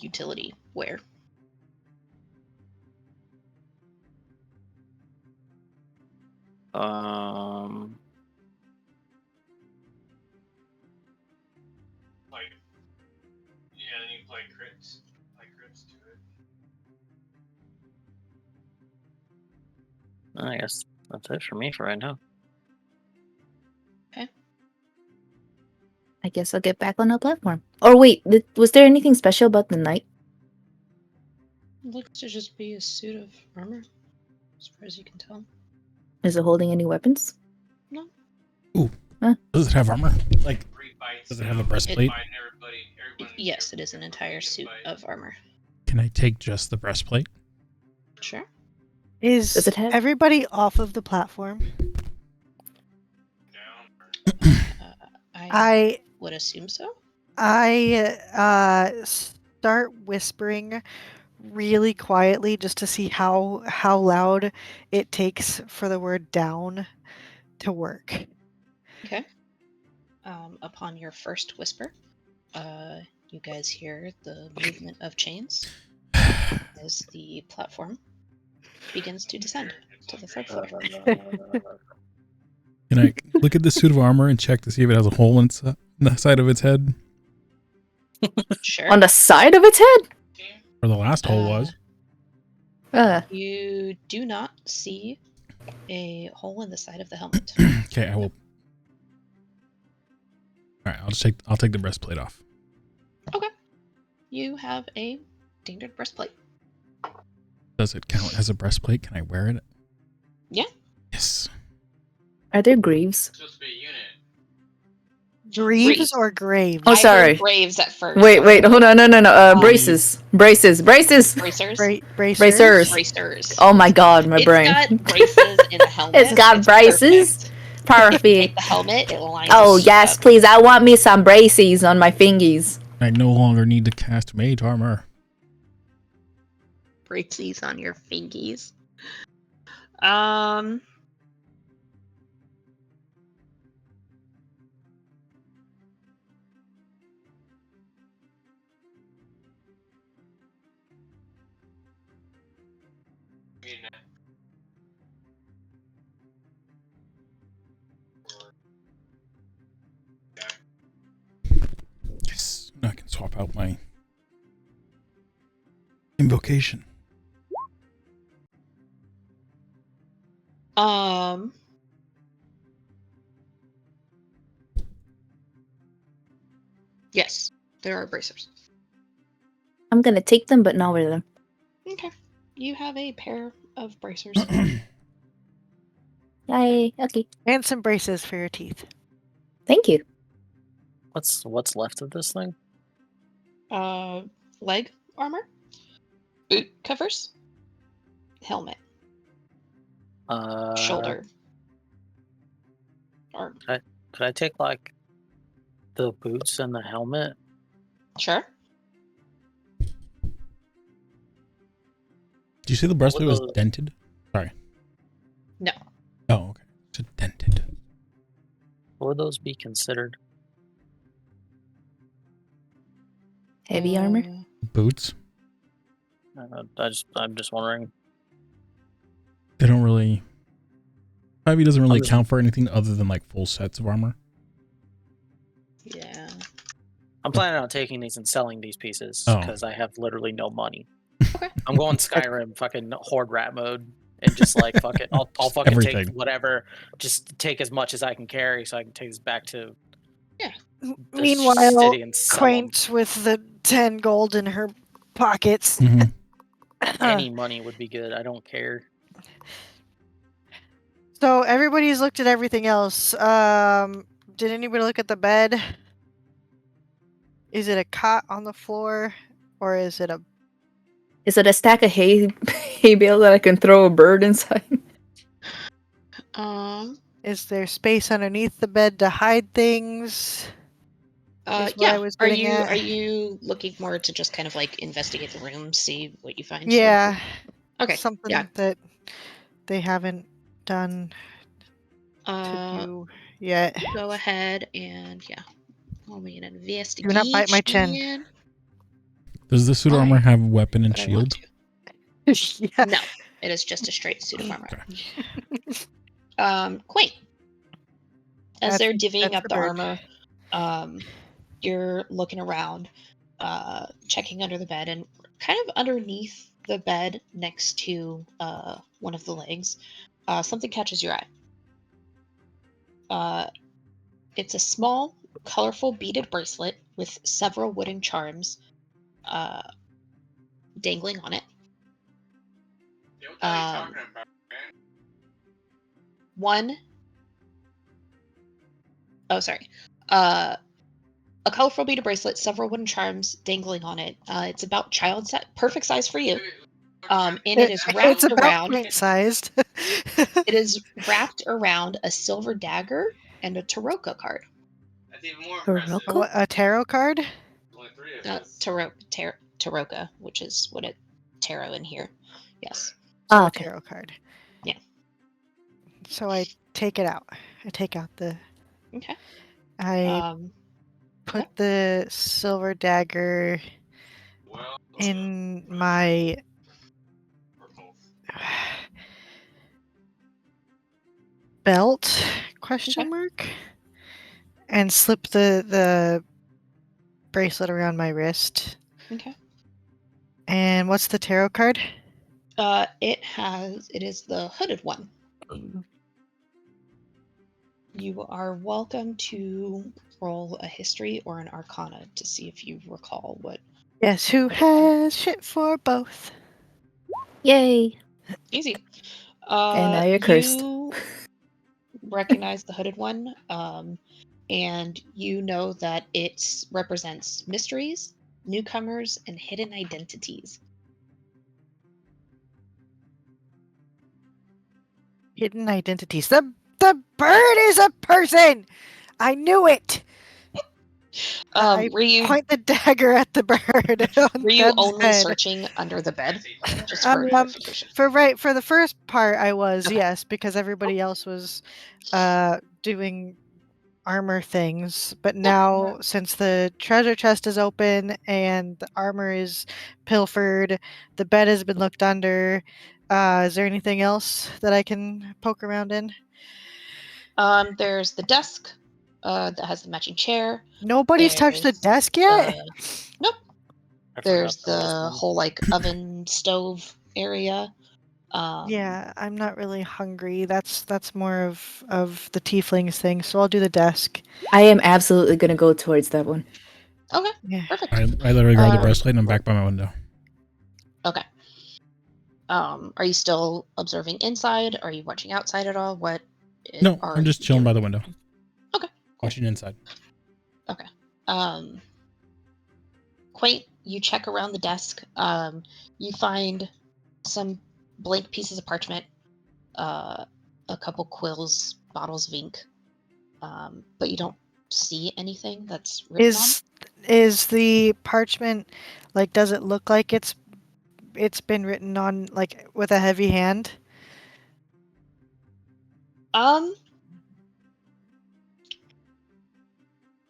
utility wear. Like, yeah, then you play crits to it. I guess that's it for me for right now. I guess I'll get back on the platform. Or wait, was there anything special about the knight? Looks to just be a suit of armor, as far as you can tell. Is it holding any weapons? No. Ooh. Huh? Does it have armor? Like, Refights, does it have a breastplate? fighting everyone Yes, it is an entire suit of armor. Can I take just the breastplate? Sure. Is Does it have- everybody off of the platform? I I would assume so. I start whispering really quietly just to see how loud it takes for the word down to work. Okay. Upon your first whisper, you guys hear the movement of chains as the platform begins to descend to the third floor. Can I look at the suit of armor and check to see if it has a hole in the side of its head? Sure. On the side of its head? Or the last hole was. You do not see a hole in the side of the helmet. Okay, I will. All right, I'll take the breastplate off. Okay. You have a standard breastplate. Does it count as a breastplate? Can I wear it? Yeah. Yes. Are there greaves? It's supposed to be a unit. Greaves or graves? Oh, I sorry. heard graves at first. Wait, hold on, no. Braces. Bracers. Bracers. Bracers. Oh my god, my brain. It's got braces in the helmet. It's got braces? Perfect. Perfect. Take the helmet, it lines Oh, it yes, up. please. I want me some braces on my fingies. I no longer need to cast mage armor. Braces on your fingies. Yes. Now I can swap out my invocation. Yes, there are bracers. I'm gonna take them, but not wear them. Okay. You have a pair of bracers. Yay, okay. And some braces for your teeth. Thank you. What's left of this thing? Leg armor, boot covers, helmet, shoulder. Arm. Could I take like the boots and the helmet? Sure. Do you see the breastplate was dented? Sorry. No. Oh, okay. It's dented. What would those be considered? Heavy armor? Boots? I'm just wondering. They don't really. 5e doesn't really just- count for anything other than like full sets of armor. Yeah. I'm planning on taking these and selling these pieces Oh. because I have literally no money. Okay. I'm going Skyrim fucking horde rat mode and just like fuck it. I'll fucking everything. take whatever. Just take as much as I can carry so I can take this back to the Meanwhile, city and sell 'em. Quaint with the 10 gold in her pockets. Mm-hmm. Any money would be good. I don't care. So everybody's looked at everything else. Did anybody look at the bed? Is it a cot on the floor, or is it a? Is it a stack of hay bale that I can throw a bird inside? Is there space underneath the bed to hide things? Is what I was Are getting at. you looking more to just kind of like investigate the room, see what you find? Yeah. Okay. Something Yeah. that they haven't done to do yet. Go ahead and roll me an investigation. Do not bite my chin. Does the suit of armor have weapon and shield? Yeah. No, it is just a straight suit of armor. Quaint. As they're divvying up the armor, you're looking around, checking under the bed, and kind of underneath the bed next to one of the legs, something catches your eye. It's a small, colorful beaded bracelet with several wooden charms dangling on it. A colorful beaded bracelet, several wooden charms dangling on it. It's about child size, perfect size for you. And it is wrapped around. Quaint-sized. It is wrapped around a silver dagger and a tarot card. That's even more impressive. A tarot card? Only 3 of us. Taroka, which is what it tarot in here. Yes. So a okay. tarot card. Yeah. So I take it out. I take out the. Okay. I put the silver dagger Well, in my or both. belt? Question mark. And slip the bracelet around my wrist. Okay. And what's the tarot card? It is the hooded one. You are welcome to roll a history or an arcana to see if you recall what. Yes, who has shit for both? Yay. Easy. And now you're cursed. You recognize the hooded one, and you know that it represents mysteries, newcomers, and hidden identities. Hidden identities. The bird is a person. I knew it. I Were you point the dagger at the bird. were you Deb's only head. searching under the bed? Just for clarification. For the first part, I was Okay. yes, because everybody else was doing armor things. But now, since the treasure chest is open and the armor is pilfered, the bed has been looked under. Is there anything else that I can poke around in? There's the desk that has the matching chair. Nobody's touched the desk yet. Nope. I forgot There's there was the one. whole like oven stove area. Yeah, I'm not really hungry. That's more of the tieflings thing. So I'll do the desk. I am absolutely gonna go towards that one. Okay. Yeah. Perfect. I literally grab the breastplate and I'm back by my window. Okay. Are you still observing inside? Are you watching outside at all? What? No, are I'm just you chilling doing? by the window. Okay. Watching inside. Okay. Quaint, you check around the desk. You find some blank pieces of parchment, a couple quills, bottles of ink, but you don't see anything that's written on. Is the parchment like? Does it look like it's been written on like with a heavy hand?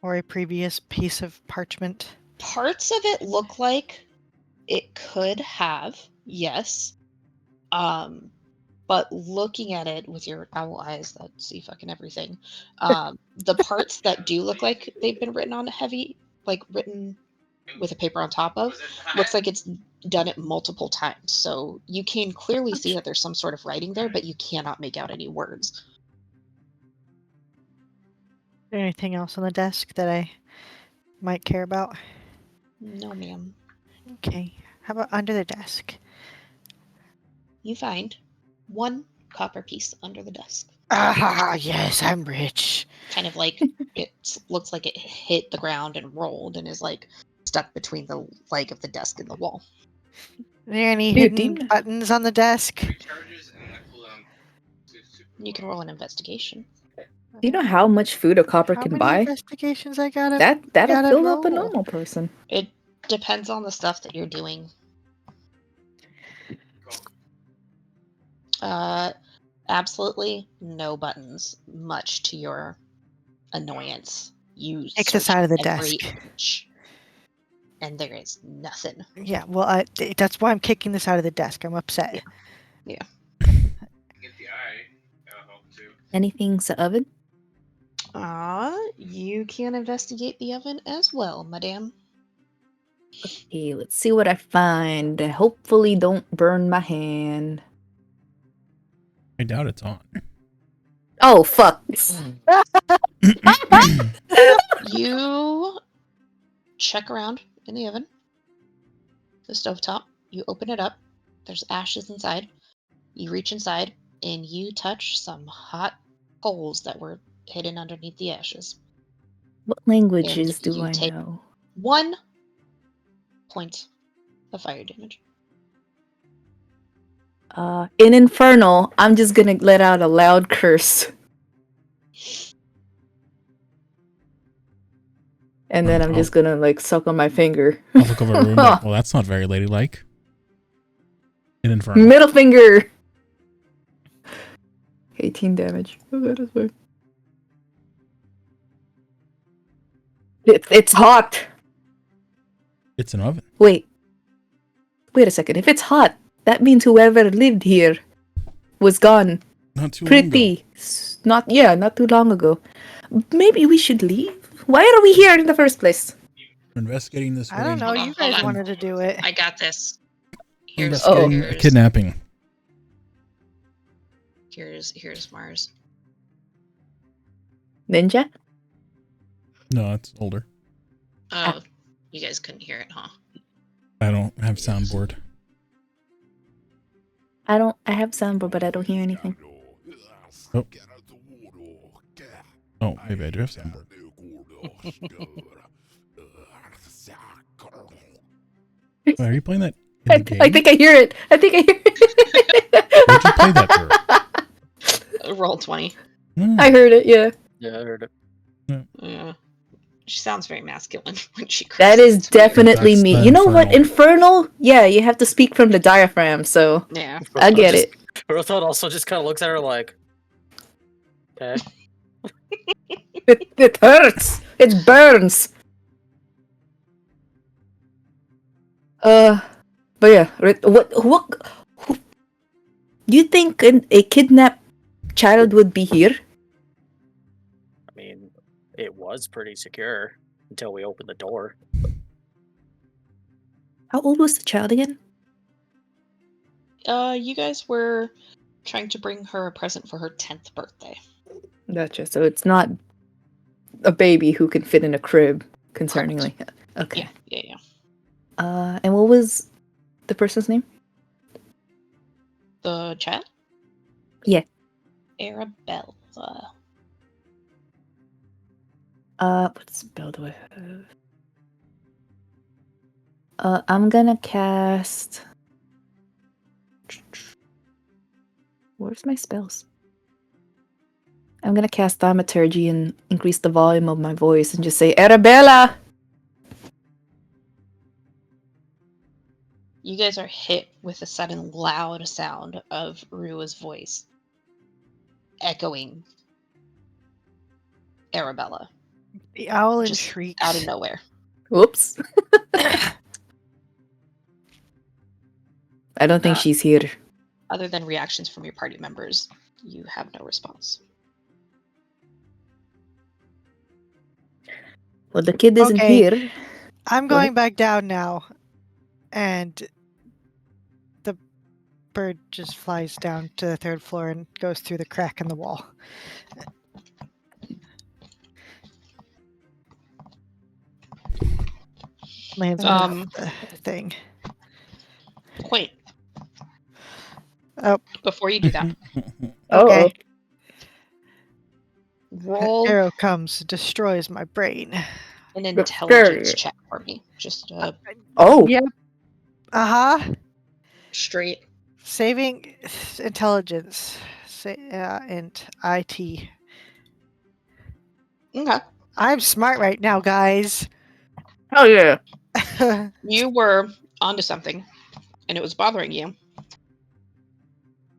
Or a previous piece of parchment? Parts of it look like it could have, yes. But looking at it with your owl eyes that see fucking everything, the parts that do look like they've been written on heavy, like written with a paper on top of, looks like it's done it multiple times. So you can clearly see that there's some sort of writing there, but you cannot make out any words. Is there anything else on the desk that I might care about? No, ma'am. Okay. How about under the desk? You find one copper piece under the desk. Ah, yes, I'm rich. Kind of like it looks like it hit the ground and rolled and is like stuck between the leg of the desk and the wall. Are there any Dude, hidden do you- buttons on the desk? Recharges and the cooldown. You can roll an investigation. Do you know how much food a copper How can many buy? investigations I gotta That'll gotta fill up a roll? normal person. It depends on the stuff that you're doing. Absolutely no buttons, much to your annoyance. You Take the search side of the every desk. inch, and there is nothing. Yeah, well, that's why I'm kicking this out of the desk. I'm upset. Yeah. Get the eye. That'll help too. Anything's the oven? You can investigate the oven as well, madame. Okay, let's see what I find. Hopefully don't burn my hand. I doubt it's on. Oh, fuck. You check around in the oven, the stovetop. You open it up. There's ashes inside. You reach inside and you touch some hot coals that were hidden underneath the ashes. What languages And do you I take know? 1 point of fire damage. In Infernal, I'm just gonna let out a loud curse. And then I'm just gonna like suck on my finger. I'll look over a room. Like, well, that's not very ladylike. In Infernal. Middle finger. 18 damage. Oh, that is weird. It's hot. It's an oven. Wait a second. If it's hot, that means whoever lived here was gone. Not too long ago. Not too long ago. Maybe we should leave. Why are we here in the first place? We're investigating this. I don't know. Hold on, You hold guys on. wanted to do it. I got this. We're Here's investigating a kidnapping. Here's Mars. Ninja? No, it's older. Oh, you guys couldn't hear it, huh? I don't have soundboard. I have soundboard, but I don't hear anything. Oh. Oh, maybe I do have soundboard. Wait, are you playing that in the game? I think I hear it. Where'd you play that through? Roll 20. I heard it, yeah. Yeah, I heard it. Yeah. She sounds very masculine when she cries. That is It's weird. definitely That's me. the You know what? Infernal. Infernal? Yeah, you have to speak from the diaphragm, so Yeah. I get it. Rothod also just kind of looks at her like, okay. It hurts. It burns. But yeah, what who, do you think a kidnapped child would be here? I mean, it was pretty secure until we opened the door. How old was the child again? You guys were trying to bring her a present for her 10th birthday. Gotcha. So it's not a baby who can fit in a crib, concerningly. Okay. Yeah. And what was the person's name? The child? Yeah. Arabella. What spell do I have? I'm gonna cast. Where's my spells? I'm gonna cast Thaumaturgy and increase the volume of my voice and just say, Arabella! You guys are hit with a sudden loud sound of Rua's voice echoing Arabella. The owl and Just shrieks. out of nowhere. Whoops. I don't think she's here. Other than reactions from your party members, you have no response. Well, the kid isn't Okay. here. I'm Go ahead. going back down now, and the bird just flies down to the 3rd floor and goes through the crack in the wall. Lands on the thing. Wait. Oh. Before you do that, Okay. roll Arrow comes, destroys my brain. an intelligence Sure. check for me. Just Oh. Yep. Uh-huh. straight. Saving intelligence. Int IT. Okay. I'm smart right now, guys. Oh, yeah. You were onto something, and it was bothering you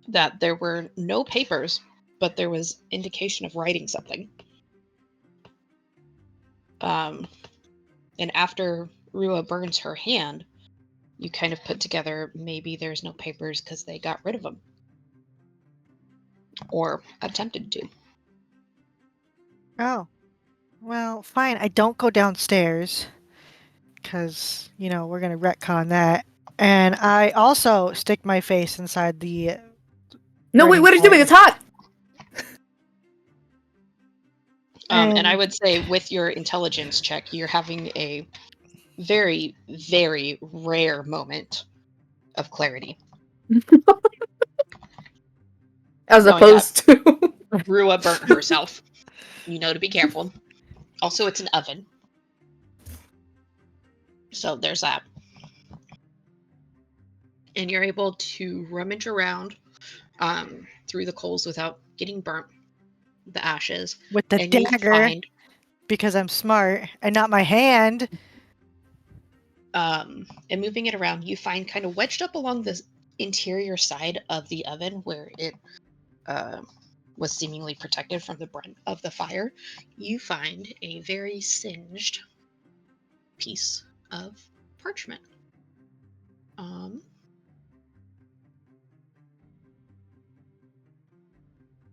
that there were no papers, but there was indication of writing something. And after Rua burns her hand, you kind of put together maybe there's no papers because they got rid of them. Or attempted to. Oh. Well, fine. I don't go downstairs. Because, we're going to retcon that. And I also stick my face inside the... No, wait, what are you doing? It's hot! And I would say with your intelligence check, you're having a very, very rare moment of clarity. As Knowing opposed to... Rua burnt herself. You know to be careful. Also, it's an oven. So there's that. And you're able to rummage around through the coals without getting burnt, the ashes. With the and you dagger. find because I'm smart and not my hand. And moving it around, you find kind of wedged up along the interior side of the oven where it was seemingly protected from the brunt of the fire, you find a very singed piece of parchment.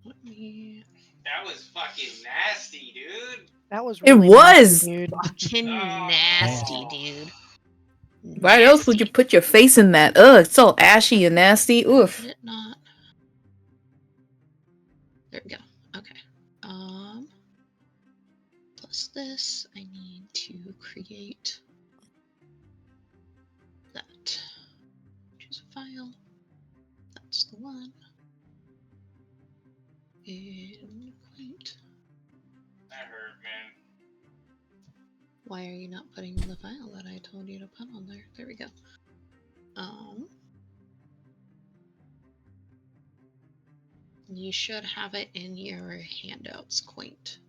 Let me. That was fucking nasty, dude. That was It really was! nasty, dude. Fucking nasty, dude. Why else would you put your face in that? Ugh, it's all ashy and nasty. Oof. Did it not? There we go. Okay. Plus this, I need to create that. Choose a file. That's the one. In Quaint. That hurt, man. Why are you not putting the file that I told you to put on there? There we go. You should have it in your handouts, Quaint.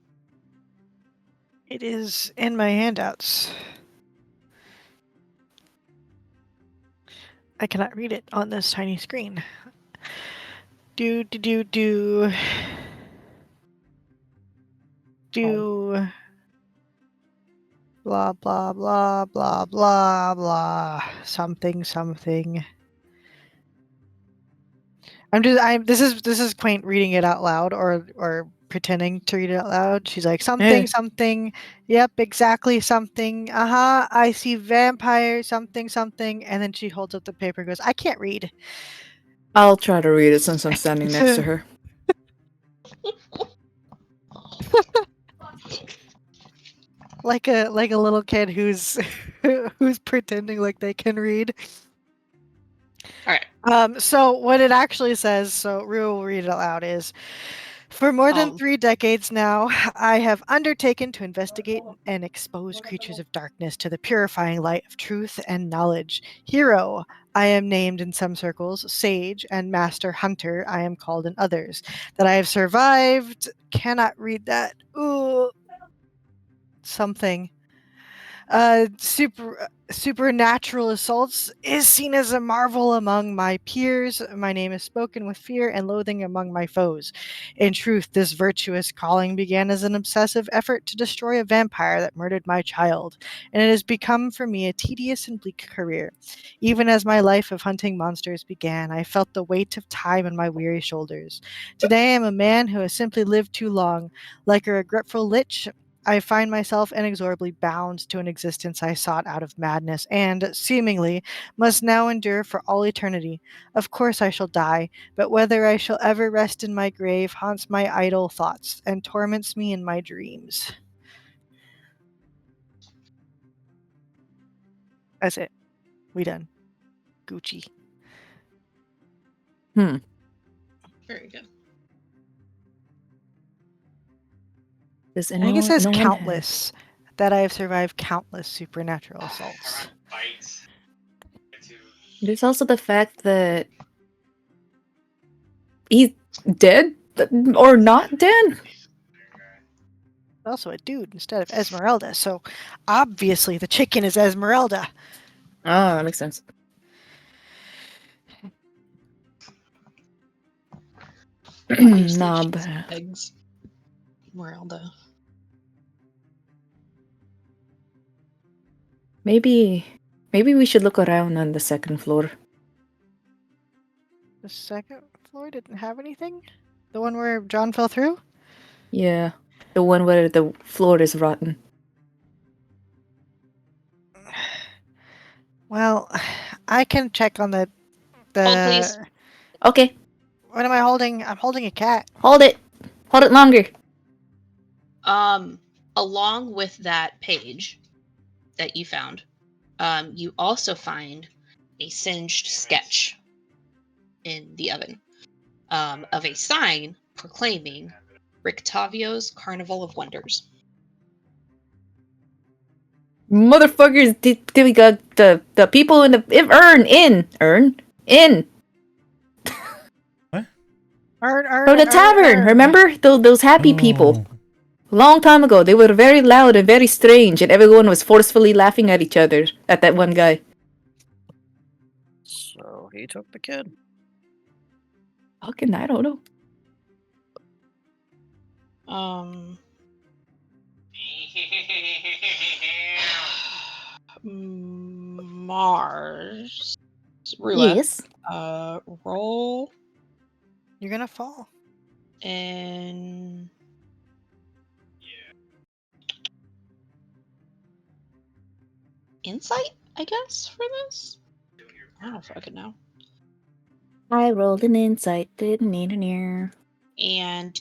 It is in my handouts. I cannot read it on this tiny screen. Do. Blah blah blah blah blah blah. Something. This is Quaint reading it out loud or pretending to read it out loud. She's like something. Yep, exactly something. I see vampire something, and then she holds up the paper and goes, I can't read. I'll try to read it since I'm standing next to her. Like a little kid who's who's pretending like they can read. All right. So what it actually says, so Rue will read it out loud, is for more than 3 decades now, I have undertaken to investigate and expose creatures of darkness to the purifying light of truth and knowledge. Hero, I am named in some circles, sage, and master hunter, I am called in others. That I have survived, cannot read that. Ooh, something. Supernatural assaults is seen as a marvel among my peers. My name is spoken with fear and loathing among my foes. In truth, this virtuous calling began as an obsessive effort to destroy a vampire that murdered my child, and it has become for me a tedious and bleak career. Even as my life of hunting monsters began, I felt the weight of time on my weary shoulders. Today I am a man who has simply lived too long. Like a regretful lich, I find myself inexorably bound to an existence I sought out of madness and, seemingly, must now endure for all eternity. Of course I shall die, but whether I shall ever rest in my grave haunts my idle thoughts and torments me in my dreams. That's it. We done. Gucci. Very good. Does I think it says no one countless. That I have survived countless supernatural assaults. Fights. There's also the fact that he's dead or not dead. Also a dude instead of Esmeralda, so obviously the chicken is Esmeralda. Oh, that makes sense. Nah, but Eggs. Esmeralda. maybe we should look around on the second floor. The second floor didn't have anything? The one where John fell through? Yeah, the one where the floor is rotten. Well, I can check on the. Hold, please. Okay, What am I holding? I'm holding a cat. hold it longer. Along with that page that you found, you also find a singed sketch in the oven of a sign proclaiming Rictavio's Carnival of Wonders. Motherfuckers, did we got the people in the earn in Earn, from the tavern? Remember those happy people long time ago. They were very loud and very strange, and everyone was forcefully laughing at each other at that one guy. So he took the kid. Fucking, I don't know. Mars. Rua. Yes. Roll You're gonna fall. and insight, I guess, for this. I don't fucking know. I rolled an insight. Didn't need an ear. And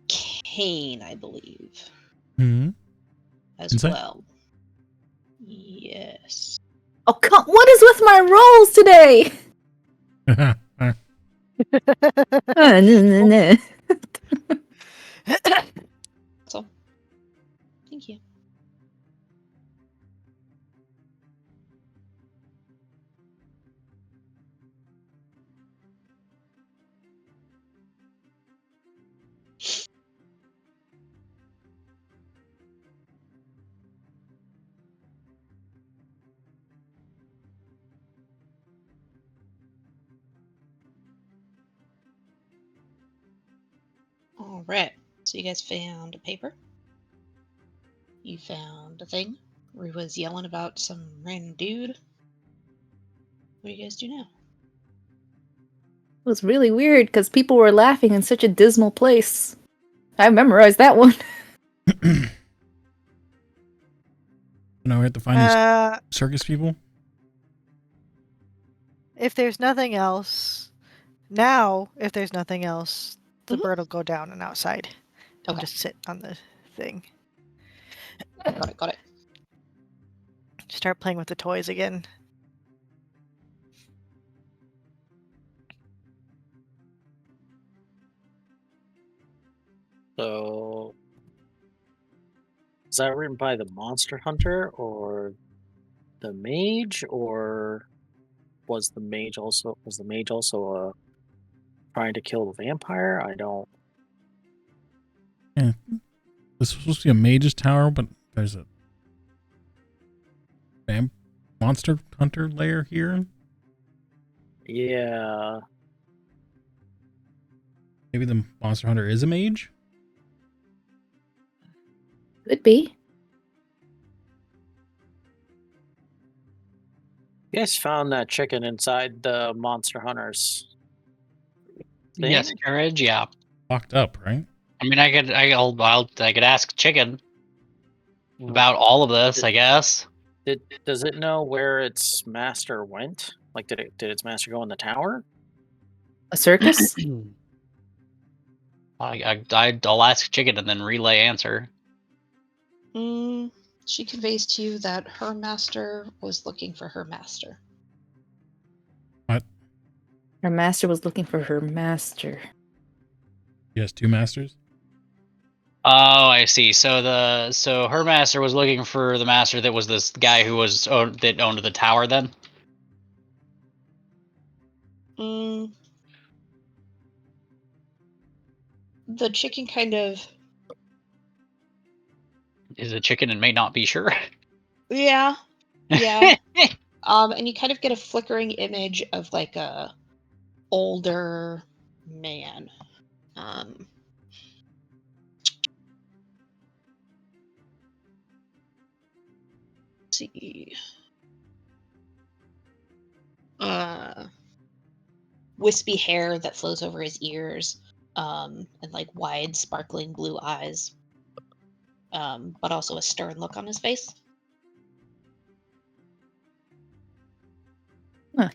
Kane, I believe, Hmm. as Insight? well. Yes. Oh, come! What is with my rolls today? No. That's all. Thank you. All right. So you guys found a paper. You found a thing. Rue was yelling about some random dude. What do you guys do now? It was really weird because people were laughing in such a dismal place. I memorized that one. Now we have to find these circus people. If there's nothing else, the Mhm. bird will go down and outside. And Okay. just sit on the thing. Got it. Start playing with the toys again. So is that written by the monster hunter or the mage, or was the mage also trying to kill the vampire? I don't. Yeah. This was supposed to be a mage's tower, but there's a monster hunter lair here. Yeah. Maybe the monster hunter is a mage? Could be. You guys found that chicken inside the monster hunters thing? Yes, courage. Yeah. Locked up, right? I mean, I could ask Chicken about all of this, I guess. Does it know where its master went? Like, did its master go in the tower? A circus? I'll ask Chicken and then relay answer. She conveys to you that her master was looking for her master. What? Her master was looking for her master. She has two masters? Oh, I see. So her master was looking for the master that was this guy who was that owned the tower. Then. The chicken kind of. Is a chicken and may not be sure. Yeah. And you kind of get a flickering image of like a older man. Let's see. Wispy hair that flows over his ears, and like wide, sparkling blue eyes. But also a stern look on his face. Huh.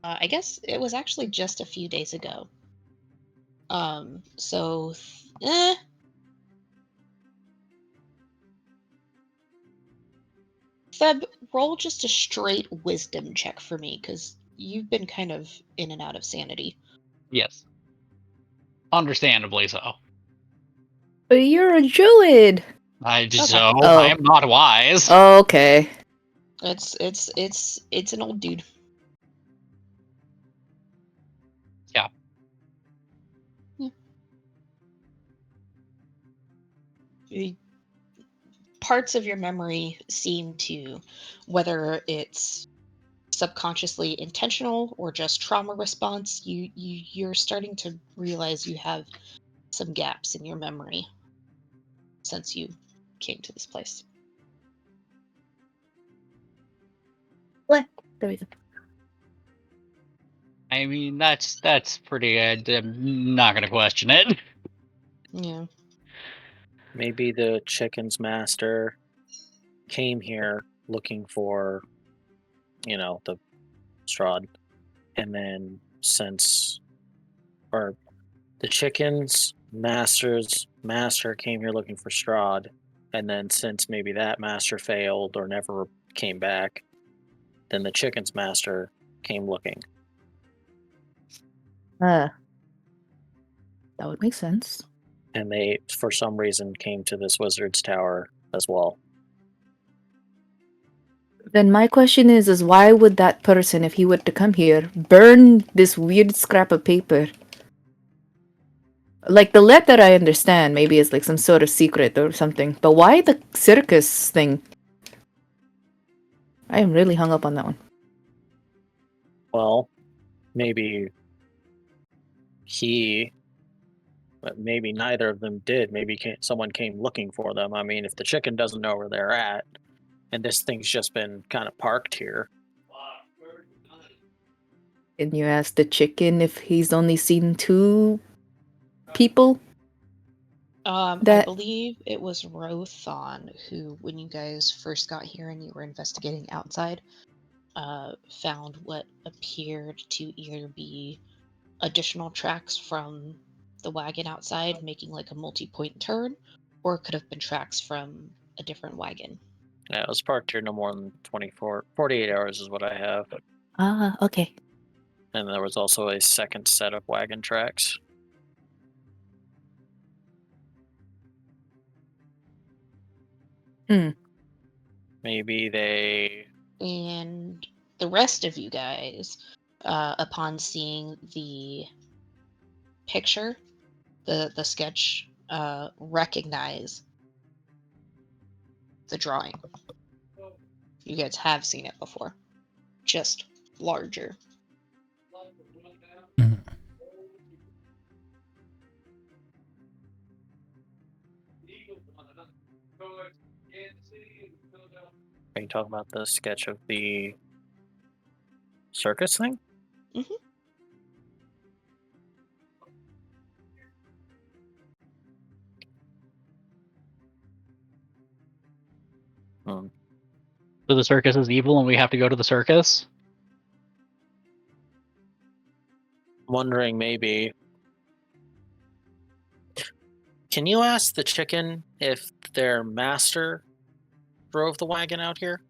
I guess it was actually just a few days ago. So, Feb, roll just a straight wisdom check for me, because you've been kind of in and out of sanity. Yes. Understandably so. But you're a druid. I just Okay. Oh. I am not wise. Okay. It's an old dude. Yeah. Parts of your memory seem to, whether it's subconsciously intentional or just trauma response, you're starting to realize you have some gaps in your memory since you came to this place. What? There we go. I mean, that's pretty. I'm not gonna question it. Yeah. Maybe the chicken's master came here looking for, the Strahd, and then or the chicken's master's master came here looking for Strahd, and then since maybe that master failed or never came back, then the chicken's master came looking. That would make sense. And they, for some reason, came to this wizard's tower as well. Then my question is why would that person, if he were to come here, burn this weird scrap of paper? Like the letter I understand, maybe it's like some sort of secret or something. But why the circus thing? I am really hung up on that one. Well, maybe maybe neither of them did. Maybe someone came looking for them. I mean, if the chicken doesn't know where they're at, and this thing's just been kind of parked here. Can you ask the chicken if he's only seen 2 people? I That- believe it was Rothon who, when you guys first got here and you were investigating outside, found what appeared to either be additional tracks from the wagon outside, making like a multi-point turn, or it could have been tracks from a different wagon. Yeah, it was parked here no more than 48 hours is what I have. Ah, okay. And there was also a second set of wagon tracks. Maybe they... And the rest of you guys, upon seeing the picture, the sketch, recognize the drawing. You guys have seen it before, just larger. Mhm. Are you talking about the sketch of the circus thing? Mm-hmm. So the circus is evil, and we have to go to the circus. Wondering maybe... Can you ask the chicken if their master drove the wagon out here?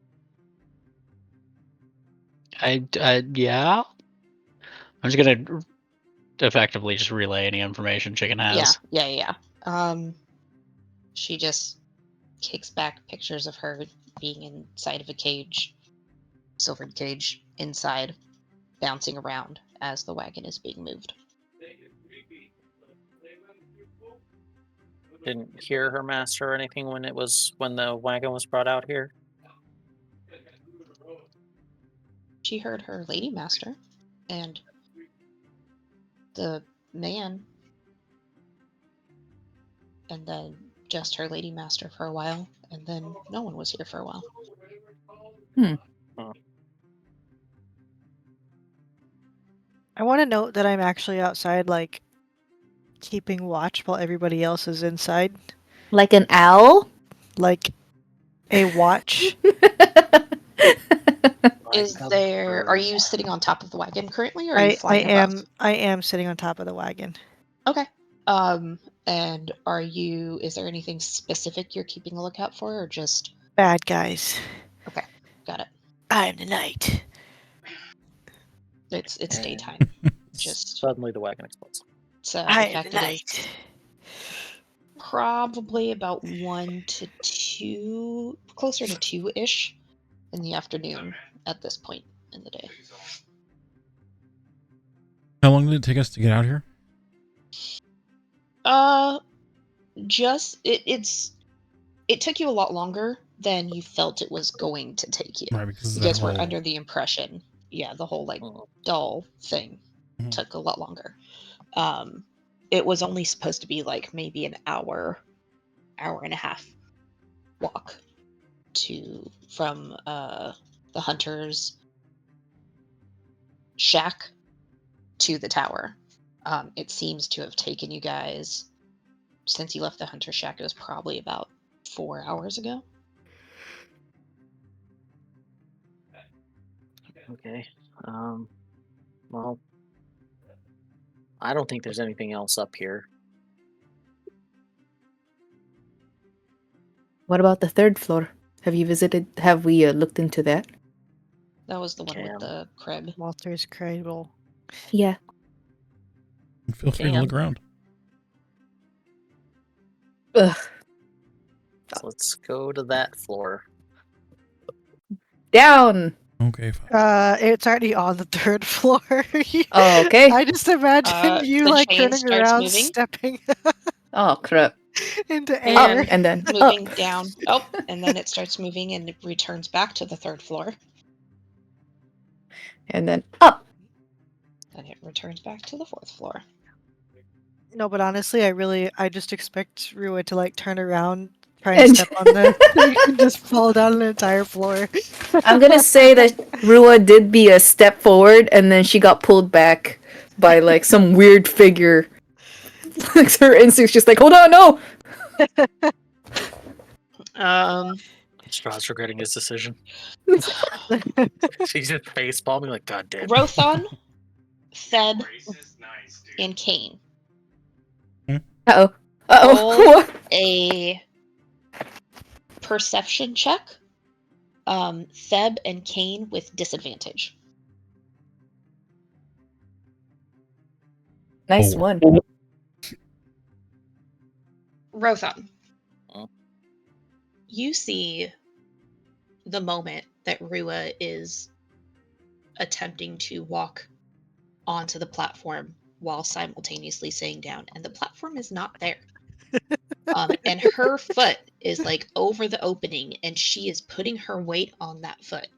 Yeah. I'm just gonna effectively just relay any information chicken has. Yeah. She just kicks back pictures of her being inside of a cage, silvered cage, inside, bouncing around as the wagon is being moved. Didn't hear her master or anything when the wagon was brought out here? She heard her lady master and the man, and then just her lady master for a while, and then no one was here for a while. I want to note that I'm actually outside, like, keeping watch while everybody else is inside. Like an owl? Like a watch. Are you sitting on top of the wagon currently, or are you I flying above? am sitting on top of the wagon. Okay. And is there anything specific you're keeping a lookout for, or just Bad guys. Okay, got it. I'm the knight. It's And daytime. Just suddenly the wagon explodes. In fact, it is probably about 1 to 2, closer to 2-ish in the afternoon at this point in the day. How long did it take us to get out here? It took you a lot longer than you felt it was going to take you. Right, because You guys were under the impression, the whole doll thing took a lot longer. It was only supposed to be like maybe an hour and a half walk from the hunter's shack to the tower. It seems to have taken you guys, since you left the hunter's shack, it was probably about 4 hours ago. Okay. Well, I don't think there's anything else up here. What about the 3rd floor? Have we looked into that? That was the one with the crib. Walter's cradle. Yeah. Feel free to look around. Ugh. So let's go to that floor. Down! Okay, fine. It's already on the 3rd floor. Oh, okay. I just imagine you the like chain turning starts around, moving. stepping Oh, crap. into And air. And then moving up. down. And then it starts moving and it returns back to the 3rd floor. And then up. Then it returns back to the 4th floor. No, but honestly, I just expect Rua to like turn around, try And- and step on the thing and just fall down an entire floor. I'm gonna say that Rua did be a step forward and then she got pulled back by like some weird figure. Like her instincts just like, hold on, no! Strahd's regretting his decision. She's just face palming like, God damn. Rothon, Theb, and Kane. Uh-oh. Roll What? a perception check. Theb and Kane with disadvantage. Nice one. Rothon, Huh? you see the moment that Rua is attempting to walk onto the platform while simultaneously sitting down, and the platform is not there. And her foot is like over the opening, and she is putting her weight on that foot.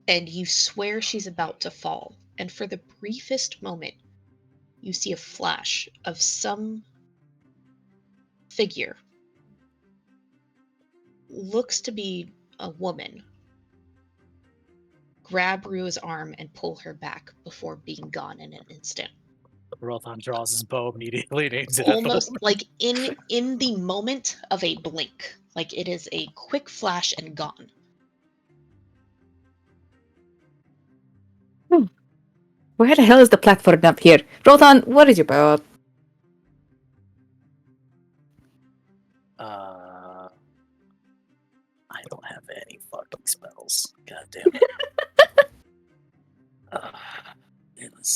And you swear she's about to fall. And for the briefest moment, you see a flash of some figure. Looks to be a woman. Grab Rua's arm and pull her back before being gone in an instant. Rothon draws his bow immediately and aims it at the Almost woman. like in the moment of a blink. Like it is a quick flash and gone. Where the hell is the platform up here? Rotan, what is your about? I don't have any fucking spells. God damn it.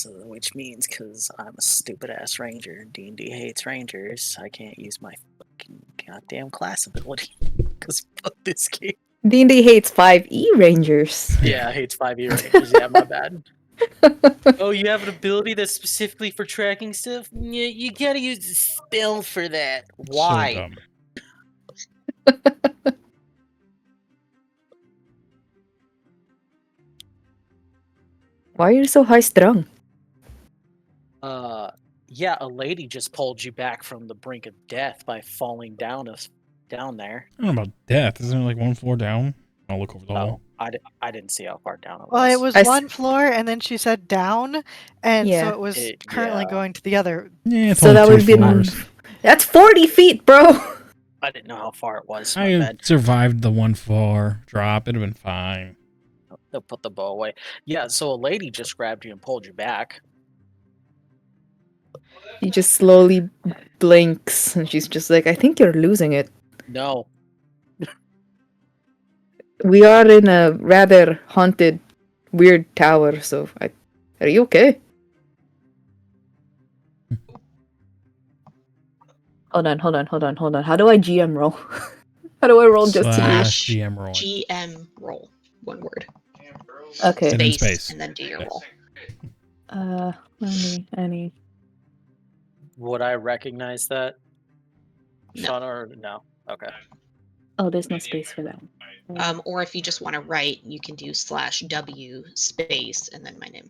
Which means, because I'm a stupid ass ranger, D&D hates rangers, I can't use my fucking goddamn class ability. Because fuck this game. D&D hates 5e rangers. Yeah, hates 5e rangers. Yeah, my bad. Oh, you have an ability that's specifically for tracking stuff? Yeah, you gotta use a spell for that. Why? So dumb. Why are you so high strung? Yeah, a lady just pulled you back from the brink of death by falling down there. I don't know about death. Isn't it like one floor down? I'll look over the hall. I didn't see how far down it was. Well, it was I one floor, and then she said down, and Yeah. so it was currently going to the other. Yeah, it's So only that two would be floors. That's 40 feet, bro. I didn't know how far it was. I My bad. survived the one floor drop. It'd have been fine. They'll put the bow away. Yeah, so a lady just grabbed you and pulled you back. He just slowly blinks, and she's just like, I think you're losing it. No. We are in a rather haunted, weird tower, so are you okay? Hold on. How do I GM roll? How do I roll just to Slash do? GM roll. GM roll. One word. Okay. And then Space, space. and then do your Yeah. roll. Any. Would I recognize that? No. Shauna, or no? Okay. Oh, there's no space for that. Or if you just want to write, you can do /W space and then my name.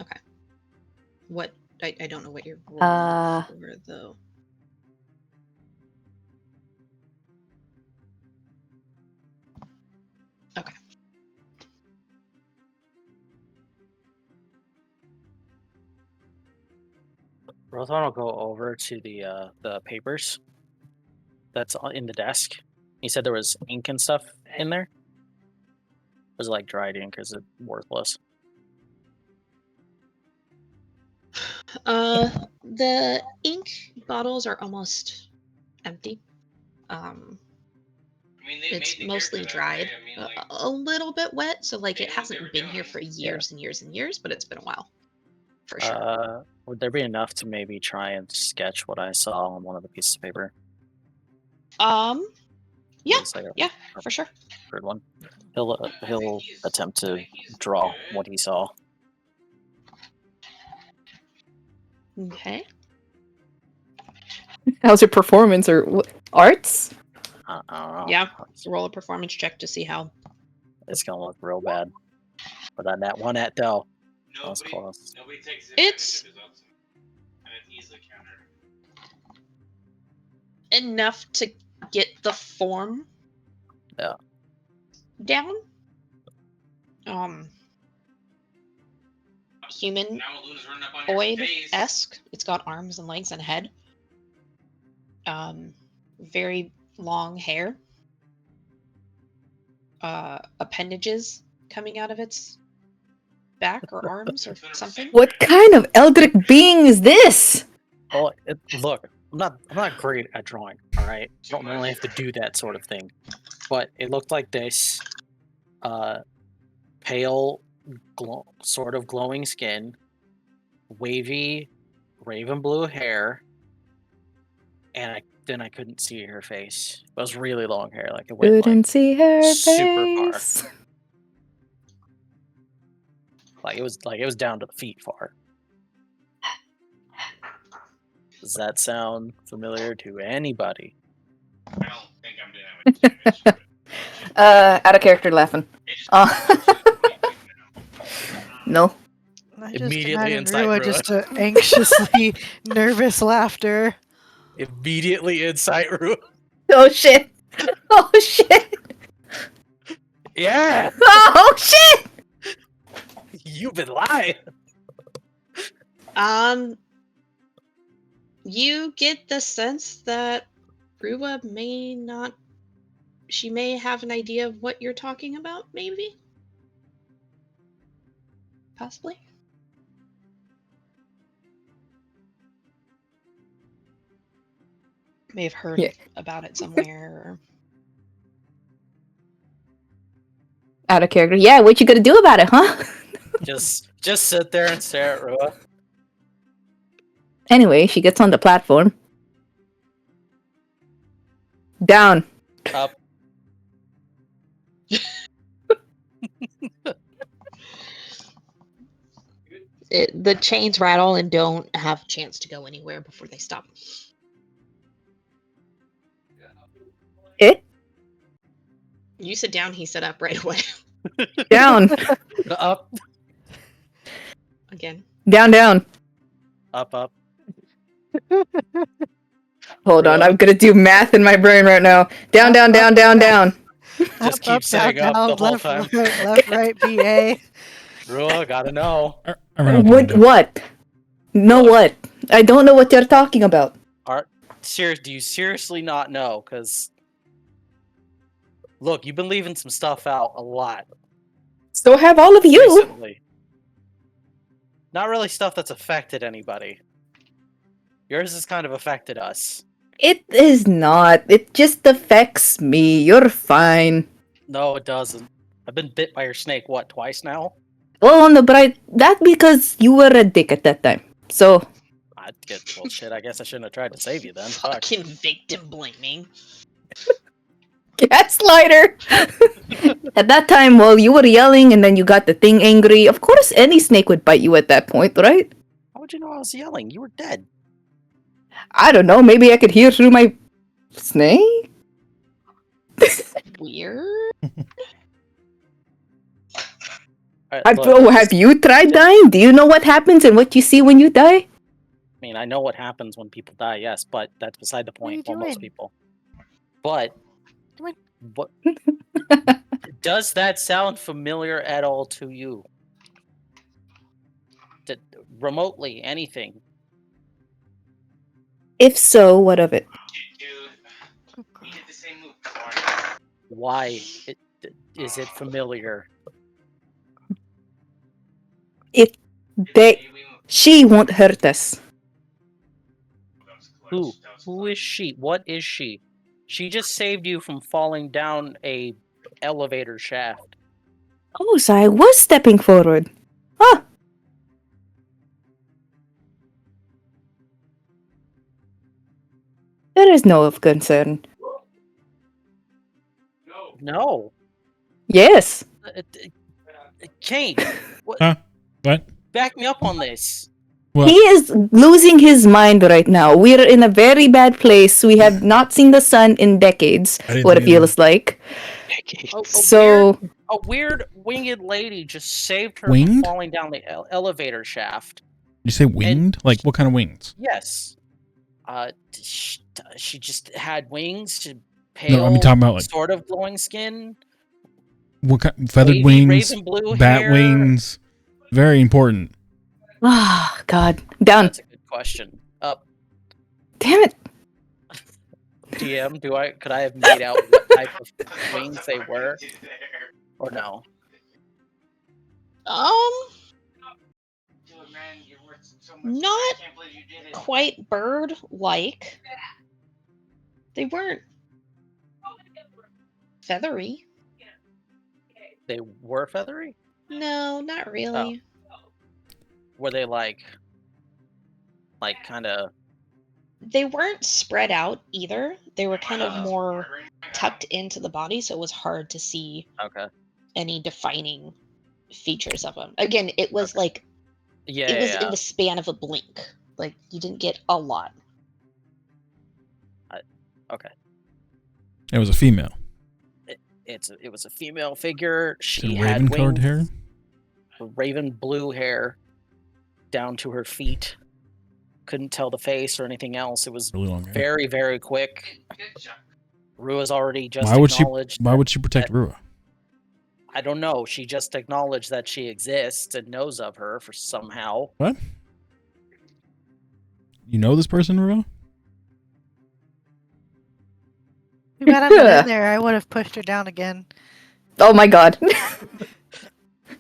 Okay. What? I don't know what you're rolling for though. Okay. Rothon will go over to the papers that's in the desk. He said there was ink and stuff in there. Was it like dried ink? Is it worthless? The ink bottles are almost empty. I mean, they It's made the mostly character that way. dried, I mean, like, a little bit wet, so like it they know what they hasn't were been here doing. for years and years and years, but it's been a while, for sure. Would there be enough to maybe try and sketch what I saw on one of the pieces of paper? Yeah, It's like yeah, for sure. Third one. He'll attempt to draw what he saw. Okay. How's your performance or arts? I don't know. Yeah. Roll a performance check to see how. It's gonna look real bad. But on that one at Dell, that was close. Nobody takes It's advantage of his awesome. And it's easily countered. enough to get the form. Yeah. Down. Humanoid esque. It's got arms and legs and head. Very long hair. Appendages coming out of its back or arms or something. What kind of eldritch being is this? Well, look, I'm not great at drawing. All right, I don't really have to do that sort of thing. But it looked like this. Pale, sort of glowing skin, wavy, raven blue hair, and I couldn't see her face. It was really long hair, like it went Couldn't see her super face. far. Like it was down to the feet far. Does that sound familiar to anybody? I don't think I'm doing that with damage. Out of character laughing. No. I just Immediately imagine inside Rua Rua. just anxiously nervous laughter. Immediately inside Rua. Oh shit. Oh shit. Yeah. Oh shit. You've been lying. You get the sense that Rua she may have an idea of what you're talking about, maybe? Possibly? May have heard about it somewhere. Out of character. Yeah, what you gonna do about it, huh? Just sit there and stare at Rua. Anyway, she gets on the platform. Down. Up. The chains rattle and don't have a chance to go anywhere before they stop. It? You said down, he said up right away. Down. Up. Again. Down. Up. Hold on, I'm gonna do math in my brain right now. Down. Just keep saying up the whole left, time. Left, right, BA. Rua, gotta know. What? No, what? I don't know what you're talking about. Do you seriously not know? Because, look, you've been leaving some stuff out a lot. So have all of you. Recently. Not really stuff that's affected anybody. Yours has kind of affected us. It is not. It just affects me. You're fine. No, it doesn't. I've been bit by your snake, what, twice now? Well, no, but that's because you were a dick at that time. So. Well, shit, I guess I shouldn't have tried to save you then. Fuck. Fucking victim blaming. Gaslighter! At that time, while you were yelling and then you got the thing angry, of course any snake would bite you at that point, right? How would you know I was yelling? You were dead. I don't know, maybe I could hear through my snake? Weird. Alright, look, Have you tried dying? Do you know what happens and what you see when you die? I mean, I know what happens when people die, yes, but that's beside the What are you point for most doing? people. But, Doing- what does that sound familiar at all to you? Remotely, anything? If so, what of it? Dude, he did the same move twice. Why is it familiar? She won't hurt us. Who? Who is she? What is she? She just saved you from falling down a elevator shaft. Oh, so I was stepping forward. Huh. There is no of concern. No. Yes. Kane, what? Huh? What? Back me up on this. What? He is losing his mind right now. We're in a very bad place. We have not seen the sun in decades, I didn't what it see feels like. So, A weird winged lady just saved her Winged? from falling down the elevator shaft. You say winged? Like what kind of wings? Yes. She just had wings. She pale, No, I mean talking about like sort of glowing skin. what kind? Feathered Wavy, wings, raven blue bat hair. wings. Very important. ah, God. Down. That's a good question. Up. Damn it. DM, could I have made out what type of wings they were? Or no? Dude, man, you're worth so much. Not I can't believe you did it. quite bird-like. They weren't feathery. They were feathery? No, not really. Were they like kind of... They weren't spread out either. They were kind of more tucked into the body, so it was hard to see Okay. any defining features of them. Again, it was like Yeah, it was yeah. in the span of a blink. Like you didn't get a lot. Okay. It was a female. It was a female figure. She Did had raven colored wings, hair? raven blue hair down to her feet. Couldn't tell the face or anything else. It was Really long hair. very, very quick. Rua's already just Why would she? acknowledged. Why would she protect Rua? I don't know. She just acknowledged that she exists and knows of her for somehow. What? You know this person, Rua? You got him in there. I would have pushed her down again. Oh my God.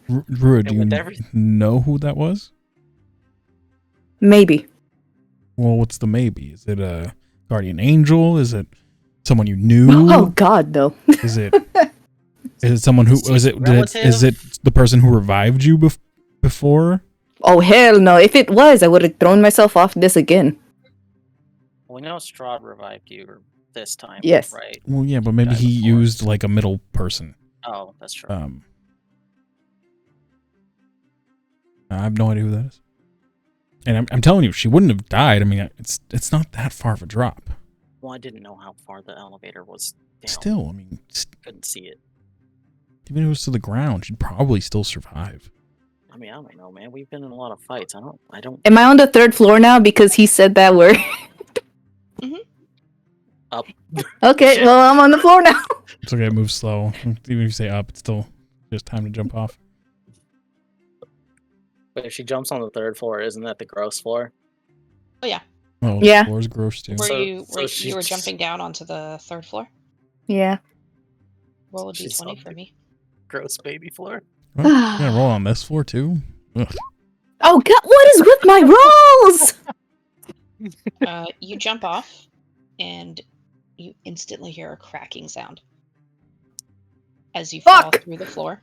Rua, do you with everything- know who that was? Maybe. Well, what's the maybe? Is it a guardian angel? Is it someone you knew? Oh God, no. Is it? Is it someone who? Is it? Relative? Is it the person who revived you before? Oh hell no. If it was, I would have thrown myself off this again. We know Strahd revived you this time. Yes. Right? Well, yeah, but maybe Died he before. used like a middle person. Oh, that's true. I have no idea who that is. And I'm telling you, she wouldn't have died. I mean, it's not that far of a drop. Well, I didn't know how far the elevator was down. Still, I mean, Couldn't see it. even if it was to the ground, she'd probably still survive. I mean, I don't know, man. We've been in a lot of fights. I don't. Am I on the 3rd floor now because he said that word? Up. Okay, well I'm on the floor now. It's okay, move slow. Even if you say up, it's still just time to jump off. But if she jumps on the 3rd floor, isn't that the gross floor? Oh yeah. Oh, Yeah. the floor's gross too. Were So- you so you were she's- jumping down onto the 3rd floor? Yeah. Roll a She's d20 on for me. Gross baby floor. Well, you gonna roll on this floor too? Ugh. Oh God, what is with my rolls? You jump off, and you instantly hear a cracking sound as you fall Fuck! through the floor.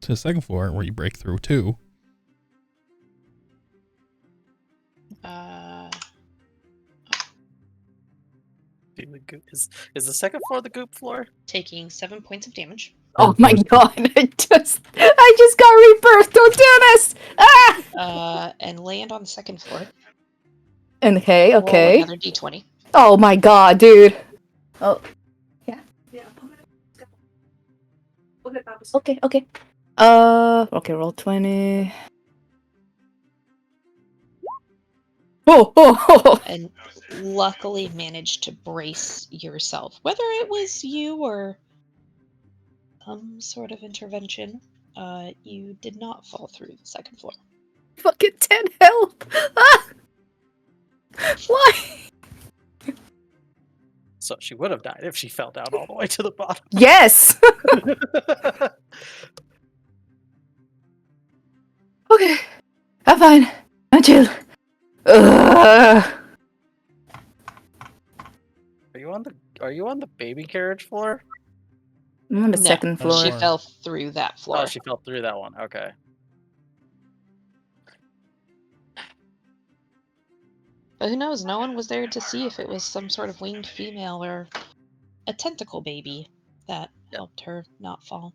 To the 2nd floor where you break through too. Is the second floor the goop floor? Taking 7 points of damage. Oh my god! I just got rebirthed. Don't do this! Ah! And land on the second floor. And okay, Roll okay. another d20. Oh my god, dude. Oh, yeah. Okay, okay. Okay, roll 20. Oh. And luckily managed to brace yourself. Whether it was you or some sort of intervention, you did not fall through the second floor. Fucking 10 health. Ah! Why? So she would have died if she fell down all the way to the bottom. Yes. Okay, I'm fine. I'm chill. Ugh. Are you on the baby carriage floor? I'm on the No, second floor. She fell through that floor. Oh, she fell through that one. Okay. But who knows? No one was there to see if it was some sort of winged female or a tentacle baby that helped her not fall.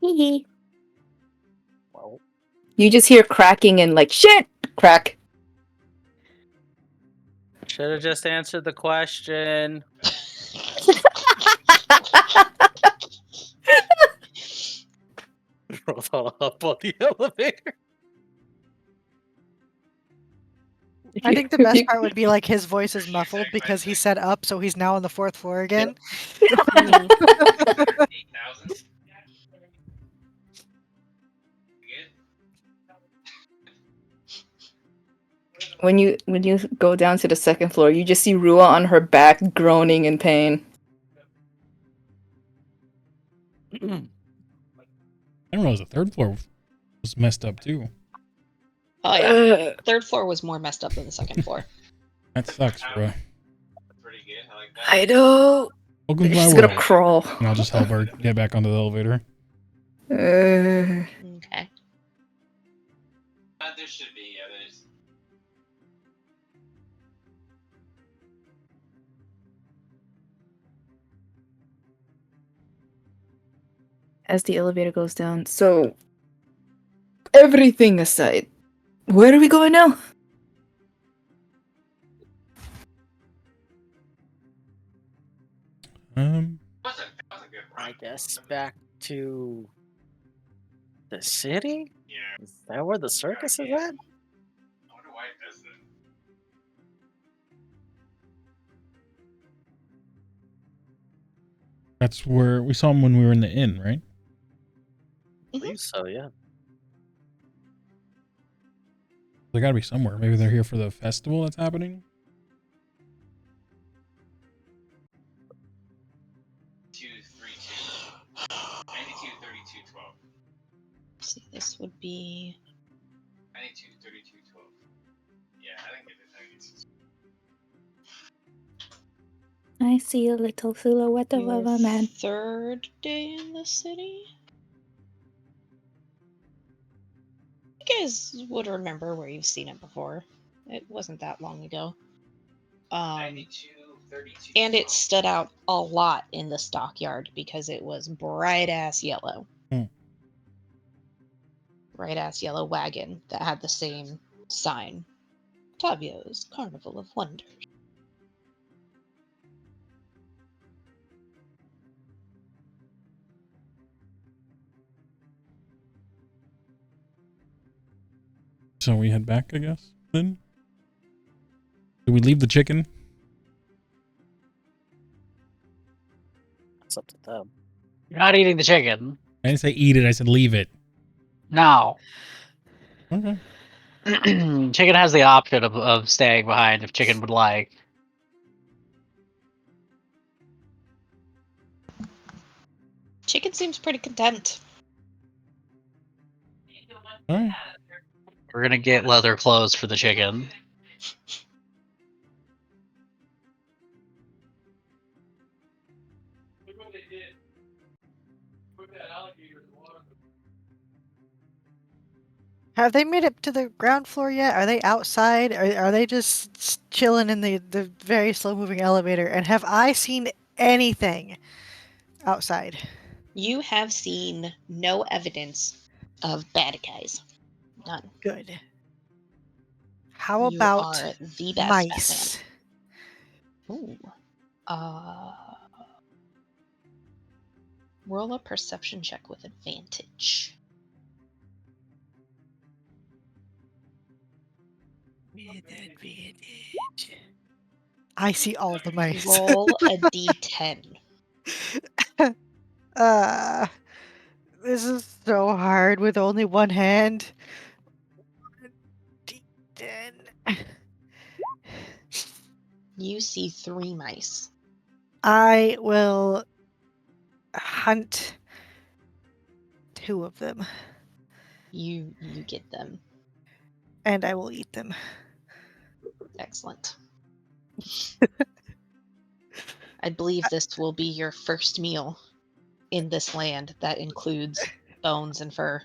Hee. Well, You just hear cracking and like shit crack. should have just answered the question. Rolled all up on the elevator. I think the best part would be like his voice is muffled because he said up, so he's now on the 4th floor again. 8,000. When you go down to the second floor, you just see Rua on her back groaning in pain. I didn't realize the third floor was messed up too. Oh yeah. Third floor was more messed up than the second floor. That sucks, bro. Pretty good. I like that. I know. Welcome to my She's world. gonna crawl. And I'll just help her get back onto the elevator. Okay. There should be others. As the elevator goes down. So, everything aside, where are we going now? That was a good run. I guess back to the city? Yeah. Is that where the circus is at? I wonder why it does that. That's where we saw him when we were in the inn, right? I believe so, yeah. They gotta be somewhere. Maybe they're here for the festival that's happening. 232. 92, 32, 12. See, this would be 92, 32, 12. Yeah, I think it is. I see a little silhouette of your a man. third day in the city. You guys would remember where you've seen it before. It wasn't that long ago. 92, 32. And it stood out a lot in the stockyard because it was bright ass yellow. Bright ass yellow wagon that had the same sign. Tavio's Carnival of Wonders. So we head back, I guess, then? Do we leave the chicken? It's up to them. You're not eating the chicken. I didn't say eat it, I said leave it. No. Okay. Chicken has the option of staying behind if chicken would like. Chicken seems pretty content. Alright. We're gonna get leather clothes for the chicken. Have they made it to the ground floor yet? Are they outside? Are they just chilling in the very slow moving elevator? And have I seen anything outside? You have seen no evidence of bad guys. None. Good. How You about are the best mice? Batman. Ooh. Roll a perception check with advantage. With advantage. I see all the mice. Roll a d10. This is so hard with only one hand. D10. You see 3 mice. I will hunt 2 of them, You get them. and I will eat them. Excellent. I believe this will be your first meal in this land that includes bones and fur.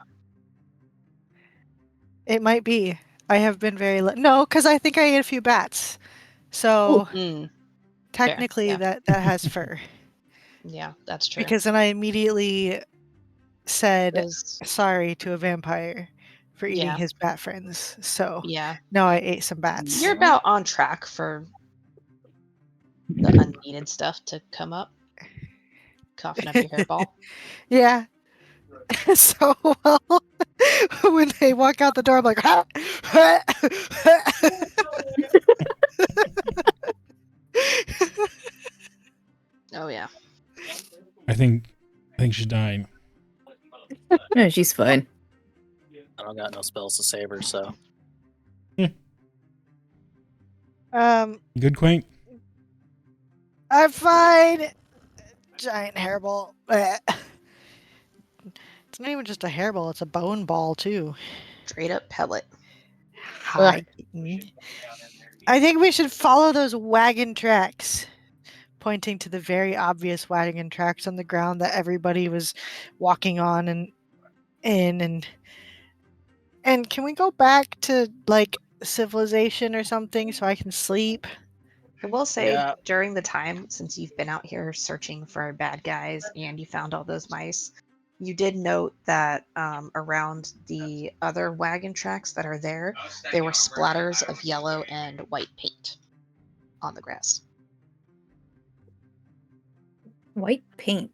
It might be. I have been very no, because I think I ate a few bats. So technically, yeah. that has fur. Yeah, that's true. Because then I immediately said Those- sorry to a vampire for eating Yeah. his bat friends. So yeah. no, I ate some bats. You're about on track for the unneeded stuff to come up. Coughing up your hairball. Yeah. So well, when they walk out the door, I'm like, "Ha! Ha! Oh yeah. I think she's dying. No, she's fine. I don't got no spells to save her, so Good Quaint. I'm fine. Giant hairball. Bleh. It's not even just a hairball; it's a bone ball too. Straight up pellet. Hi. I think we should follow those wagon tracks, pointing to the very obvious wagon tracks on the ground that everybody was walking on and in and can we go back to like civilization or something so I can sleep? I will say, Yeah. during the time since you've been out here searching for bad guys and you found all those mice, you did note that around the other wagon tracks that are there were splatters of yellow and white paint on the grass. White paint.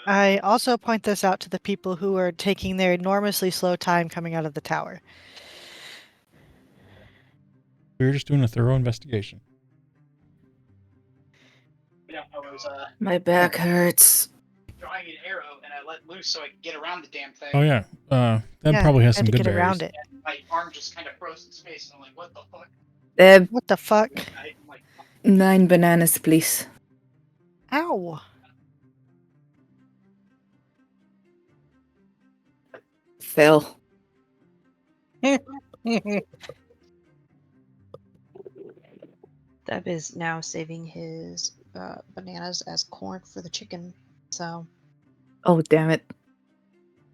I also point this out to the people who are taking their enormously slow time coming out of the tower. We were just doing a thorough investigation. Yeah, I was My back hurts. drawing an arrow and I let loose so I could get around the damn thing. Oh yeah, that Yeah, probably has had some to good get berries. around it. And my arm just kind of froze in space, and I'm like, what the fuck? What the fuck? I'm like, 9 bananas, please. Ow. Phil. Deb is now saving his bananas as corn for the chicken. So, Oh, damn it.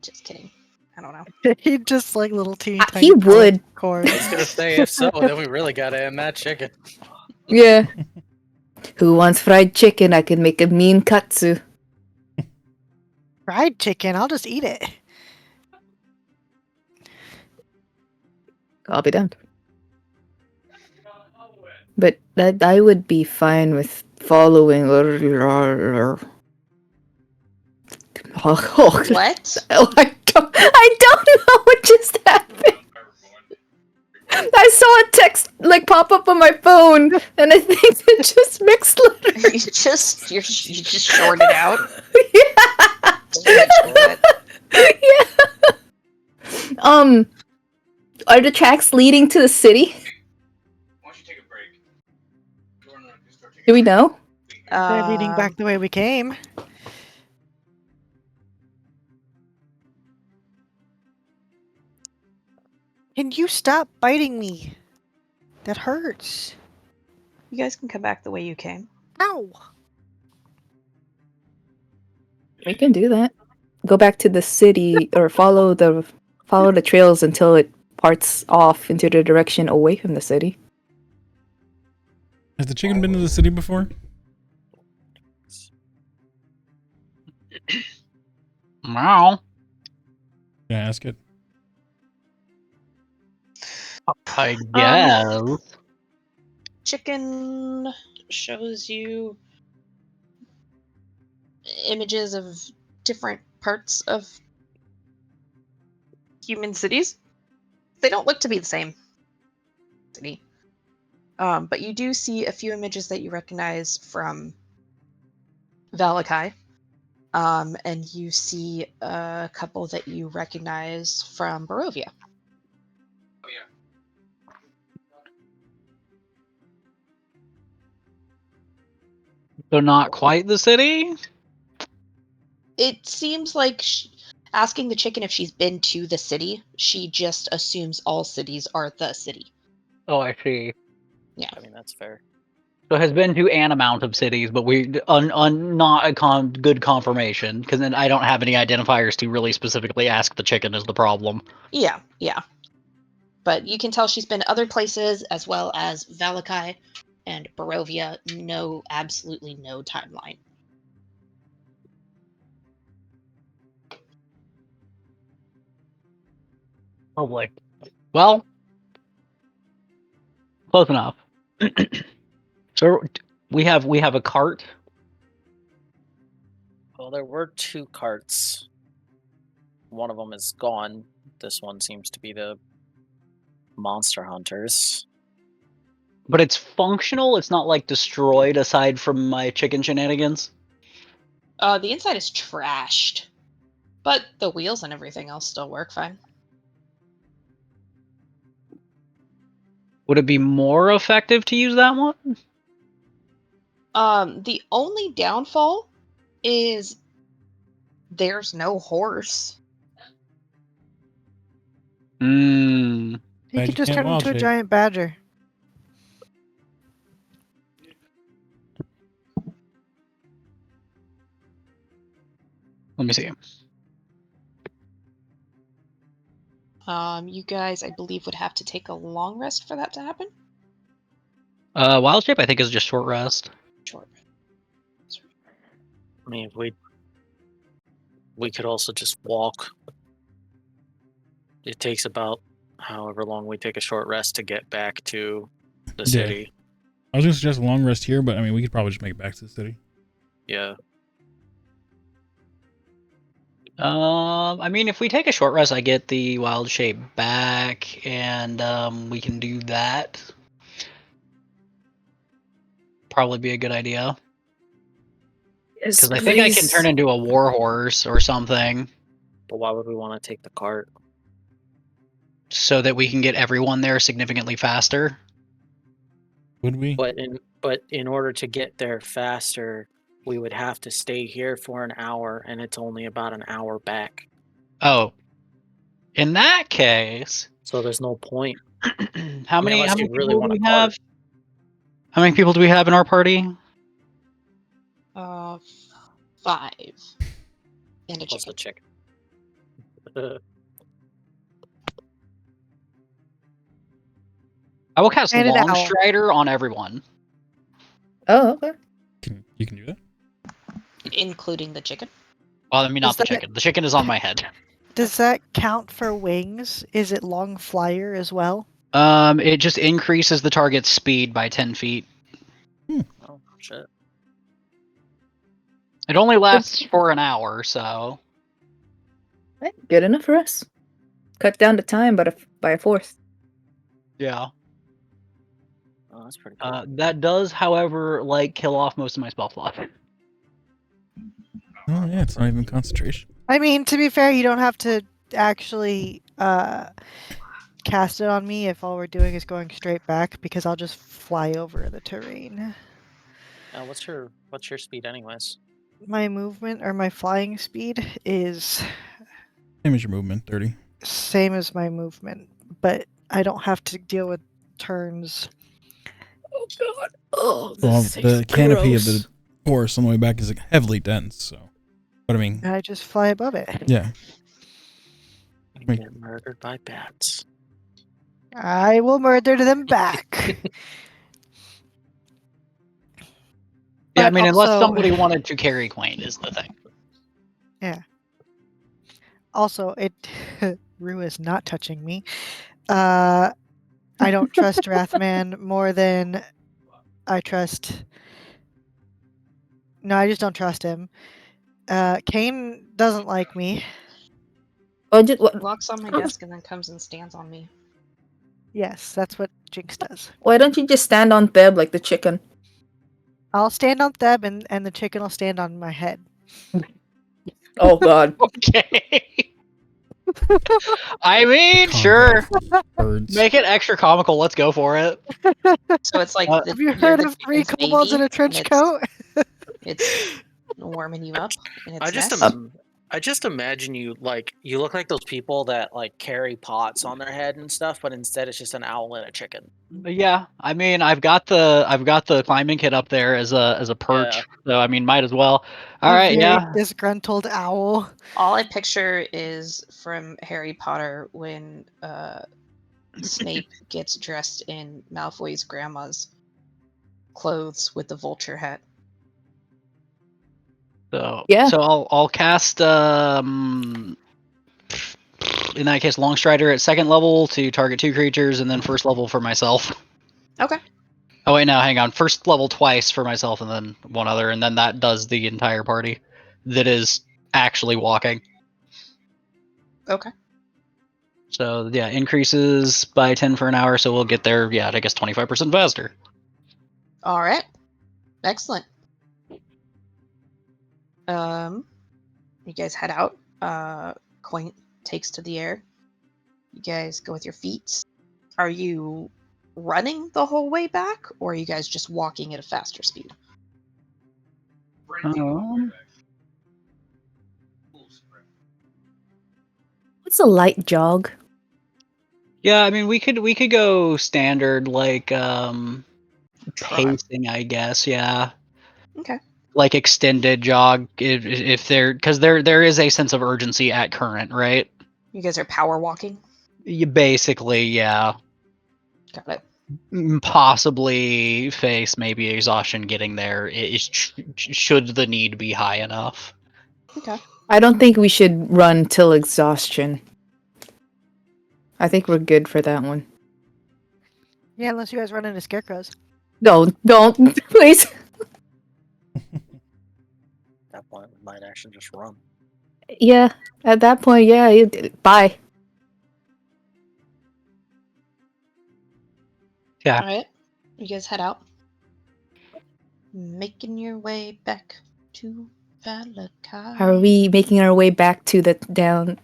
just kidding. I don't know. He just like little teeny tiny He pellets would. of corn. I was gonna say if so, then we really gotta end that chicken. Yeah. Who wants fried chicken? I can make a mean katsu. Fried chicken, I'll just eat it. I'll be down. But that I would be fine with following. What? I don't know what just happened. I saw a text like pop up on my phone, and I think it just mixed letters. you just shorted out. Yeah. Are the tracks leading to the city? Why don't you take a break? Do we know? They're leading back the way we came. Can you stop biting me? That hurts. You guys can come back the way you came. Ow. We can do that. Go back to the city or follow the Follow the trails until it parts off into the direction away from the city. Has the chicken been to the city before? Meow. Yeah, ask it. I guess. Chicken shows you images of different parts of human cities. They don't look to be the same city. But you do see a few images that you recognize from Valakai. And you see a couple that you recognize from Barovia. Oh yeah. So not quite the city? It seems like asking the chicken if she's been to the city, she just assumes all cities are the city. Oh, I see. Yeah. I mean, that's fair. So has been to an amount of cities, but we not a good confirmation, because then I don't have any identifiers to really specifically ask the chicken is the problem. Yeah. But you can tell she's been other places as well as Valakai and Barovia. Absolutely no timeline. Oh boy. Well, close enough. So we have a cart. Well, there were 2 carts. One of them is gone. This one seems to be the monster hunters. But it's functional. It's not like destroyed aside from my chicken shenanigans. The inside is trashed, but the wheels and everything else still work fine. Would it be more effective to use that one? The only downfall is there's no horse. Hmm. You Glad could you just can't turn wild into a shape. giant badger. Let me see. You guys, I believe, would have to take a long rest for that to happen. Wild shape, I think, is just short rest. Short. I mean, we could also just walk. It takes about however long we take a short rest to get back to the city. I was gonna suggest a long rest here, but I mean, we could probably just make it back to the city. Yeah. I mean, if we take a short rest, I get the wild shape back, and we can do that. Probably be a good idea. Yes, Because I think I can turn into a war horse or something, But why would we want to take the cart? so that we can get everyone there significantly faster. Would we? But in order to get there faster, we would have to stay here for an hour, and it's only about an hour back. Oh, in that case, So there's no point. how many unless you really people want do a we have? cart. How many people do we have in our party? 5. And a Plus chicken. the chicken. I will cast And an Long owl. Strider on everyone. Oh, okay. You can do that? Including the chicken. Well, I mean, not Is the that- chicken. The chicken is on my head. Does that count for wings? Is it long flyer as well? It just increases the target's speed by 10 feet. Oh shit. It only lasts for an hour, so Right, good enough for us. Cut down the time by a fourth. yeah. Oh, that's pretty cool. That does, however, kill off most of my spell slot. Oh yeah, it's not even concentration. I mean, to be fair, you don't have to actually cast it on me if all we're doing is going straight back, because I'll just fly over the terrain. What's your speed, anyways? My movement or my flying speed is Same as your movement, 30. same as my movement, but I don't have to deal with turns. Oh god. Oh, Well, this the is canopy gross. of the horse on the way back is heavily dense, so. But I mean, And I just fly above it. yeah. And get murdered by bats. I will murder them back. Yeah, I But mean, unless also- somebody wanted to carry Quaint is the thing. Yeah. Also, Rue is not touching me. I don't trust Wrathman more than I trust. No, I just don't trust him. Kane doesn't like me. Oh, just what? Walks on my desk and then comes and stands on me. Yes, that's what Jinx does. Why don't you just stand on Theb like the chicken? I'll stand on Theb and the chicken will stand on my head. Oh God. Okay. I mean, sure. Birds. Make it extra comical. Let's go for it. So it's like Uh, Have you you're heard the of 3 chicken's kobolds in baby, a trench and coat? it's warming you up in its I just nest. I just imagine you you look like those people that like carry pots on their head and stuff, but instead it's just an owl and a chicken. Yeah, I mean, I've got the climbing kit up there as a perch, Yeah. so I mean, might as well. All A right, very yeah. disgruntled owl. All I picture is from Harry Potter when Snape gets dressed in Malfoy's grandma's clothes with the vulture hat. So Yeah. I'll cast in that case Longstrider at 2nd level to target 2 creatures, and then 1st level for myself. Okay. Oh wait, no, hang on. 1st level twice for myself, and then one other, and then that does the entire party that is actually walking. Okay. So yeah, increases by 10 for an hour, so we'll get there. Yeah, I guess 25% faster. All right. Excellent. You guys head out. Quaint takes to the air. You guys go with your feet. Are you running the whole way back, or are you guys just walking at a faster speed? What's a light jog? Yeah, I mean we could go standard like Trot. pacing, I guess. Yeah, Okay. like extended jog if there is a sense of urgency at current, right? You guys are power walking. You basically, yeah. Got it. Possibly face maybe exhaustion getting there should the need be high enough. Okay. I don't think we should run till exhaustion. I think we're good for that one. Yeah, unless you guys run into scarecrows. Don't, please. At that point, we might actually just run. Yeah, at that point, yeah, bye. Yeah. All right. You guys head out. Making your way back to Valakai. Are we making our way back to the down?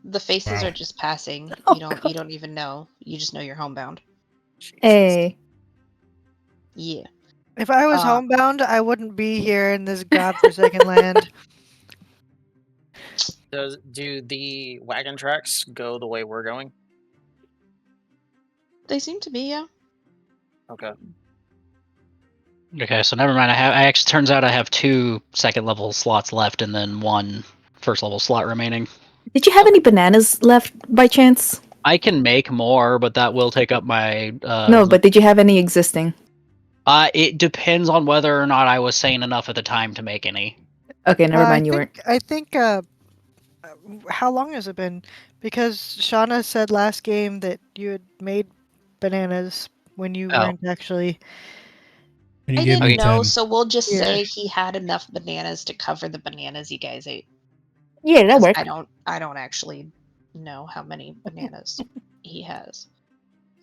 The faces Wow. are just passing. Oh, You don't even know. You just know you're homebound. Jesus. Hey. Yeah. If I was homebound, I wouldn't be here in this godforsaken land. Do the wagon tracks go the way we're going? They seem to be, yeah. Okay. Okay, so never mind. I actually turns out I have 2 2nd level slots left, and then 1 1st level slot remaining. Did you have any bananas left by chance? I can make more, but that will take up my. No, but did you have any existing? It depends on whether or not I was sane enough at the time to make any. Okay, never mind. You weren't. I think. How long has it been? Because Shauna said last game that you had made bananas when you weren't actually. And you I gave me didn't know, 10. so we'll just Yeah. say he had enough bananas to cover the bananas you guys ate. Yeah, that worked. I don't actually know how many bananas he has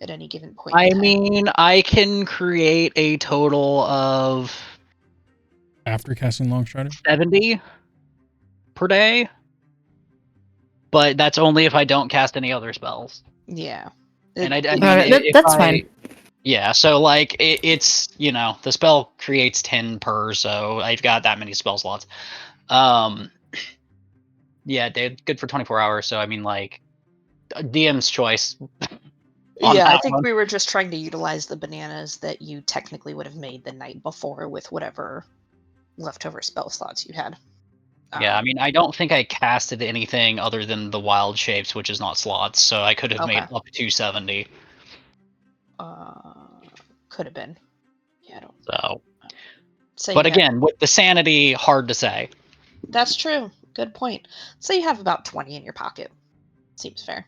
at any given point in I time. mean, I can create a total of After casting Longstrider? 70 per day, but that's only if I don't cast any other spells. Yeah. And I mean, Alright, that's fine. Yeah, so like it's the spell creates 10 per, so I've got that many spell slots. Yeah, they're good for 24 hours. So I mean, like DM's choice. Yeah, I that think one. we were just trying to utilize the bananas that you technically would have made the night before with whatever leftover spell slots you had. Yeah, I mean, I don't think I casted anything other than the wild shapes, which is not slots, so I could have made Okay. up to 270. Could have been. Yeah, I don't. So, So but you have, again, with the sanity, hard to say. that's true. Good point. So you have about 20 in your pocket. Seems fair.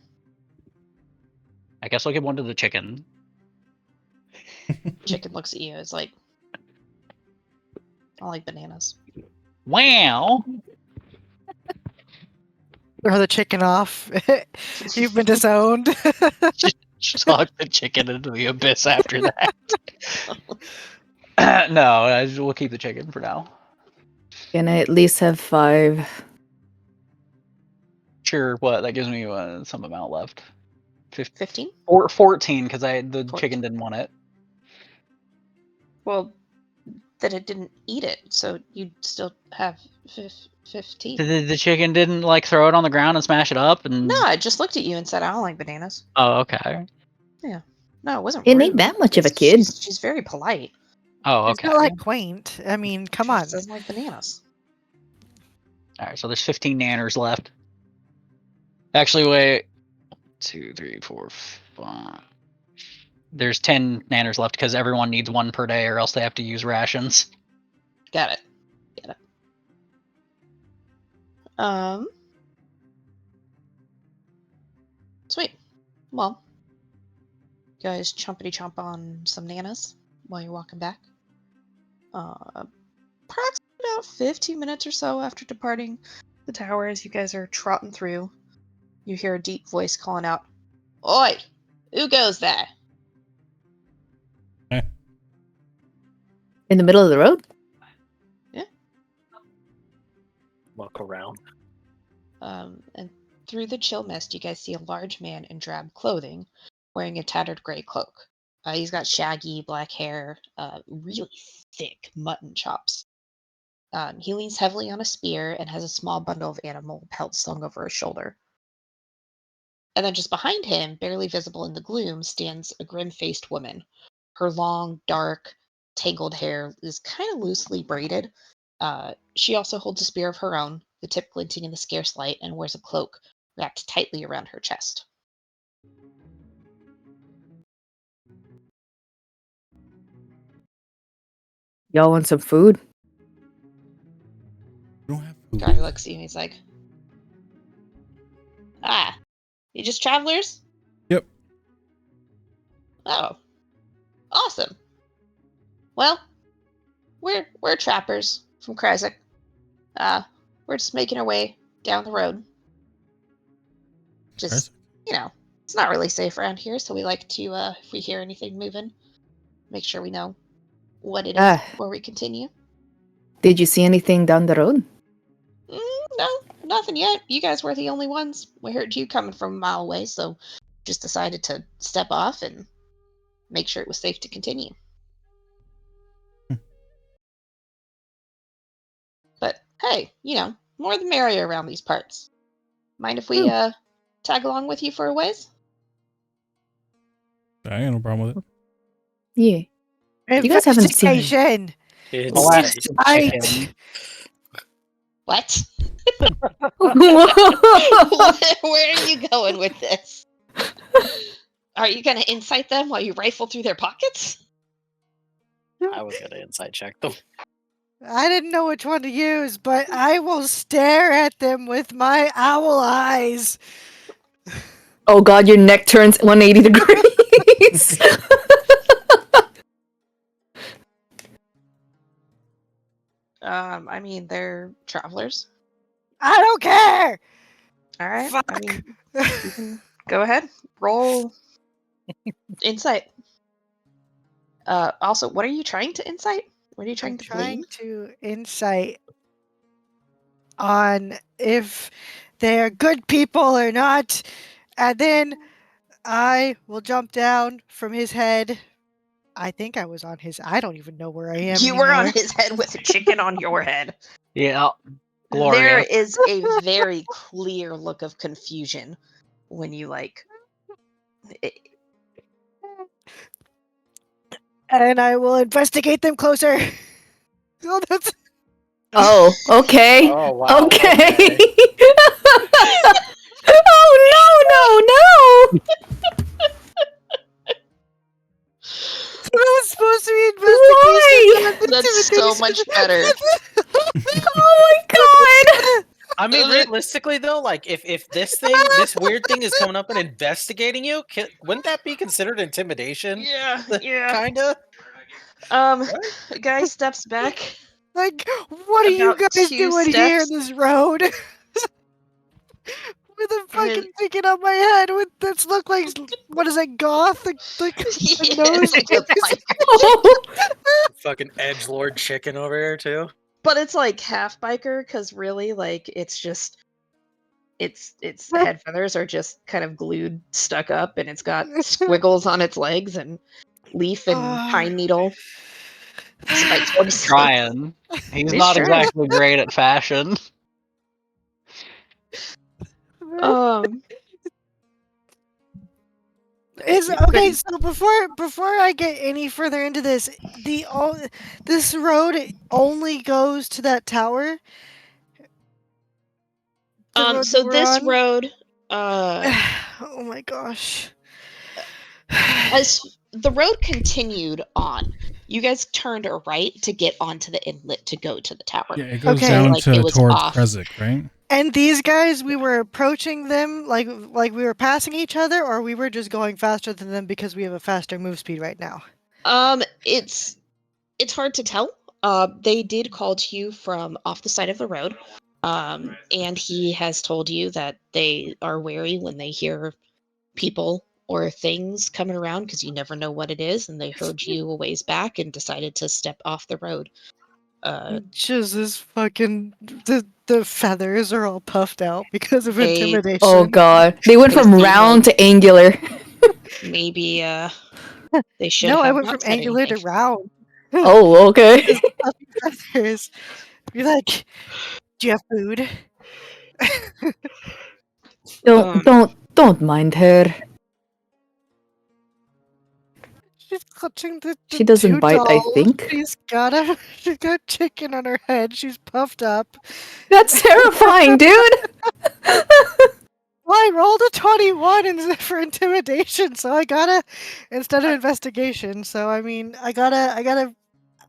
I guess I'll give one to the chicken. Chicken looks at you as like, I like bananas. Wow! Throw the chicken off. You've been disowned. Just hug the chicken into the abyss after that. No, we'll keep the chicken for now. Can I at least have 5? Sure, what? That gives me some amount left. 15? Or 14, because the 14. chicken didn't want it. Well, that it didn't eat it, so you'd still have 15. The chicken didn't like throw it on the ground and smash it up, and No, I just looked at you and said, I don't like bananas. oh, okay. Yeah. No, it wasn't It rude. ain't that much of a kid. She's very polite. Oh, It's okay. not like quaint. I mean, come She on. just doesn't like bananas. All right, so there's 15 nanners left. Actually, wait. 2, 3, 4, 5. There's 10 nanners left because everyone needs one per day, or else they have to use rations. Got it. Sweet. Well, you guys chompity chomp on some nanas while you're walking back. Approximately about 15 minutes or so after departing the tower, as you guys are trotting through, you hear a deep voice calling out, "Oi! Who goes there?" In the middle of the road? Look around. And through the chill mist, you guys see a large man in drab clothing, wearing a tattered gray cloak. He's got shaggy black hair, really thick mutton chops. He leans heavily on a spear and has a small bundle of animal pelts slung over his shoulder. And then just behind him, barely visible in the gloom, stands a grim-faced woman. Her long, dark, tangled hair is kind of loosely braided. She also holds a spear of her own, the tip glinting in the scarce light, and wears a cloak wrapped tightly around her chest. Y'all want some food? We don't have food. Guy looks at you and he's like, "Ah, you just travelers?" Yep. "Oh, awesome. Well, we're trappers from Krasik. We're just making our way down the road. Just, it's not really safe around here, so we like to, if we hear anything moving, make sure we know what it is before we continue." Did you see anything down the road? No, nothing yet. You guys were the only ones. We heard you coming from a mile away, so just decided to step off and make sure it was safe to continue. But hey, more the merrier around these parts. Mind if we tag along with you for a ways? I ain't no problem with it. Yeah. You guys haven't seen it. Investigation. It's Right. What? Whoa. Where are you going with this? Are you going to incite them while you rifle through their pockets? I was gonna insight check them. I didn't know which one to use, but I will stare at them with my owl eyes. Oh god, your neck turns 180 degrees. I mean, they're travelers. I don't care. All right. Fuck. I mean, you can go ahead. Roll insight. Also, what are you trying to insight? What are you trying I'm to trying glean? to insight on if they're good people or not, and then I will jump down from his head. I think I was on his. I don't even know where I am You anymore. were on his head with a chicken on your head. Yeah, There glorious. is a very clear look of confusion when you And I will investigate them closer. Oh, that's Oh, okay. Oh wow. Okay. Oh no, no, no! It was supposed to be Why? investigation. not That's so intimidation. much better. Oh my god! I mean, realistically though, like if this weird thing is coming up and investigating you, wouldn't that be considered intimidation? Yeah, yeah. Kinda. Guy steps back Like, what are you about guys 2 doing here in steps. this road? With a fucking picking up my head with this look like what is it, goth? Like Yeah, nose like a piercing. Fucking edgelord chicken over here too. But it's like half biker because really, like, it's just its head feathers are just kind of glued, stuck up, and it's got squiggles on its legs and leaf and pine needle spikes. He's trying. He's He's not trying. exactly great at fashion. Is okay. So before I get any further into this, this road only goes to that tower. So this on? road, Oh my gosh. as the road continued on, you guys turned a right to get onto the inlet to go to the tower. Yeah, it goes Okay. down Like, it to was towards off. Kresik, right? And these guys, we were approaching them like we were passing each other, or we were just going faster than them because we have a faster move speed right now. It's hard to tell. They did call to you from off the side of the road. And he has told you that they are wary when they hear people or things coming around because you never know what it is, and they heard you a ways back and decided to step off the road. Just this fucking the feathers are all puffed out because of They- intimidation. Oh god. They went They from seem round to angular. maybe they should No, have I went not from said angular to anything. round. Oh, okay. Just puffy feathers. You're like, do you have food? Don't mind her. She's clutching the She doesn't 2 bite, I dolls. think. She's got chicken on her head. She's puffed up. That's terrifying, dude. Well, I rolled a 21 for intimidation, so I gotta instead of investigation. So I mean, I gotta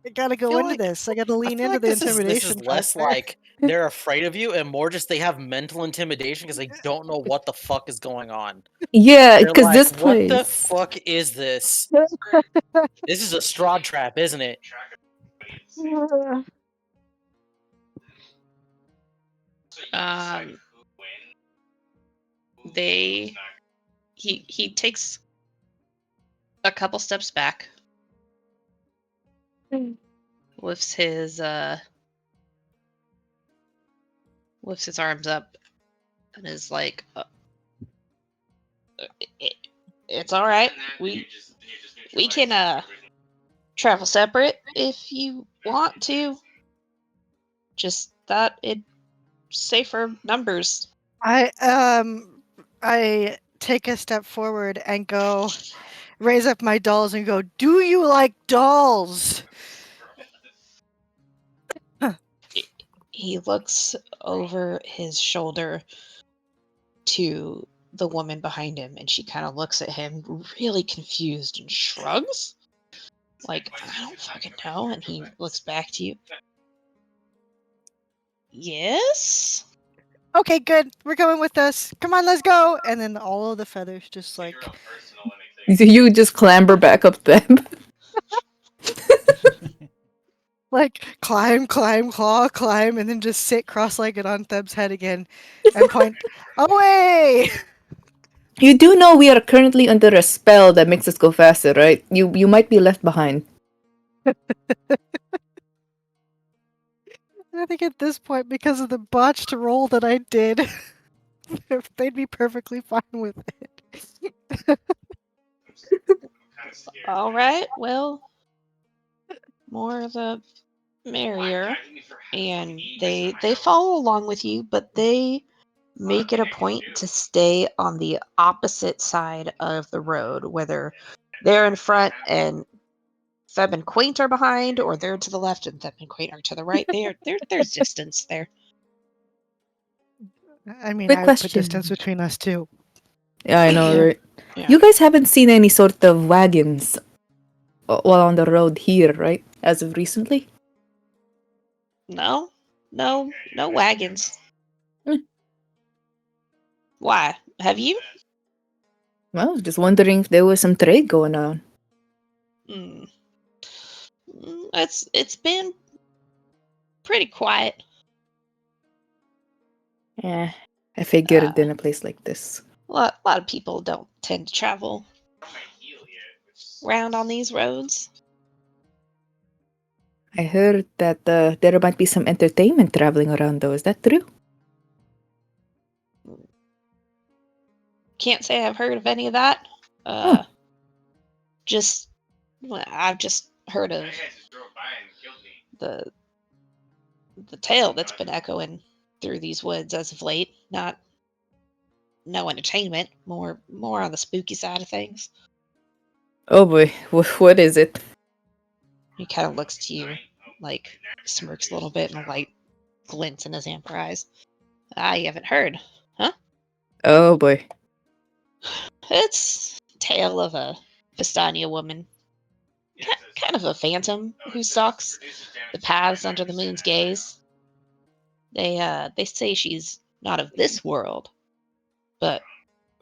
go feel into like- this. I gotta lean I feel into like the this intimidation. is less factor. like they're afraid of you and more just they have mental intimidation because they don't know what the fuck is going on. Yeah, They're because like, this what the place. fuck is this? This is a Strahd trap, isn't it? He takes a couple steps back, lifts his arms up, and is like, "It's all right. We can travel separate if you want to. Just that it safer numbers." I take a step forward and go raise up my dolls and go, "Do you like dolls?" He looks over his shoulder to the woman behind him, and she kind of looks at him really confused and shrugs. Like, I don't fucking know. And he looks back to you. Yes? Okay, good. We're going with us. Come on, let's go. And then all of the feathers just like You just clamber back up them. like climb, claw, climb, and then just sit cross-legged on Theb's head again and point away. You do know we are currently under a spell that makes us go faster, right? You might be left behind. I think at this point, because of the botched roll that I did, they'd be perfectly fine with it. All right, well, more the merrier. And they follow along with you, but they make it a point to stay on the opposite side of the road, whether they're in front and Theb and Quaint are behind, or they're to the left and Theb and Quaint are to the right. There's distance there. I mean, Quick I would put question. distance between us too. Yeah, I know, Yeah. right? Yeah. You guys haven't seen any sort of wagons while on the road here, right? As of recently? No wagons. Hmm. Why? Have you? Well, just wondering if there was some trade going on. Mm. It's been pretty quiet. Yeah, I figured in a place like this. A lot of people don't tend to travel around on these roads. I heard that there might be some entertainment traveling around, though. Is that true? Can't say I've heard of any of that. Huh. I've just heard of the tale that's been echoing through these woods as of late. No entertainment, more on the spooky side of things. Oh boy, what is it? He kind of looks to you, like smirks a little bit, and a light glints in his amber eyes. You haven't heard, huh? Oh boy. It's a tale of a Vistania woman, kind of a phantom who stalks the paths under the moon's gaze. They say she's not of this world, but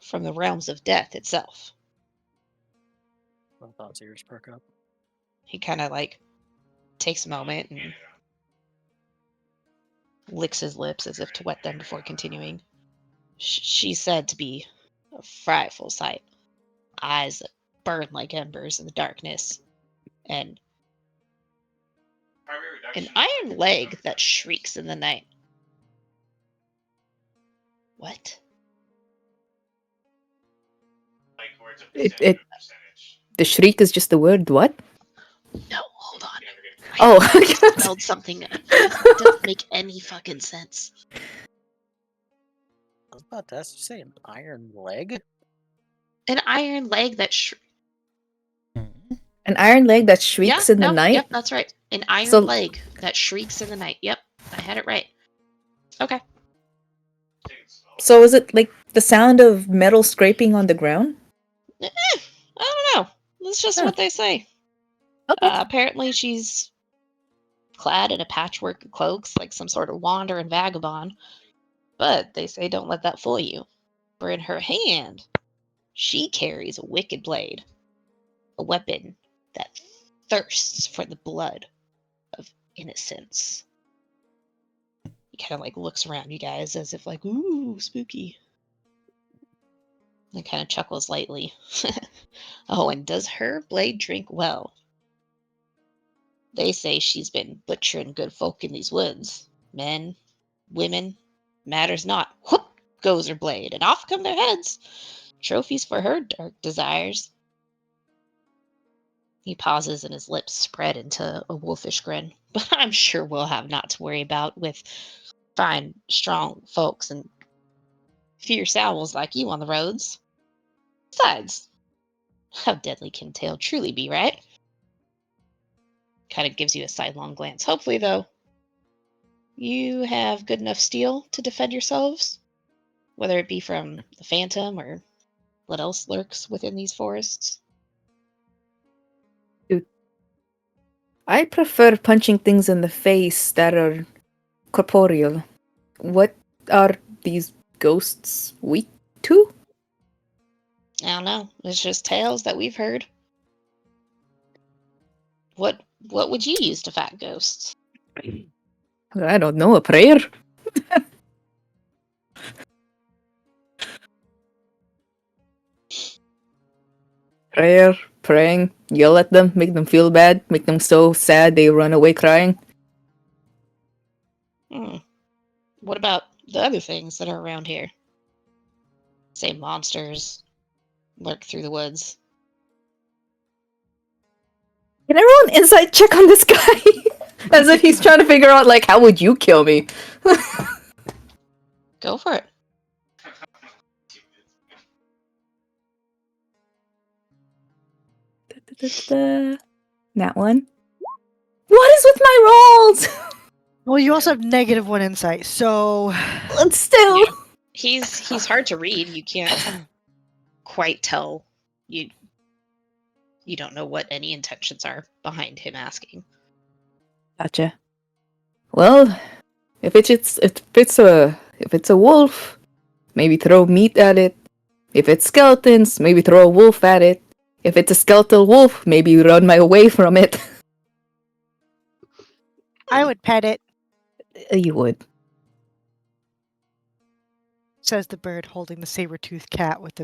from the realms of death itself. My thoughts ears perk up. He kind of like takes a moment and licks his lips as if to wet them before continuing. She's said to be a frightful sight, eyes that burn like embers in the darkness, and an iron leg that shrieks in the night. What? The shriek is just the word. What? No, hold on. Oh, I spelled something that doesn't make any fucking sense. I was about to ask, you say an iron leg? An iron leg that an iron leg that shrieks in the night. Yep, that's right. An iron leg that shrieks in the night. Yep, I had it right. Okay. So is it like the sound of metal scraping on the ground? I don't know. That's just what they say. Okay. Apparently, she's clad in a patchwork of cloaks, like some sort of wandering vagabond. But they say don't let that fool you. For in her hand, she carries a wicked blade, a weapon that thirsts for the blood of innocence. He kind of like looks around you guys as if like, ooh, spooky. And kind of chuckles lightly. Oh, and does her blade drink well? They say she's been butchering good folk in these woods. Men, women, matters not. Whoop goes her blade, and off come their heads. Trophies for her dark desires. He pauses and his lips spread into a wolfish grin. But I'm sure we'll have not to worry about with fine, strong folks and fierce owls like you on the roads. Besides, how deadly can a tale truly be, right? Kind of gives you a sidelong glance. Hopefully, though, you have good enough steel to defend yourselves, whether it be from the phantom or what else lurks within these forests. I prefer punching things in the face that are corporeal. What are these ghosts weak to? I don't know. It's just tales that we've heard. What would you use to fight ghosts? I don't know, a prayer? Prayer, praying, yell at them, make them feel bad, make them so sad they run away crying. What about the other things that are around here? Say monsters lurk through the woods. Can I roll an insight check on this guy? As if he's trying to figure out, like, how would you kill me? Go for it. That one. What is with my rolls? Well, you also have -1 insight, so But still. Yeah. He's hard to read. You can't quite tell. You don't know what any intentions are behind him asking. Gotcha. Well, if it's a wolf, maybe throw meat at it. If it's skeletons, maybe throw a wolf at it. If it's a skeletal wolf, maybe run my away from it. I would pet it, You would. says the bird, holding the saber-toothed cat with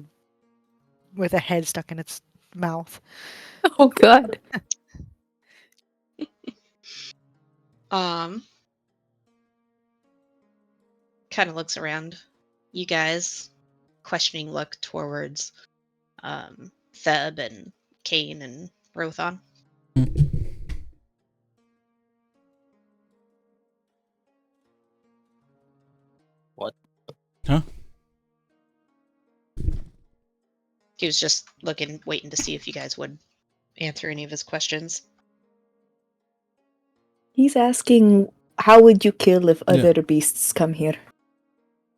a head stuck in its mouth. Oh god. Kind of looks around. You guys, questioning look towards Theb and Kane and Rothon. What? Huh? He was just waiting to see if you guys would answer any of his questions. He's asking, how would you kill if Yeah. other beasts come here?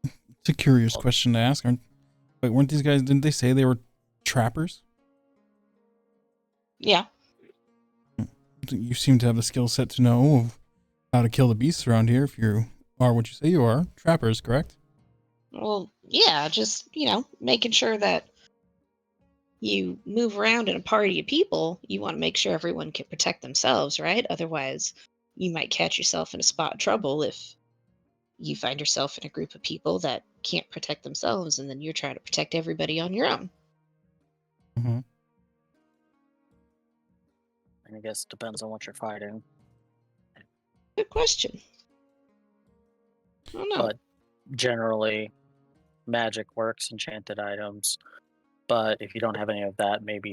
It's a curious question to ask. Weren't these guys, didn't they say they were trappers? Yeah. You seem to have the skill set to know how to kill the beasts around here if you are what you say you are. Trappers, correct? Well, yeah, just, making sure that you move around in a party of people, you want to make sure everyone can protect themselves, right? Otherwise, you might catch yourself in a spot of trouble if you find yourself in a group of people that can't protect themselves, and then you're trying to protect everybody on your own. Mm-hmm. I guess it depends on what you're fighting. Good question. I don't know. But generally, magic works, enchanted items. But if you don't have any of that, maybe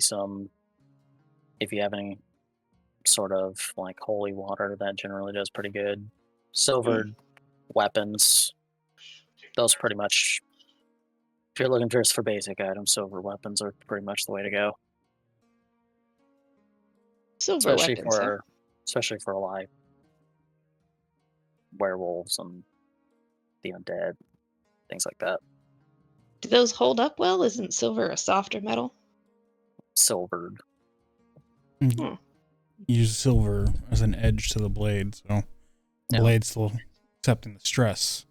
if you have any sort of like holy water, that generally does pretty good. Silvered weapons, those pretty much, if you're looking just for basic items, silver weapons are pretty much the way to go. Silver weapons, huh? Especially for like werewolves and the undead, things like that. Do those hold up well? Isn't silver a softer metal? Silvered. Mm-hmm. Use silver as an edge to the blade, so the blade's still accepting the stress.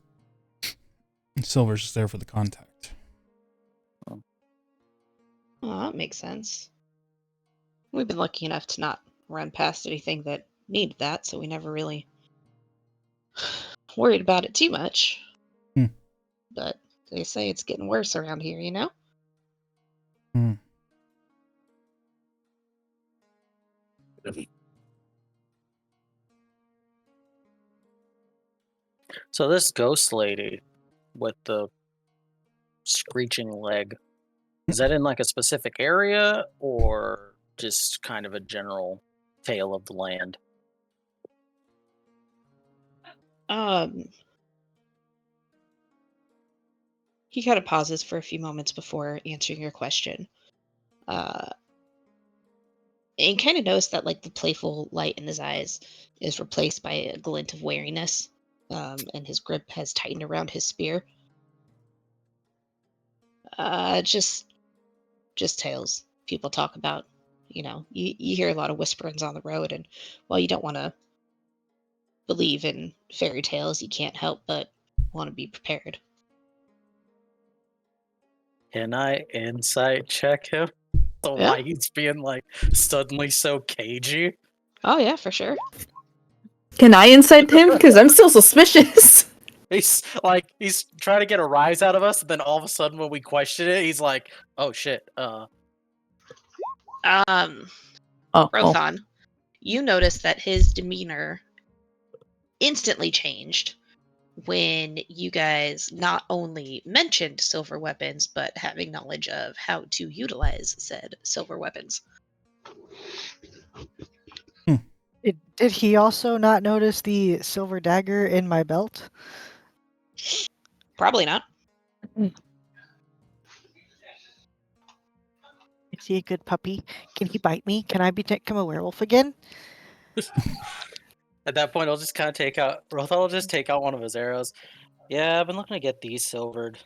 And silver's just there for the contact. Oh, that makes sense. We've been lucky enough to not run past anything that needed that, so we never really worried about it too much. But they say it's getting worse around here, you know? So this ghost lady with the screeching leg, is that in like a specific area or just kind of a general tale of the land? He kind of pauses for a few moments before answering your question. And kind of notice that like the playful light in his eyes is replaced by a glint of wariness, and his grip has tightened around his spear. Just tales people talk about. You hear a lot of whisperings on the road, and while you don't want to believe in fairy tales, you can't help but want to be prepared. Can I insight check him? So why he's being like suddenly so cagey? Oh yeah, for sure. Can I incite him? Because I'm still suspicious. He's trying to get a rise out of us, and then all of a sudden when we question it, he's like, "Oh shit." Rothon, you notice that his demeanor instantly changed when you guys not only mentioned silver weapons, but having knowledge of how to utilize said silver weapons. Did he also not notice the silver dagger in my belt? Probably not. he a good puppy? Can he bite me? Can I become a werewolf again? At that point, I'll just kind of take out. Rothal will just take out one of his arrows. Yeah, I've been looking to get these silvered.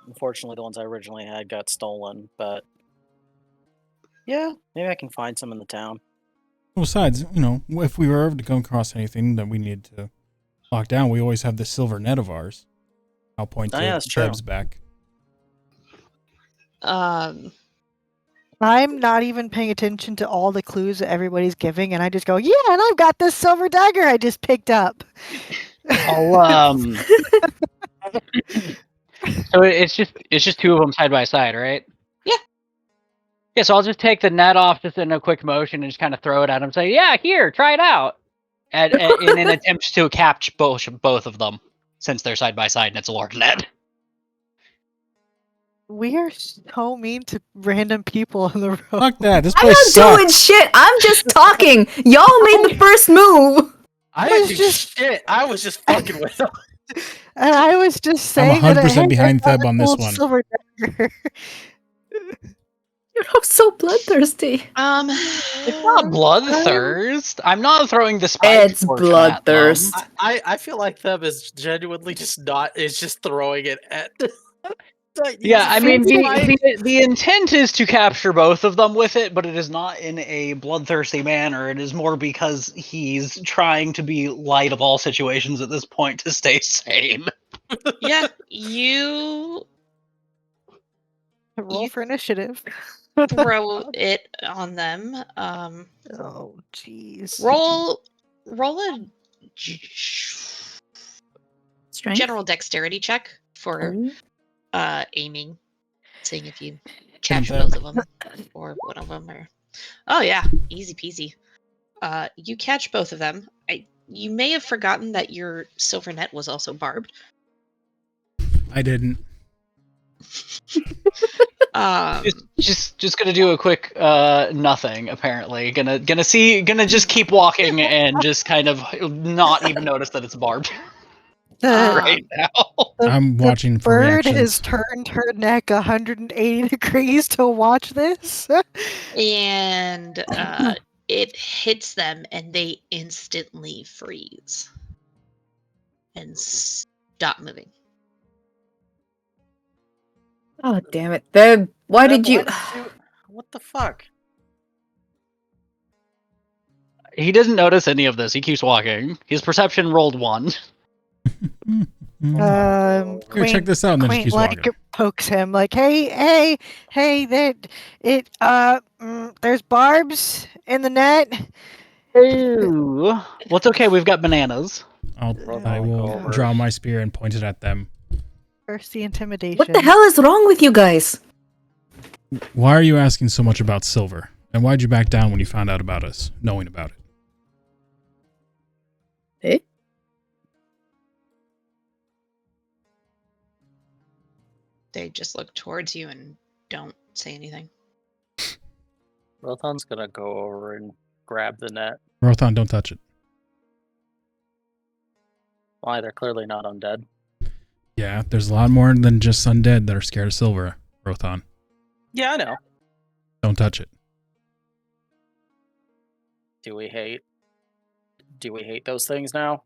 Unfortunately, the ones I originally had got stolen, but yeah, maybe I can find some in the town. Besides, if we were ever to come across anything that we needed to lock down, we always have this silver net of ours. I'll point to that's true. Deb's back. Um, I'm not even paying attention to all the clues that everybody's giving, and I just go, yeah, and I've got this silver dagger I just picked up. I'll So it's just two of them side by side, right? Yeah. Yeah, so I'll just take the net off just in a quick motion and just kind of throw it at him and say, yeah, here, try it out. In an attempt to catch both of them, since they're side by side and it's a large net. We are so mean to random people on the road. Fuck that. This I'm place not doing sucks. shit. I'm just talking. Y'all made the first move. I was didn't do shit. I was just fucking with them. And I was just saying 100% behind I got Theb a on this cool one. silver dagger. You're all so bloodthirsty. It's not bloodthirst. I'm not throwing the spike It's portion at them. bloodthirst. I feel like them is genuinely just throwing it at. Yeah, I mean, Fine. the intent is to capture both of them with it, but it is not in a bloodthirsty manner. It is more because he's trying to be light of all situations at this point to stay sane. yeah, you Roll You- for initiative. throw it on them. Oh, jeez. Roll a Strength? general dexterity check for Oh. aiming, seeing if you catch Theb. both of them or one of them. Oh yeah, easy peasy. You catch both of them. You may have forgotten that your silver net was also barbed. I didn't. Just gonna do a quick nothing. Apparently, gonna just keep walking and just kind of not even notice that it's barbed The, right now. I'm watching for bird reactions. has turned her neck 180 degrees to watch this. And it hits them, and they instantly freeze and stop moving. Oh, damn it. Theb, why did you... What the fuck? He doesn't notice any of this. He keeps walking. His perception rolled 1. Here, check this out, and then she Quaint keeps like walking. pokes him like, hey, there's barbs in the net. Ooh. Well, it's okay. We've got bananas. I will draw my spear and point it at them. First the intimidation. What the hell is wrong with you guys? Why are you asking so much about silver? And why'd you back down when you found out about us, knowing about it? Eh? They just look towards you and don't say anything. Rothan's gonna go over and grab the net. Rothan, don't touch it. Why? They're clearly not undead. Yeah, there's a lot more than just undead that are scared of silver, Rothan. Yeah, I know. Don't touch it. Do we hate those things now?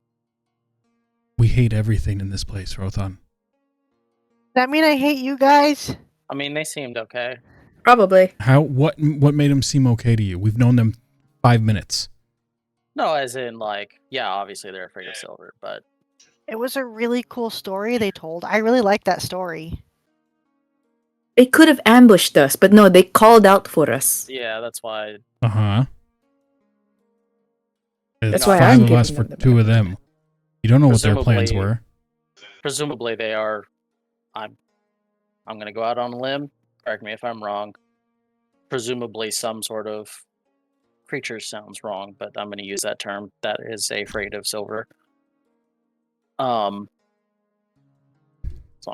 We hate everything in this place, Rothan. Does that mean I hate you guys? I mean, they seemed okay. Probably. What made them seem okay to you? We've known them 5 minutes. No, as in like, yeah, obviously they're afraid of silver, but It was a really cool story they told. I really liked that story. They could have ambushed us, but no, they called out for us. yeah, that's why. Uh-huh. That's It's why 5 I'm of us giving for them 2 of them. You don't know what their plans Presumably- were. Presumably they are. I'm gonna go out on a limb. Correct me if I'm wrong. Presumably some sort of creature sounds wrong, but I'm gonna use that term. That is afraid of silver. As long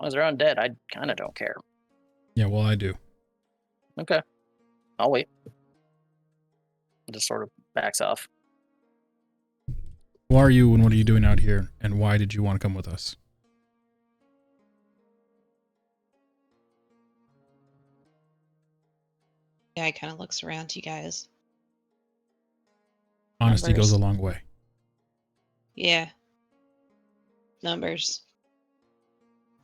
as they're undead, I kind of don't care. Yeah, well, I do. Okay, I'll wait. Just sort of backs off. Who are you and what are you doing out here? And why did you want to come with us? guy kind of looks around to you guys. Honesty goes a Numbers. long way. Yeah. Numbers.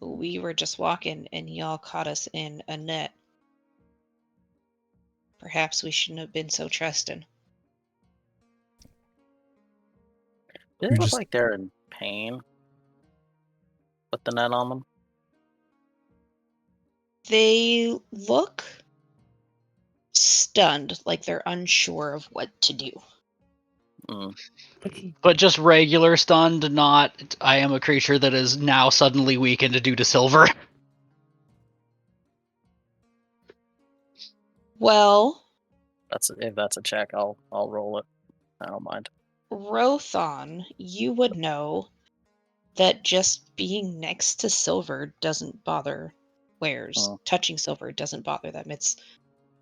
We were just walking and y'all caught us in a net. Perhaps we shouldn't have been so trusting. Do they look like they're in pain with the net on them? They look stunned, like they're unsure of what to do. But just regular stunned, not I am a creature that is now suddenly weakened due to silver. Well, If that's a check, I'll roll it. I don't mind. Rothon, you would know that just being next to silver doesn't bother wares. Touching silver doesn't bother them. It's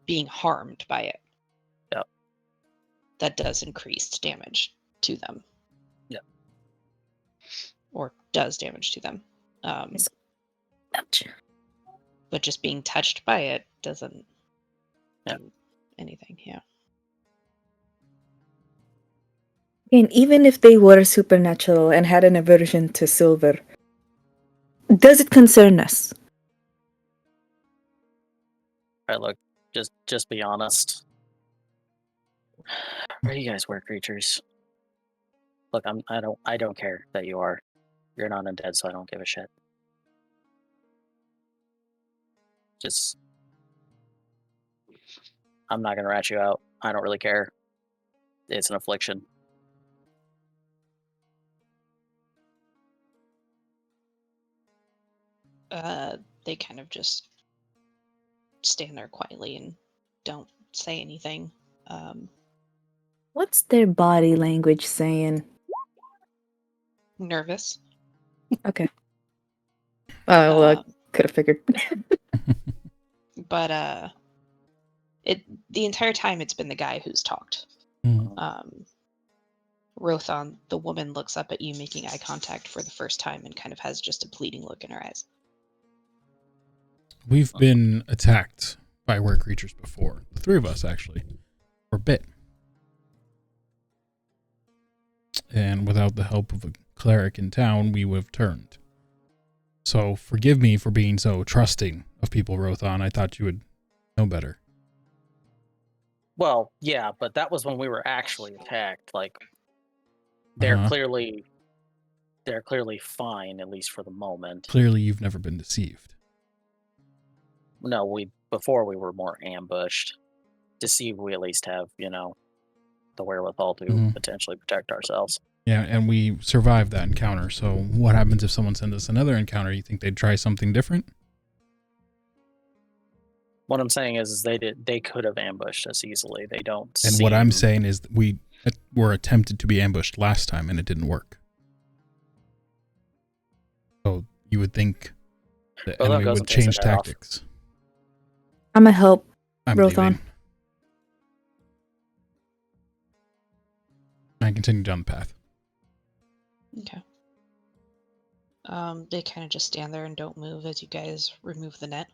being harmed by it. Yep. That does increased damage to them. Yep. Or does damage to them. But just being touched by it doesn't do anything, yeah. And even if they were supernatural and had an aversion to silver, does it concern us? All right, look, just be honest. Where do you guys were creatures? Look, I don't care that you are. You're not undead, so I don't give a shit. Just, I'm not gonna rat you out. I don't really care. It's an affliction. They kind of just stand there quietly and don't say anything. What's their body language saying? Nervous. Okay. Well, could have figured. But the entire time it's been the guy who's talked. Rothon, the woman looks up at you, making eye contact for the first time, and kind of has just a pleading look in her eyes. We've been attacked by were creatures before. The three of us, actually, were bit. And without the help of a cleric in town, we would have turned. So forgive me for being so trusting of people, Rothon. I thought you would know better. Well, yeah, but that was when we were actually attacked. Like, they're clearly fine, at least for the moment. Clearly, you've never been deceived. No, before we were more ambushed. Deceived, we at least have, the wherewithal to potentially protect ourselves. Yeah, and we survived that encounter. So what happens if someone sends us another encounter? You think they'd try something different? What I'm saying is they could have ambushed us easily. They don't. And what I'm saying is we were attempted to be ambushed last time and it didn't work. So you would think the enemy would change tactics. I'm gonna help Rothon. Leaving. I continue down the path. Okay. They kind of just stand there and don't move as you guys remove the net.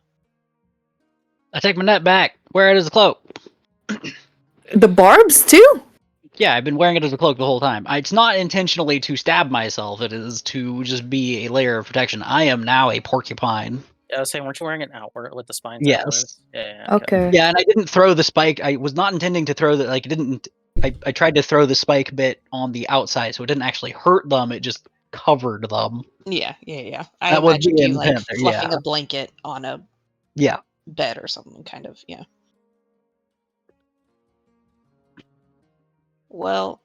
I take my net back. Wear it as a cloak. The barbs too? Yeah, I've been wearing it as a cloak the whole time. It's not intentionally to stab myself. It is to just be a layer of protection. I am now a porcupine. Yeah, I was saying, weren't you wearing it outward with the spines outwards? Yeah. Okay. Yeah, and I didn't throw the spike. I was not intending to throw the I tried to throw the spike bit on the outside, so it didn't actually hurt them. It just covered them. Yeah. I imagined you like fluffing a blanket on a bed or something, kind of. Yeah. Well,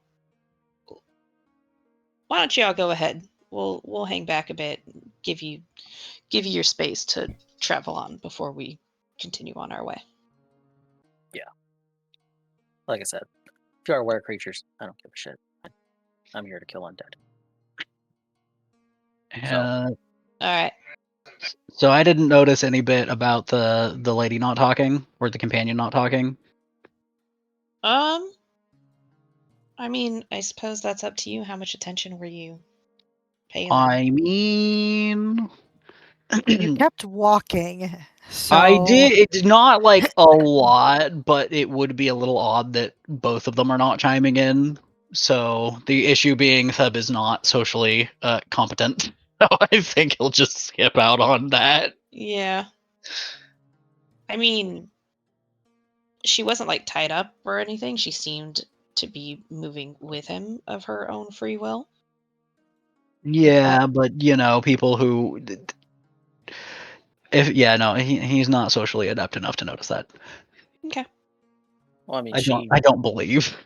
why don't y'all go ahead? We'll hang back a bit, give you your space to travel on before we continue on our way. Yeah. Like I said, if you are were creatures, I don't give a shit. I'm here to kill undead. All right. So I didn't notice any bit about the lady not talking or the companion not talking. I mean, I suppose that's up to you. How much attention were you paying? I mean, You kept walking. So I did. It's not like a lot, but it would be a little odd that both of them are not chiming in. So the issue being Theb is not socially competent. So I think he'll just skip out on that. Yeah. I mean, she wasn't like tied up or anything. She seemed to be moving with him of her own free will. Yeah, but you know, people who, he's not socially adept enough to notice that. Okay. Well, I mean, I don't believe.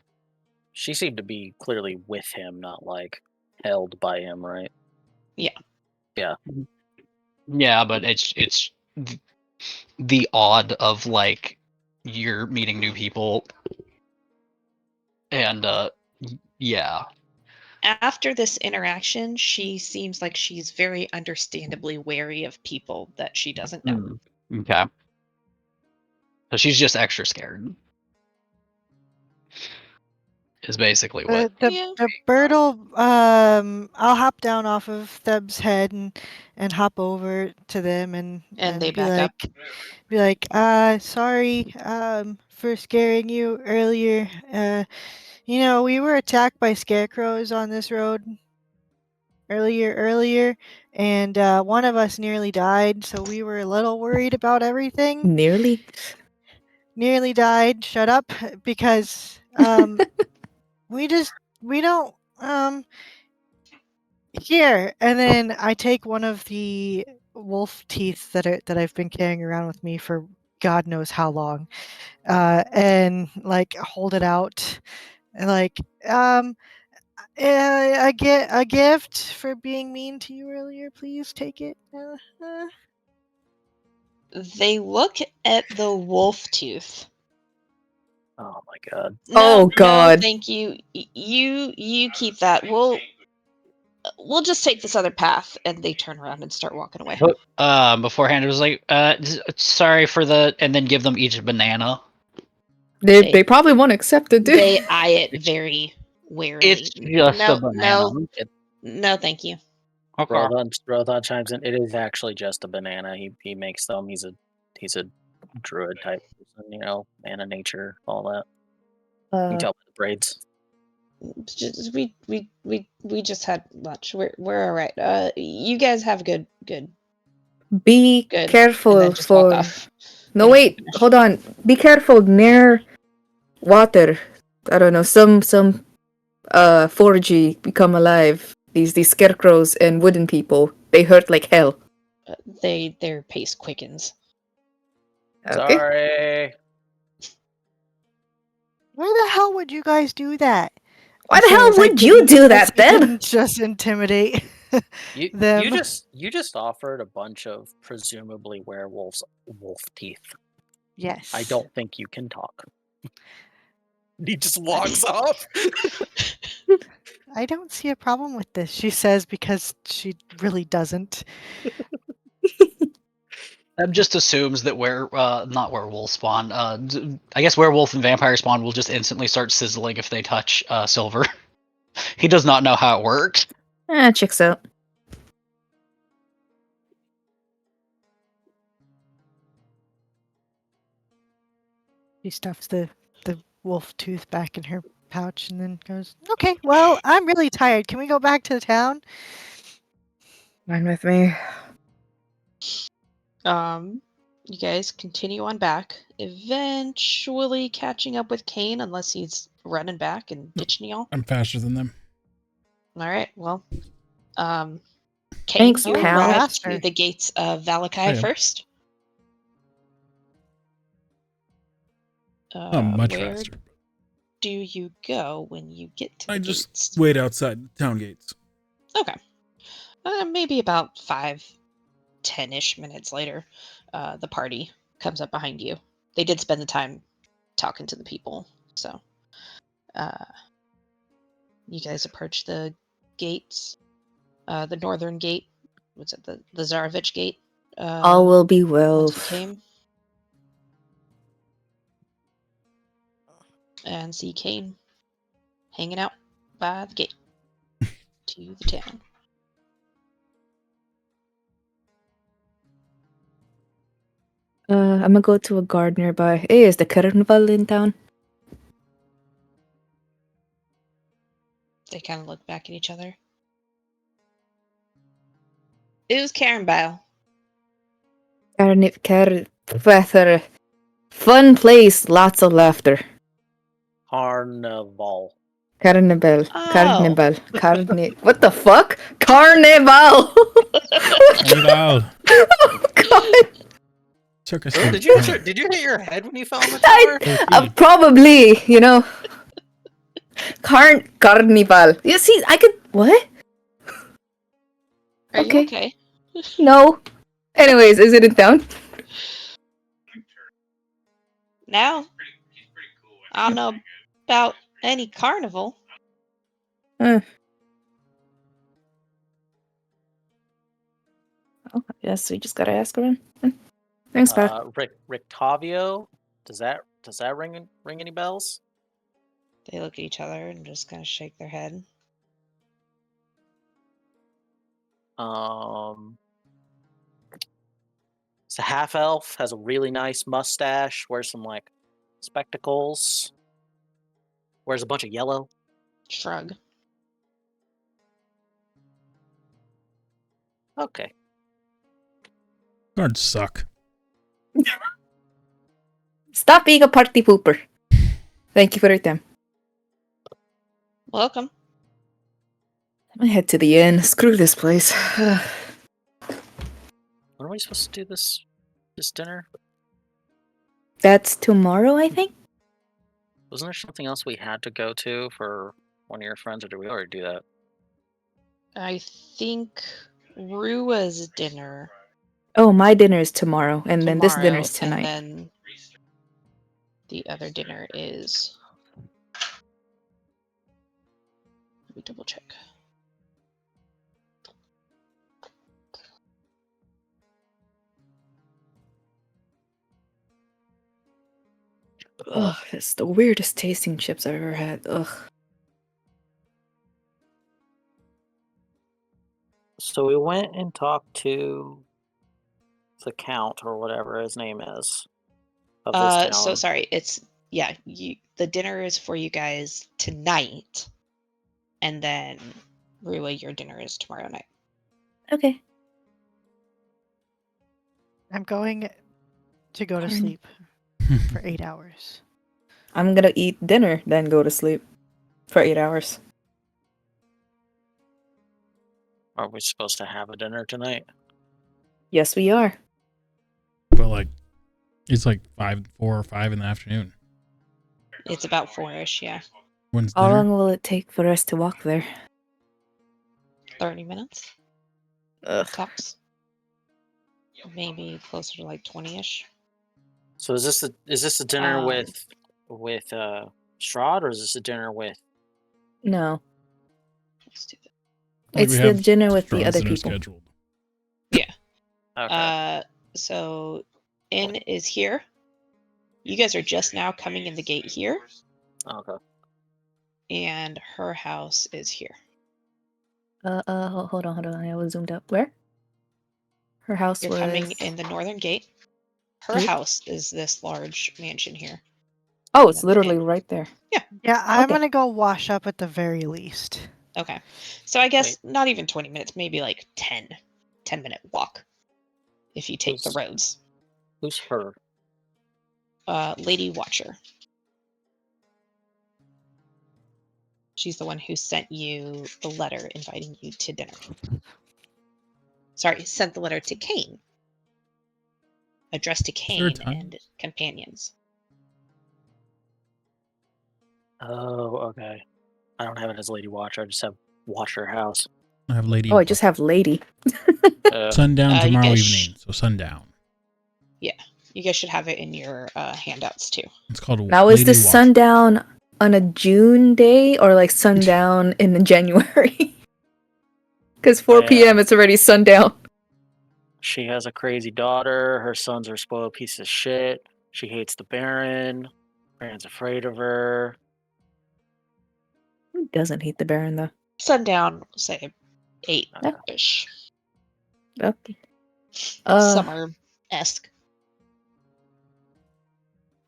she seemed to be clearly with him, not like held by him, right? Yeah. Yeah. Yeah, but it's the odd of like you're meeting new people, and yeah. After this interaction, she seems like she's very understandably wary of people that she doesn't know. Okay. So she's just extra scared. Is basically what. the bird will I'll hop down off of Theb's head and hop over to them and they be back up. sorry for scaring you earlier. You know, we were attacked by scarecrows on this road earlier, and one of us nearly died, so we were a little worried about everything. Nearly died. Shut up, because we don't here. And then I take one of the wolf teeth that I've been carrying around with me for God knows how long, and like hold it out, and like I get a gift for being mean to you earlier. Please take it. They look at the wolf tooth. Oh my god. Oh, God. No, thank you. You keep that. We'll just take this other path. And they turn around and start walking away. Beforehand, it was like, sorry for the, and then give them each a banana. They probably won't accept it, dude. They eye it very warily. It's just a banana. No, thank you. Okay. Rothon chimes in. It is actually just a banana. He makes them. He's a druid type person, you know, man of nature, all that. You can tell by the braids. We just had lunch. We're all right. You guys have good. Be careful just walk for. off. No, wait, hold on. Be careful near water. I don't know. Some 4G become alive. These scarecrows and wooden people. They hurt like hell. Their pace quickens. Okay. Sorry. Why the hell would you guys do that? Why the hell would you do that, Deb? Deb? Just intimidate them. You just offered a bunch of presumably werewolves wolf teeth. Yes. I don't think you can talk. He just walks off. I don't see a problem with this, she says, because she really doesn't. That just assumes that not werewolf spawn. I guess werewolf and vampire spawn will just instantly start sizzling if they touch silver. He does not know how it works. Checks out. She stuffs the wolf tooth back in her pouch and then goes, okay, well, I'm really tired. Can we go back to the town? Fine with me. You guys continue on back, eventually catching up with Kane, unless he's running back and ditching y'all. I'm faster than them. All right, well, Kane, Thanks, you pal. arrive Faster. to the gates of Valakai I am. first. Much where faster. do you go when you get to the I gates? just wait outside the town gates. Okay. Maybe about 5-10-ish minutes later, the party comes up behind you. They did spend the time talking to the people, so you guys approach the gates, the northern gate. What's it? The Zarovich gate. All will be well. Once you came, and see Kane hanging out by the gate to the town. I'm gonna go to a guard nearby. Hey, is the carnival in town? They kind of look back at each other. It was Karen Bile. Carnival. Fun place, lots of laughter. Carnival. Carnival. Oh. Carnival. What the fuck? Carnival! Carnival. Oh, God. Circus. Oh, did you hit your head when you fell on the tower? Probably, you know. Carnival. You see, I could. What? Are you okay? No. Anyways, is it in town? Now, I don't know about any carnival. Oh, yes, we just gotta ask around. Thanks, pal. Rictavio. Does that ring any bells? They look at each other and just kind of shake their head. It's a half elf, has a really nice mustache, wears some like spectacles, wears a bunch of yellow. Shrug. Okay. Guards suck. Stop being a party pooper. Thank you for your time. Welcome. I head to the inn. Screw this place. When are we supposed to do this dinner? That's tomorrow, I think? Wasn't there something else we had to go to for one of your friends, or did we already do that? I think Rua's dinner. Oh, my dinner is tomorrow, and then this dinner is tomorrow, tonight. And then the other dinner is. Let me double check. Ugh, it's the weirdest tasting chips I've ever had. Ugh. So we went and talked to the count or whatever his name is of this town. So sorry, it's the dinner is for you guys tonight, and then Rua, your dinner is tomorrow night. Okay. I'm going to go to sleep for 8 hours. I'm gonna eat dinner, then go to sleep for 8 hours. Are we supposed to have a dinner tonight? Yes, we are. But like, it's like 4 or 5 in the afternoon. It's about 4-ish, yeah. When's How dinner? long will it take for us to walk there? 30 minutes. Ugh. Tops. Maybe closer to like 20-ish. So is this a dinner with Strahd, or is this a dinner with? No. Let's do that. Like, It's we the have dinner with the Strahds other that are people. scheduled. Okay. So Inn is here. You guys are just now coming in the gate here, Okay. and her house is here. Hold on. I was zoomed up. Where? Her house You're was... coming in the northern gate. Her Yep. house is this large mansion here. Oh, it's That's literally Inn. right there. Yeah, I'm Okay. gonna go wash up at the very least. Okay. So I guess not even 20 minutes, maybe like 10-minute walk if you take the roads. Who's her? Lady Watcher. She's the one who sent you the letter inviting you to dinner. Sorry, sent the letter to Cain. Addressed to Cain and companions. Oh, okay. I don't have it as Lady Watcher. I just have Watcher House. I have Lady. Oh, I just have Lady. Sundown you tomorrow guys evening. So sundown. You guys should have it in your handouts too. It's called. Now, Lady is this Watch. sundown on a June day or like sundown in January? Because 4 p.m. it's already sundown. She has a crazy daughter. Her sons are spoiled pieces of shit. She hates the Baron. Baron's afraid of her. Who doesn't hate the Baron, though? Sundown, say 8-ish. Okay. Summer-esque.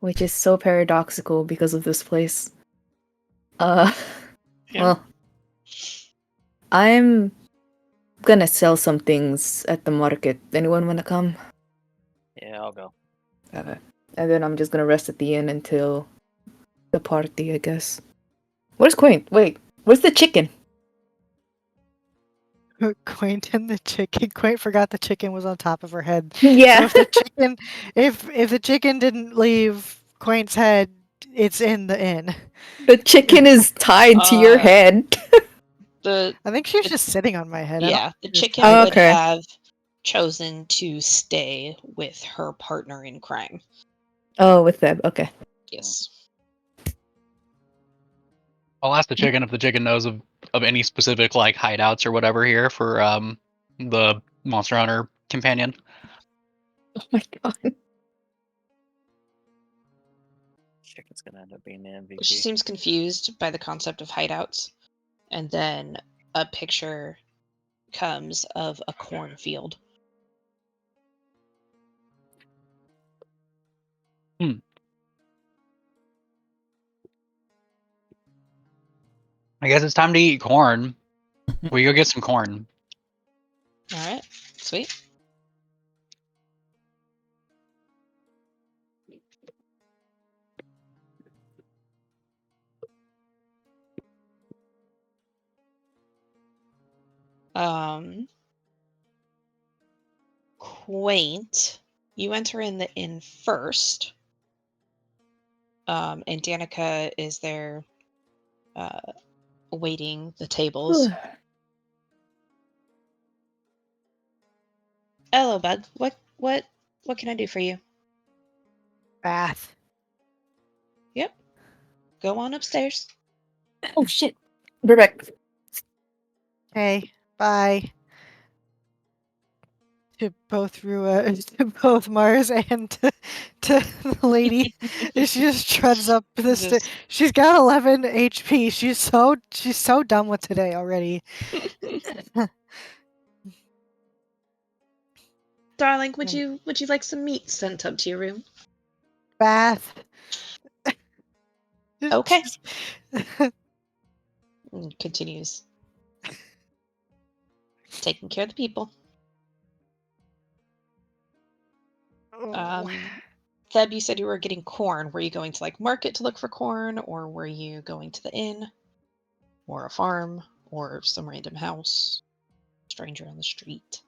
which is so paradoxical because of this place. Yeah. Well, I'm gonna sell some things at the market. Anyone wanna come? Yeah, I'll go. Okay. And then I'm just gonna rest at the inn until the party, I guess. Where's Quaint? Wait, where's the chicken? Quaint and the chicken. Quaint forgot the chicken was on top of her head. Yeah. So if the chicken, if the chicken didn't leave Quaint's head, it's in the inn. The chicken is tied to your head. The I think she's just sitting on my head. I don't yeah, the think she was chicken tied. would Okay. have chosen to stay with her partner in crime. Oh, with them. Okay. Yes. I'll ask the chicken if the chicken knows of any specific like hideouts or whatever here for the Monster Hunter companion. Oh my god. Chicken's gonna end up being the MVP. She seems confused by the concept of hideouts, and then a picture comes of a cornfield. I guess it's time to eat corn. We go get some corn. All right, sweet. Quaint, you enter in the inn first. And Danica is there waiting the tables. Hello, bud. What can I do for you? Bath. Yep. Go on upstairs. Oh shit. We're back. Hey, bye. To both Rua, to both Mars, and to the lady. She just treads up the stairs. Just- She's got 11 HP. She's so done with today already. Darling, would you like some meat sent up to your room? Bath. Okay. And continues taking care of the people. Theb, you said you were getting corn. Were you going to like market to look for corn, or were you going to the inn, or a farm, or some random house, stranger on the street?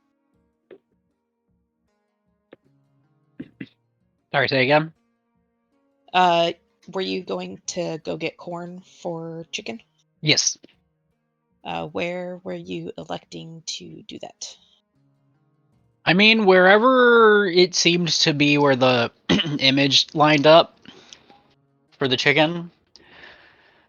Sorry, say again. Were you going to go get corn for chicken? Yes. Where were you electing to do that? I mean, wherever it seemed to be where the image lined up for the chicken.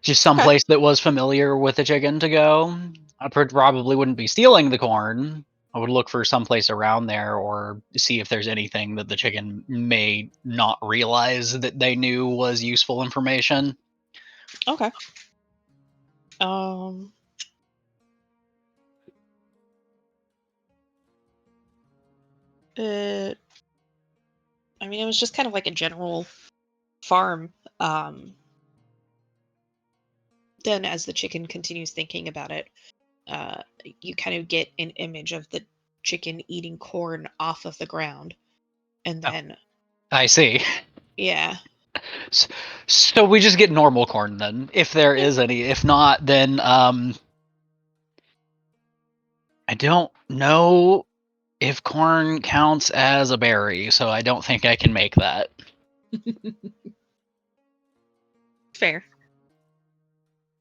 Just some place that was familiar with the chicken to go. I probably wouldn't be stealing the corn. I would look for someplace around there or see if there's anything that the chicken may not realize that they knew was useful information. Okay. I mean, it was just kind of like a general farm. Then as the chicken continues thinking about it, you kind of get an image of the chicken eating corn off of the ground. And then... I see. Yeah. So we just get normal corn then, if there is any. If not, then I don't know if corn counts as a berry, so I don't think I can make that. Fair.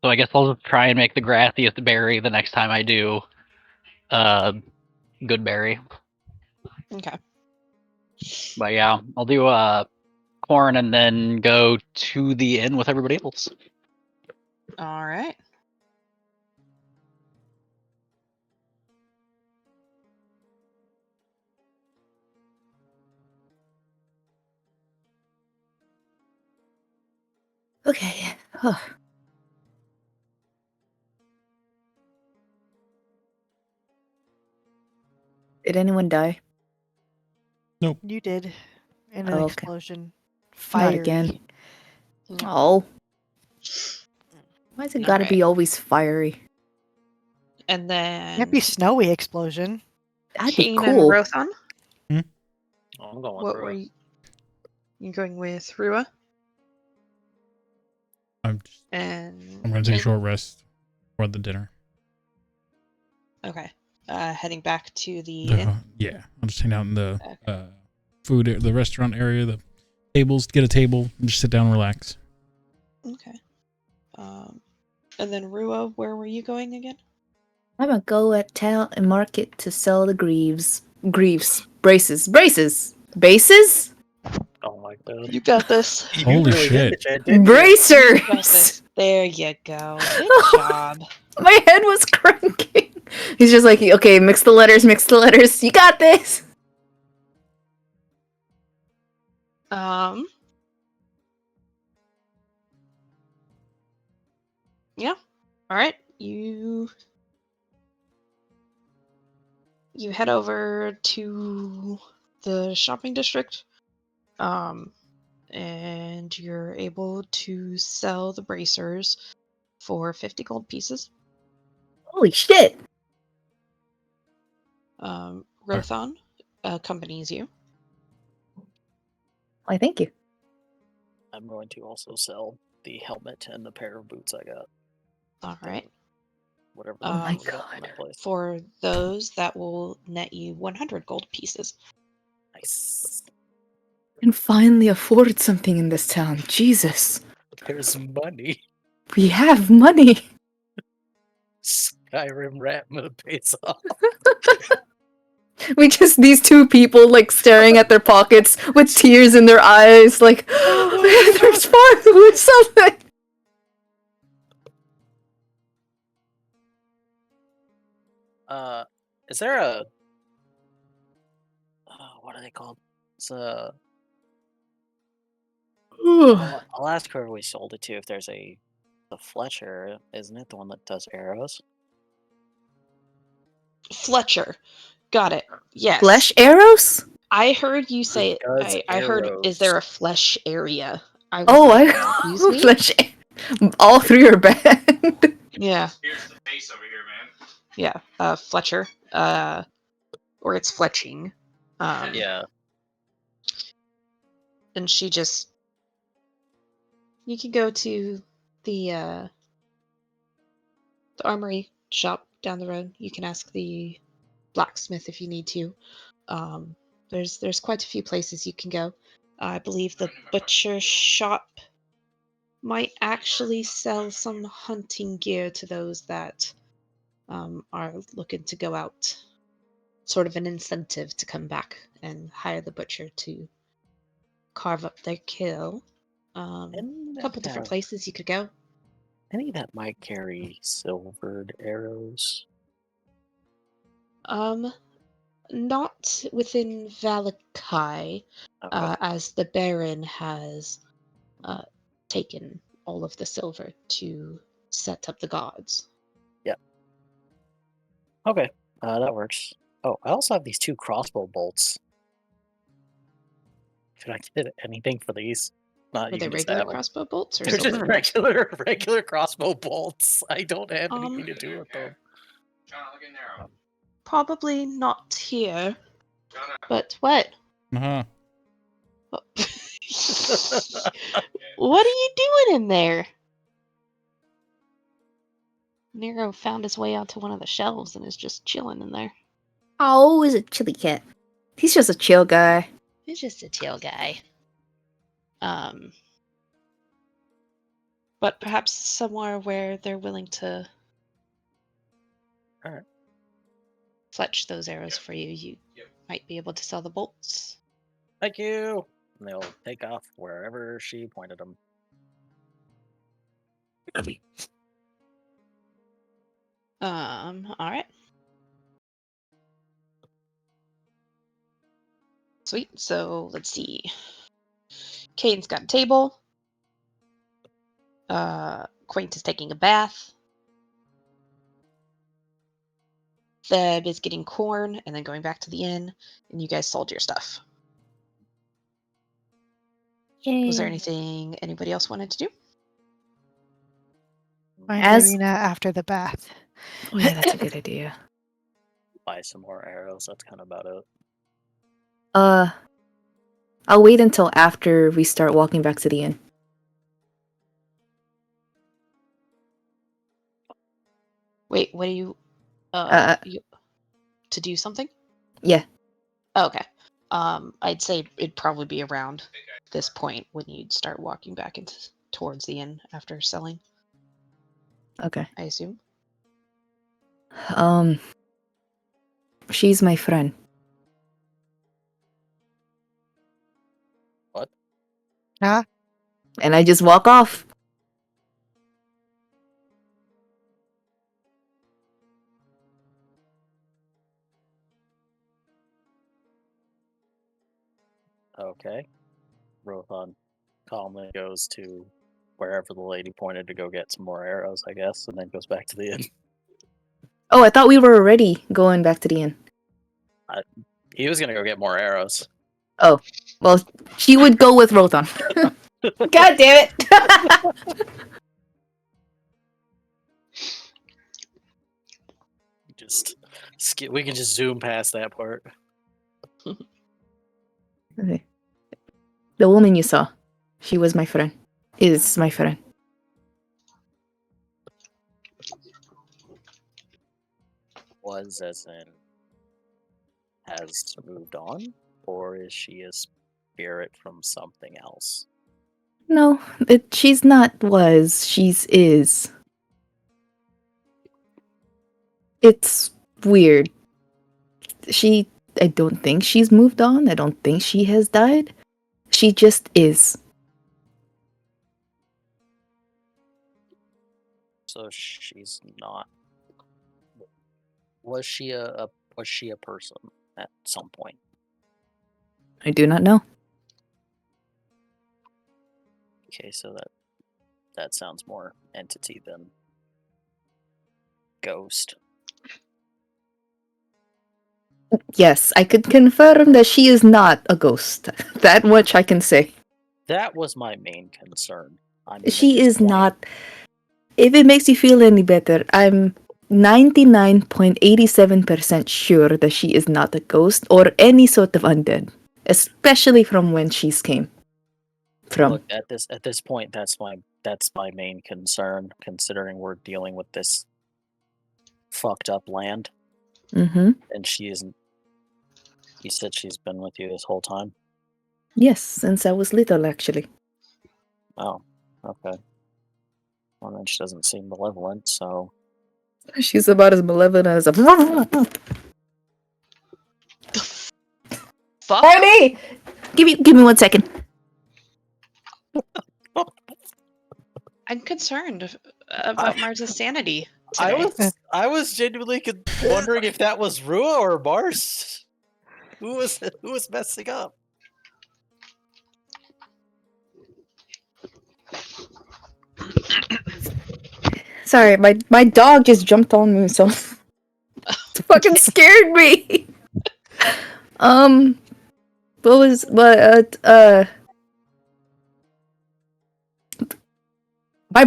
So I guess I'll just try and make the grassiest berry the next time I do good berry. Okay. But yeah, I'll do corn and then go to the inn with everybody else. All right. Okay. Did anyone die? You did in an Oh, okay. explosion fiery. again. Mm. Oh. Why's it gotta be always fiery? And then Can't be snowy explosion. That'd be Kane cool. and Rothon. Oh, I'm going with What Rua. were you going with? Rua I'm and gonna take a Kane? short rest for the dinner. Okay. Heading back to the inn. Yeah, I'll just hang out in the Okay. the restaurant area, the tables, get a table, and just sit down and relax. Okay. And then Rua, where were you going again? I'm gonna go at town and market to sell the greaves. Braces. Bases? Oh my god. You got this. You Holy really did shit. it, Jen, didn't you? You got Bracers! this. There you go. Good job. My head was cranking. He's just like, okay, mix the letters. You got this. Yeah. All right. You head over to the shopping district. And you're able to sell the bracers for 50 gold pieces. Holy shit. Rothon accompanies you. Why, thank you. I'm going to also sell the helmet and the pair of boots I got. All right. Whatever Oh my we got in God. that place. For those, that will net you 100 gold pieces. Nice. Can finally afford something in this town. Jesus. There's money. We have money. Skyrim rat mode pays off. We just, these two people, like, staring at their pockets with tears in their eyes, like, there's finally something. Is there a what are they called? It's I'll ask whoever we sold it to if there's the Fletcher, isn't it? The one that does arrows? Fletcher. Got it. Yes. Flesh arrows? I heard you say He does I heard, is arrows. there a flesh area? I was Oh, like, I excuse me? flesh. All through your band. Yeah. Here's the face over here, man. Yeah. Fletcher. Or it's fletching. Yeah. And she just, you can go to the armory shop down the road. You can ask the blacksmith if you need to. There's quite a few places you can go. I believe the butcher shop might actually sell some hunting gear to those that are looking to go out. Sort of an incentive to come back and hire the butcher to carve up their kill. A couple different places you could go. Any that might carry silvered arrows? Not within Valakai, Okay. as the Baron has taken all of the silver to set up the gods. Okay. That works. Oh, I also have these 2 crossbow bolts. Should I get anything for these? Not Were you they can just regular have 'em. crossbow bolts or They're just silver? regular crossbow bolts. I don't have anything to do with them. John, look in there. Probably not here. John, But what? Uh-huh. What are you doing in there? Nero found his way onto one of the shelves and is just chilling in there. Oh, is a chilly cat. He's just a chill guy. He's just a chill guy. But perhaps somewhere where they're willing to Alright. fletch those arrows for you, you might be able to sell the bolts. Thank you. And they'll take off wherever she pointed them. All right. Sweet. So let's see. Kane's got a table. Quaint is taking a bath. Theb is getting corn and then going back to the inn, and you guys sold your stuff. Was there Yay. anything anybody else wanted to do? Find As- Irina after the bath. Oh yeah, that's a good idea. Buy some more arrows. That's kind of about it. I'll wait until after we start walking back to the inn. Wait, what do you to do something? Yeah. Oh, okay. I'd say it'd probably be around this point when you'd start walking back towards the inn after selling, Okay. I assume. She's my friend. What? Huh? And I just walk off. Okay. Rothan calmly goes to wherever the lady pointed to go get some more arrows, I guess, and then goes back to the inn. Oh, I thought we were already going back to the inn. He was gonna go get more arrows. Oh, well, she would go with Rothan. God damn it! Just we can just zoom past that part. Okay. The woman you saw, she was my friend. Is my friend. Was as in has moved on, or is she a spirit from something else? No, she's not was. She's is. It's weird. I don't think she's moved on. I don't think she has died. She just is. So she's not. Was she a person at some point? I do not know. Okay, so that sounds more entity than ghost. Yes, I could confirm that she is not a ghost. That much I can say. That was my main concern. I mean, at She this is point, not. If it makes you feel any better, I'm 99.87% sure that she is not a ghost or any sort of undead, especially from when she's came from. Look, at this point, that's my main concern, considering we're dealing with this fucked up land, Mm-hmm. and she isn't. You said she's been with you this whole time. Yes, since I was little, actually. Oh, okay. Well, then she doesn't seem malevolent, so She's about as malevolent as a. Fuck! Ready? Give me 1 second. I'm concerned about Mars's sanity today. I was genuinely wondering if that was Rua or Mars. Who was messing up? Sorry, my dog just jumped on me, so it fucking scared me. My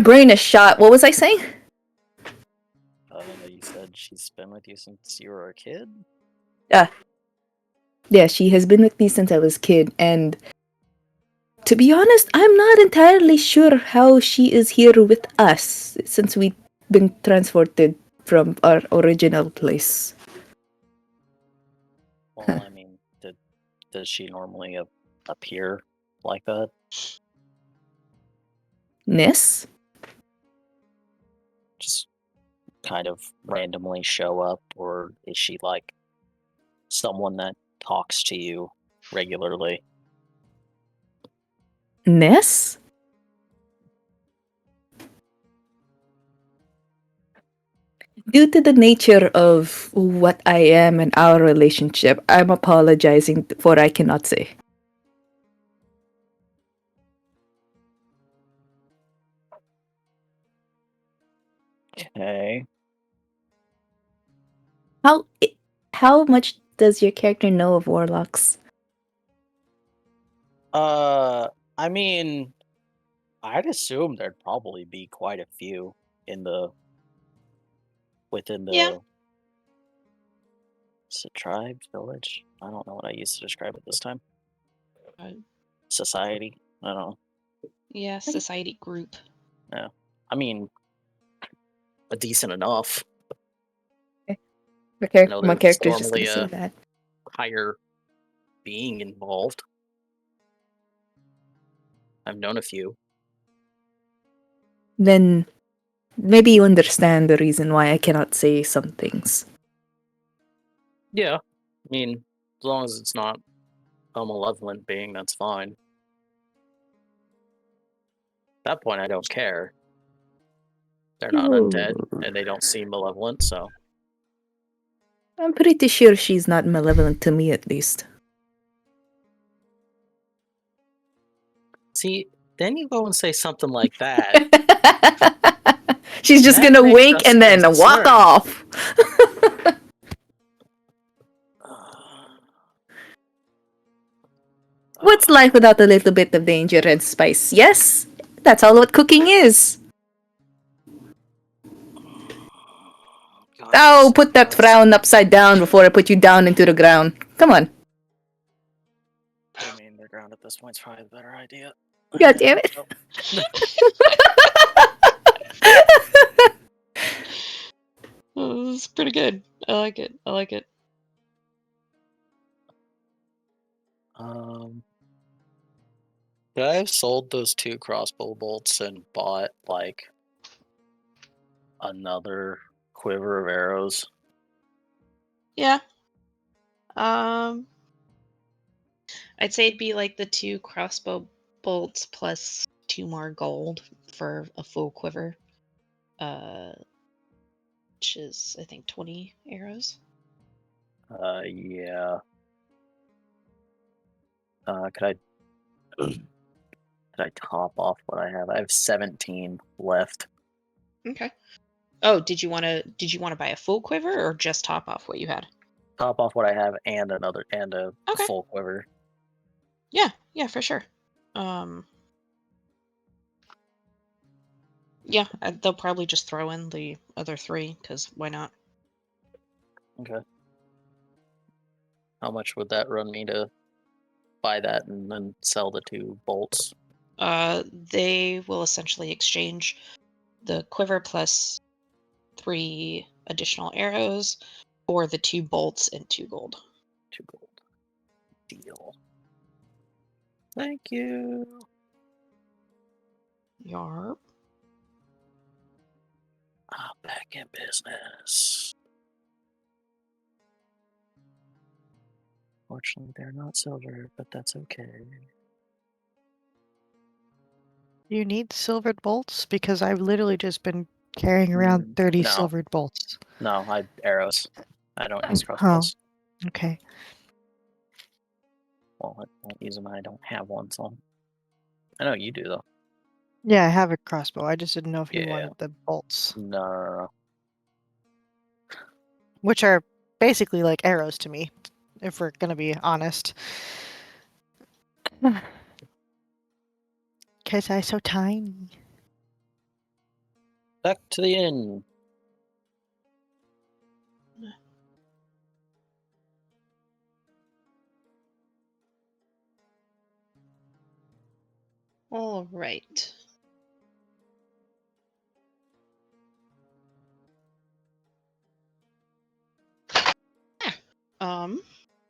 brain is shot. What was I saying? You said she's been with you since you were a kid? Yeah, she has been with me since I was a kid, and to be honest, I'm not entirely sure how she is here with us since we've been transported from our original place. Well, I mean, does she normally appear like that? Ness? Just kind of randomly show up, or is she like someone that talks to you regularly? Ness? Due to the nature of what I am and our relationship, I'm apologizing for I cannot say. Okay. How much does your character know of warlocks? I mean, I'd assume there'd probably be quite a few within the. Yeah. Is it tribe, village? I don't know what I used to describe it this time. Uh, Society. I don't know. Yeah, society group. Yeah. I mean, a decent enough. Okay, know my there's character's just normally gonna say a- that. Higher being involved. I've known a few. Then maybe you understand the reason why I cannot say some things. Yeah. I mean, as long as it's not a malevolent being, that's fine. At that point, I don't care. They're not undead, and they don't seem malevolent, so. I'm pretty sure she's not malevolent to me, at least. See, then you go and say something like that. She's just That gonna makes wink us and then walk concerned. off. What's life without a little bit of danger and spice? Yes, that's all what cooking is. Oh, put that frown upside down before I put you down into the ground. Come on. I mean, the ground at this point's probably the better idea. God damn it. Oh, it's pretty good. I like it. I like it. Could I have sold those 2 crossbow bolts and bought, like, another quiver of arrows? Yeah. I'd say it'd be like the 2 crossbow bolts plus 2 more gold for a full quiver. Which is I think 20 arrows. Yeah. Could I top off what I have? I have 17 left. Okay. Oh, did you want to buy a full quiver or just top off what you had? Top off what I have and a Okay. full quiver. Yeah, for sure. Yeah, they'll probably just throw in the other 3 because why not? Okay. How much would that run me to buy that and then sell the 2 bolts? They will essentially exchange the quiver plus 3 additional arrows or the 2 bolts and 2 gold. 2 gold. Deal. Thank you. Yarp. Back in business. Fortunately, they're not silver, but that's okay. You need silvered bolts? Because I've literally just been carrying around 30 No. silvered bolts. No, arrows. I don't use Oh, crossbows. okay. Well, I don't use them. I don't have one, so. I know you do, though. Yeah, I have a crossbow. I just didn't know if you Yeah. wanted the bolts, No. which are basically like arrows to me, if we're gonna be honest. Because I'm so tiny. Back to the inn. All right.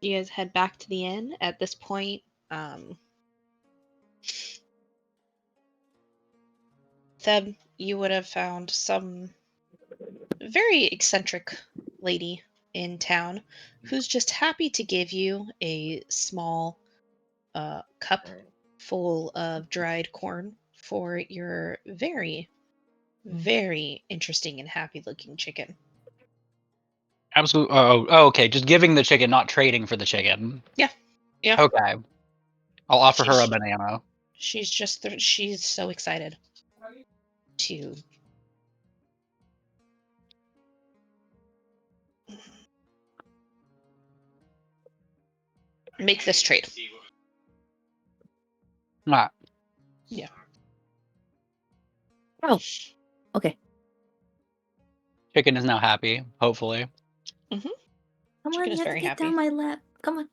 You guys head back to the inn. At this point, Theb, you would have found some very eccentric lady in town who's just happy to give you a small cup full of dried corn for your very, very interesting and happy looking chicken. Absolutely. Oh, okay. Just giving the chicken, not trading for the chicken. Yeah. Okay. I'll offer her a She's- banana. She's just she's so excited to make this trade. Ah, Yeah. Oh, okay. Chicken is now happy, hopefully. Come Chicken on, is you have to very get happy. down my lap. Come on.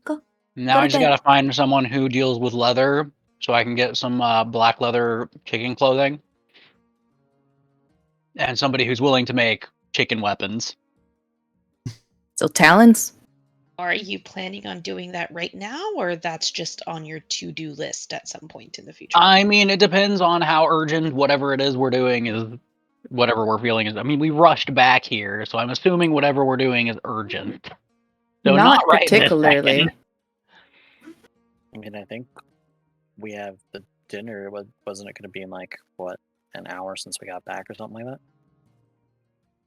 Go. Now Go I to just bed. gotta find someone who deals with leather so I can get some black leather chicken clothing. And somebody who's willing to make chicken weapons. So talons? Are you planning on doing that right now, or that's just on your to-do list at some point in the future? I mean, it depends on how urgent whatever it is we're doing is, whatever we're feeling is. I mean, we rushed back here, so I'm assuming whatever we're doing is urgent. So Not right this particularly. second. I mean, I think we have the dinner. Wasn't it going to be in like what, an hour since we got back or something like that?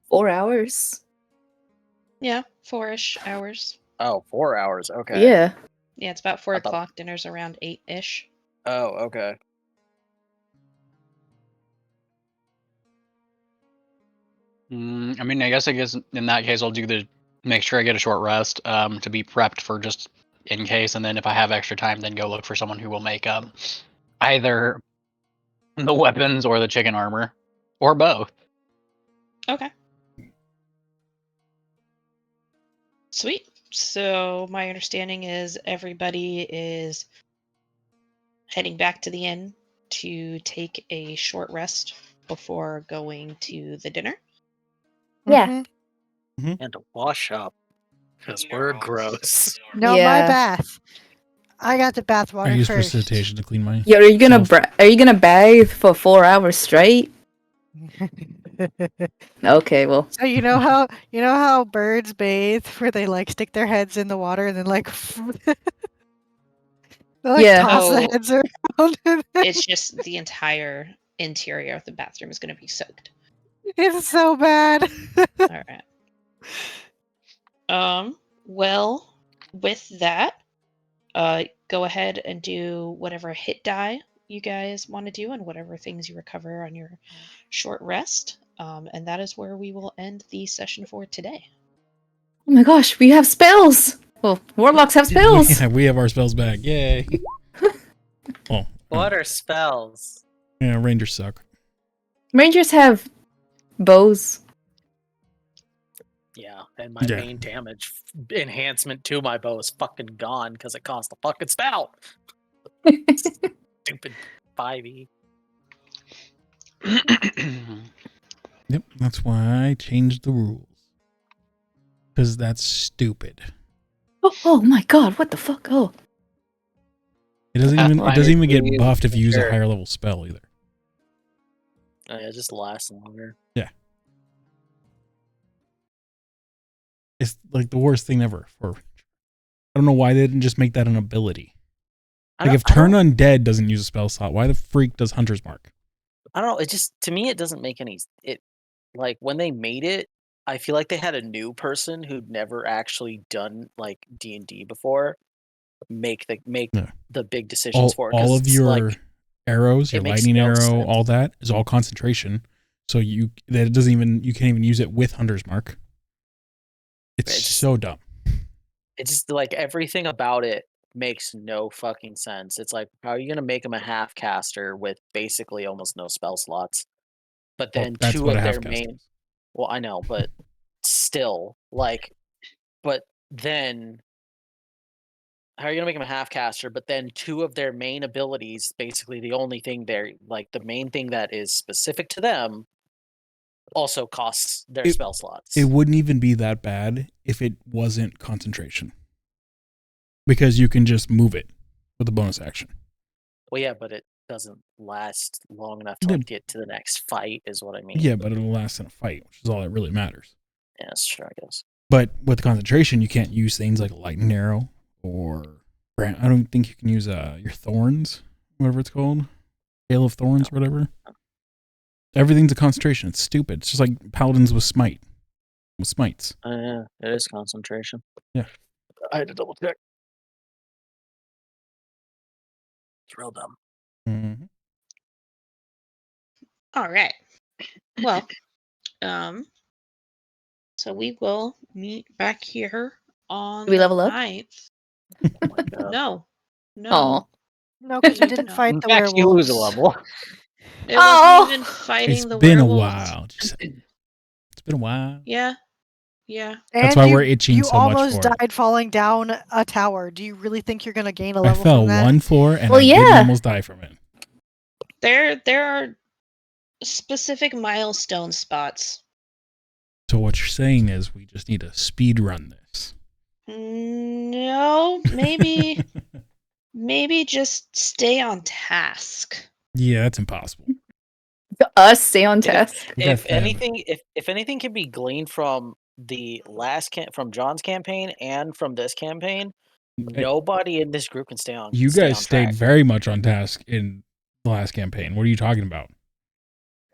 4 hours. Yeah, 4-ish hours. Oh, 4 hours. Okay. Yeah. Yeah, it's about 4 I thought- o'clock. Dinner's around 8-ish. Oh, okay. I mean, I guess in that case I'll make sure I get a short rest to be prepped for just in case, and then if I have extra time, then go look for someone who will make either the weapons or the chicken armor, or both. Okay. Sweet. So my understanding is everybody is heading back to the inn to take a short rest before going to the dinner. Yeah. Mhm. And to wash up because we're gross. No, my bath. I got the bath I water use first. precipitation to clean my. Yo, are you gonna self. are you gonna bathe for 4 hours straight? Okay, well. So you know how birds bathe, where they like stick their heads in the water and then like they like Yeah. toss the Oh. heads around. It's just the entire interior of the bathroom is going to be soaked. It's so bad. All right. Well, with that, go ahead and do whatever hit die you guys want to do and whatever things you recover on your short rest. And that is where we will end the session for today. Oh my gosh, we have spells! Well, warlocks have spells! We have our spells back. Yay. Oh. What are spells? Yeah, rangers suck. Rangers have bows. Yeah, and my Yeah. main damage enhancement to my bow is fucking gone because it cost a fucking spell. Stupid 5e. Yep, that's why I changed the rules. Because that's stupid. Oh my god, what the fuck? Oh. It doesn't even get buffed if you use a Sure. higher level spell either. Oh, yeah, it just lasts longer. Yeah. It's like the worst thing ever for. I don't know why they didn't just make that an ability. Like if Turn Undead doesn't use a spell slot, why the freak does Hunter's Mark? I don't know. It just, to me, it doesn't make any. It like when they made it, I feel like they had a new person who'd never actually done like D&D before make Yeah. the big decisions for it. All 'cause of it's your like, arrows, your it makes lightning no arrow, sense. all that is all concentration. So you can't even use it with Hunter's Mark. It's so dumb. it's just like everything about it makes no fucking sense. It's like, how are you gonna make him a half caster with basically almost no spell slots? But Well, then that's two what of a their half cast main. Well, I know, but still, like, but then how are you gonna make him a half caster? But then two of their main abilities, basically the only thing they're like the main thing that is specific to them, also costs their spell slots. It wouldn't even be that bad if it wasn't concentration. Because you can just move it with a bonus action. Well, yeah, but it doesn't last long enough to like, get to the next fight, is what I mean. Yeah, but it'll last in a fight, which is all that really matters. Yeah, that's true, I guess. But with concentration, you can't use things like a lightning arrow or I don't think you can use your thorns, whatever it's called, hail of thorns, or whatever. Everything's a concentration. It's stupid. It's just like paladins with smites. Yeah, it is concentration. Yeah, I had to double check. It's real dumb. Mm-hmm. All right. Well, so we will meet back here on Do we the level up? 9th. Oh my God. No. Aw. No, because you didn't No. fight In the fact, you lose werewolves. a level. It Oh! wasn't even fighting It's the been a werewolves. while. It's been a while. Yeah. Yeah. That's And why you, we're itching you so much almost for it. died falling down a tower. Do you really think you're going to gain a I level fell from that? one floor and Well, I didn't yeah. almost die from it. There are specific milestone spots. So what you're saying is we just need to speed run this. No, maybe just stay on task. Yeah, that's impossible. Us stay on task. We got If Theb. anything, if anything can be gleaned from the from John's campaign and from this campaign, nobody in this group can stay on. You stay guys on stayed track. very much on task in the last campaign. What are you talking about?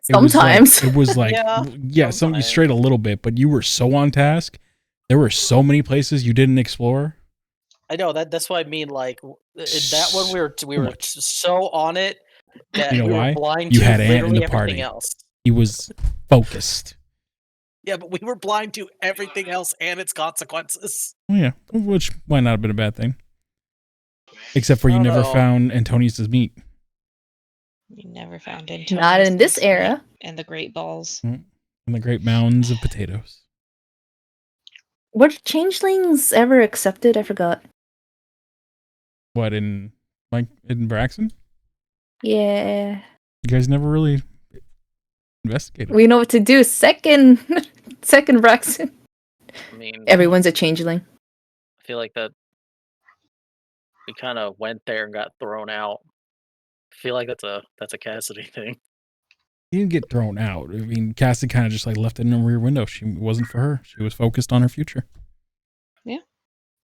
Sometimes. It was like Yeah, some you sometimes. strayed a little bit, but you were so on task. There were so many places you didn't explore. I know that's what I mean. Like in that one, we So were much. so on it that You know we why? were blind You to had Ant in literally the everything party. else. He was focused. Yeah, but we were blind to everything else and its consequences. Oh, yeah, which might not have been a bad thing. Except for you I don't never know. found Antonius' meat. You never found Not in this era. And the great balls. And the great mounds of potatoes. Were changelings ever accepted? I forgot. What, in Braxton? Yeah. You guys never really investigated. We know what to do. Second Braxton. I mean, Everyone's a changeling. I feel like that we kind of went there and got thrown out. I feel like that's a Cassidy thing. He didn't get thrown out. I mean, Cassie kind of just like left it in a rear window. She wasn't for her. She was focused on her future.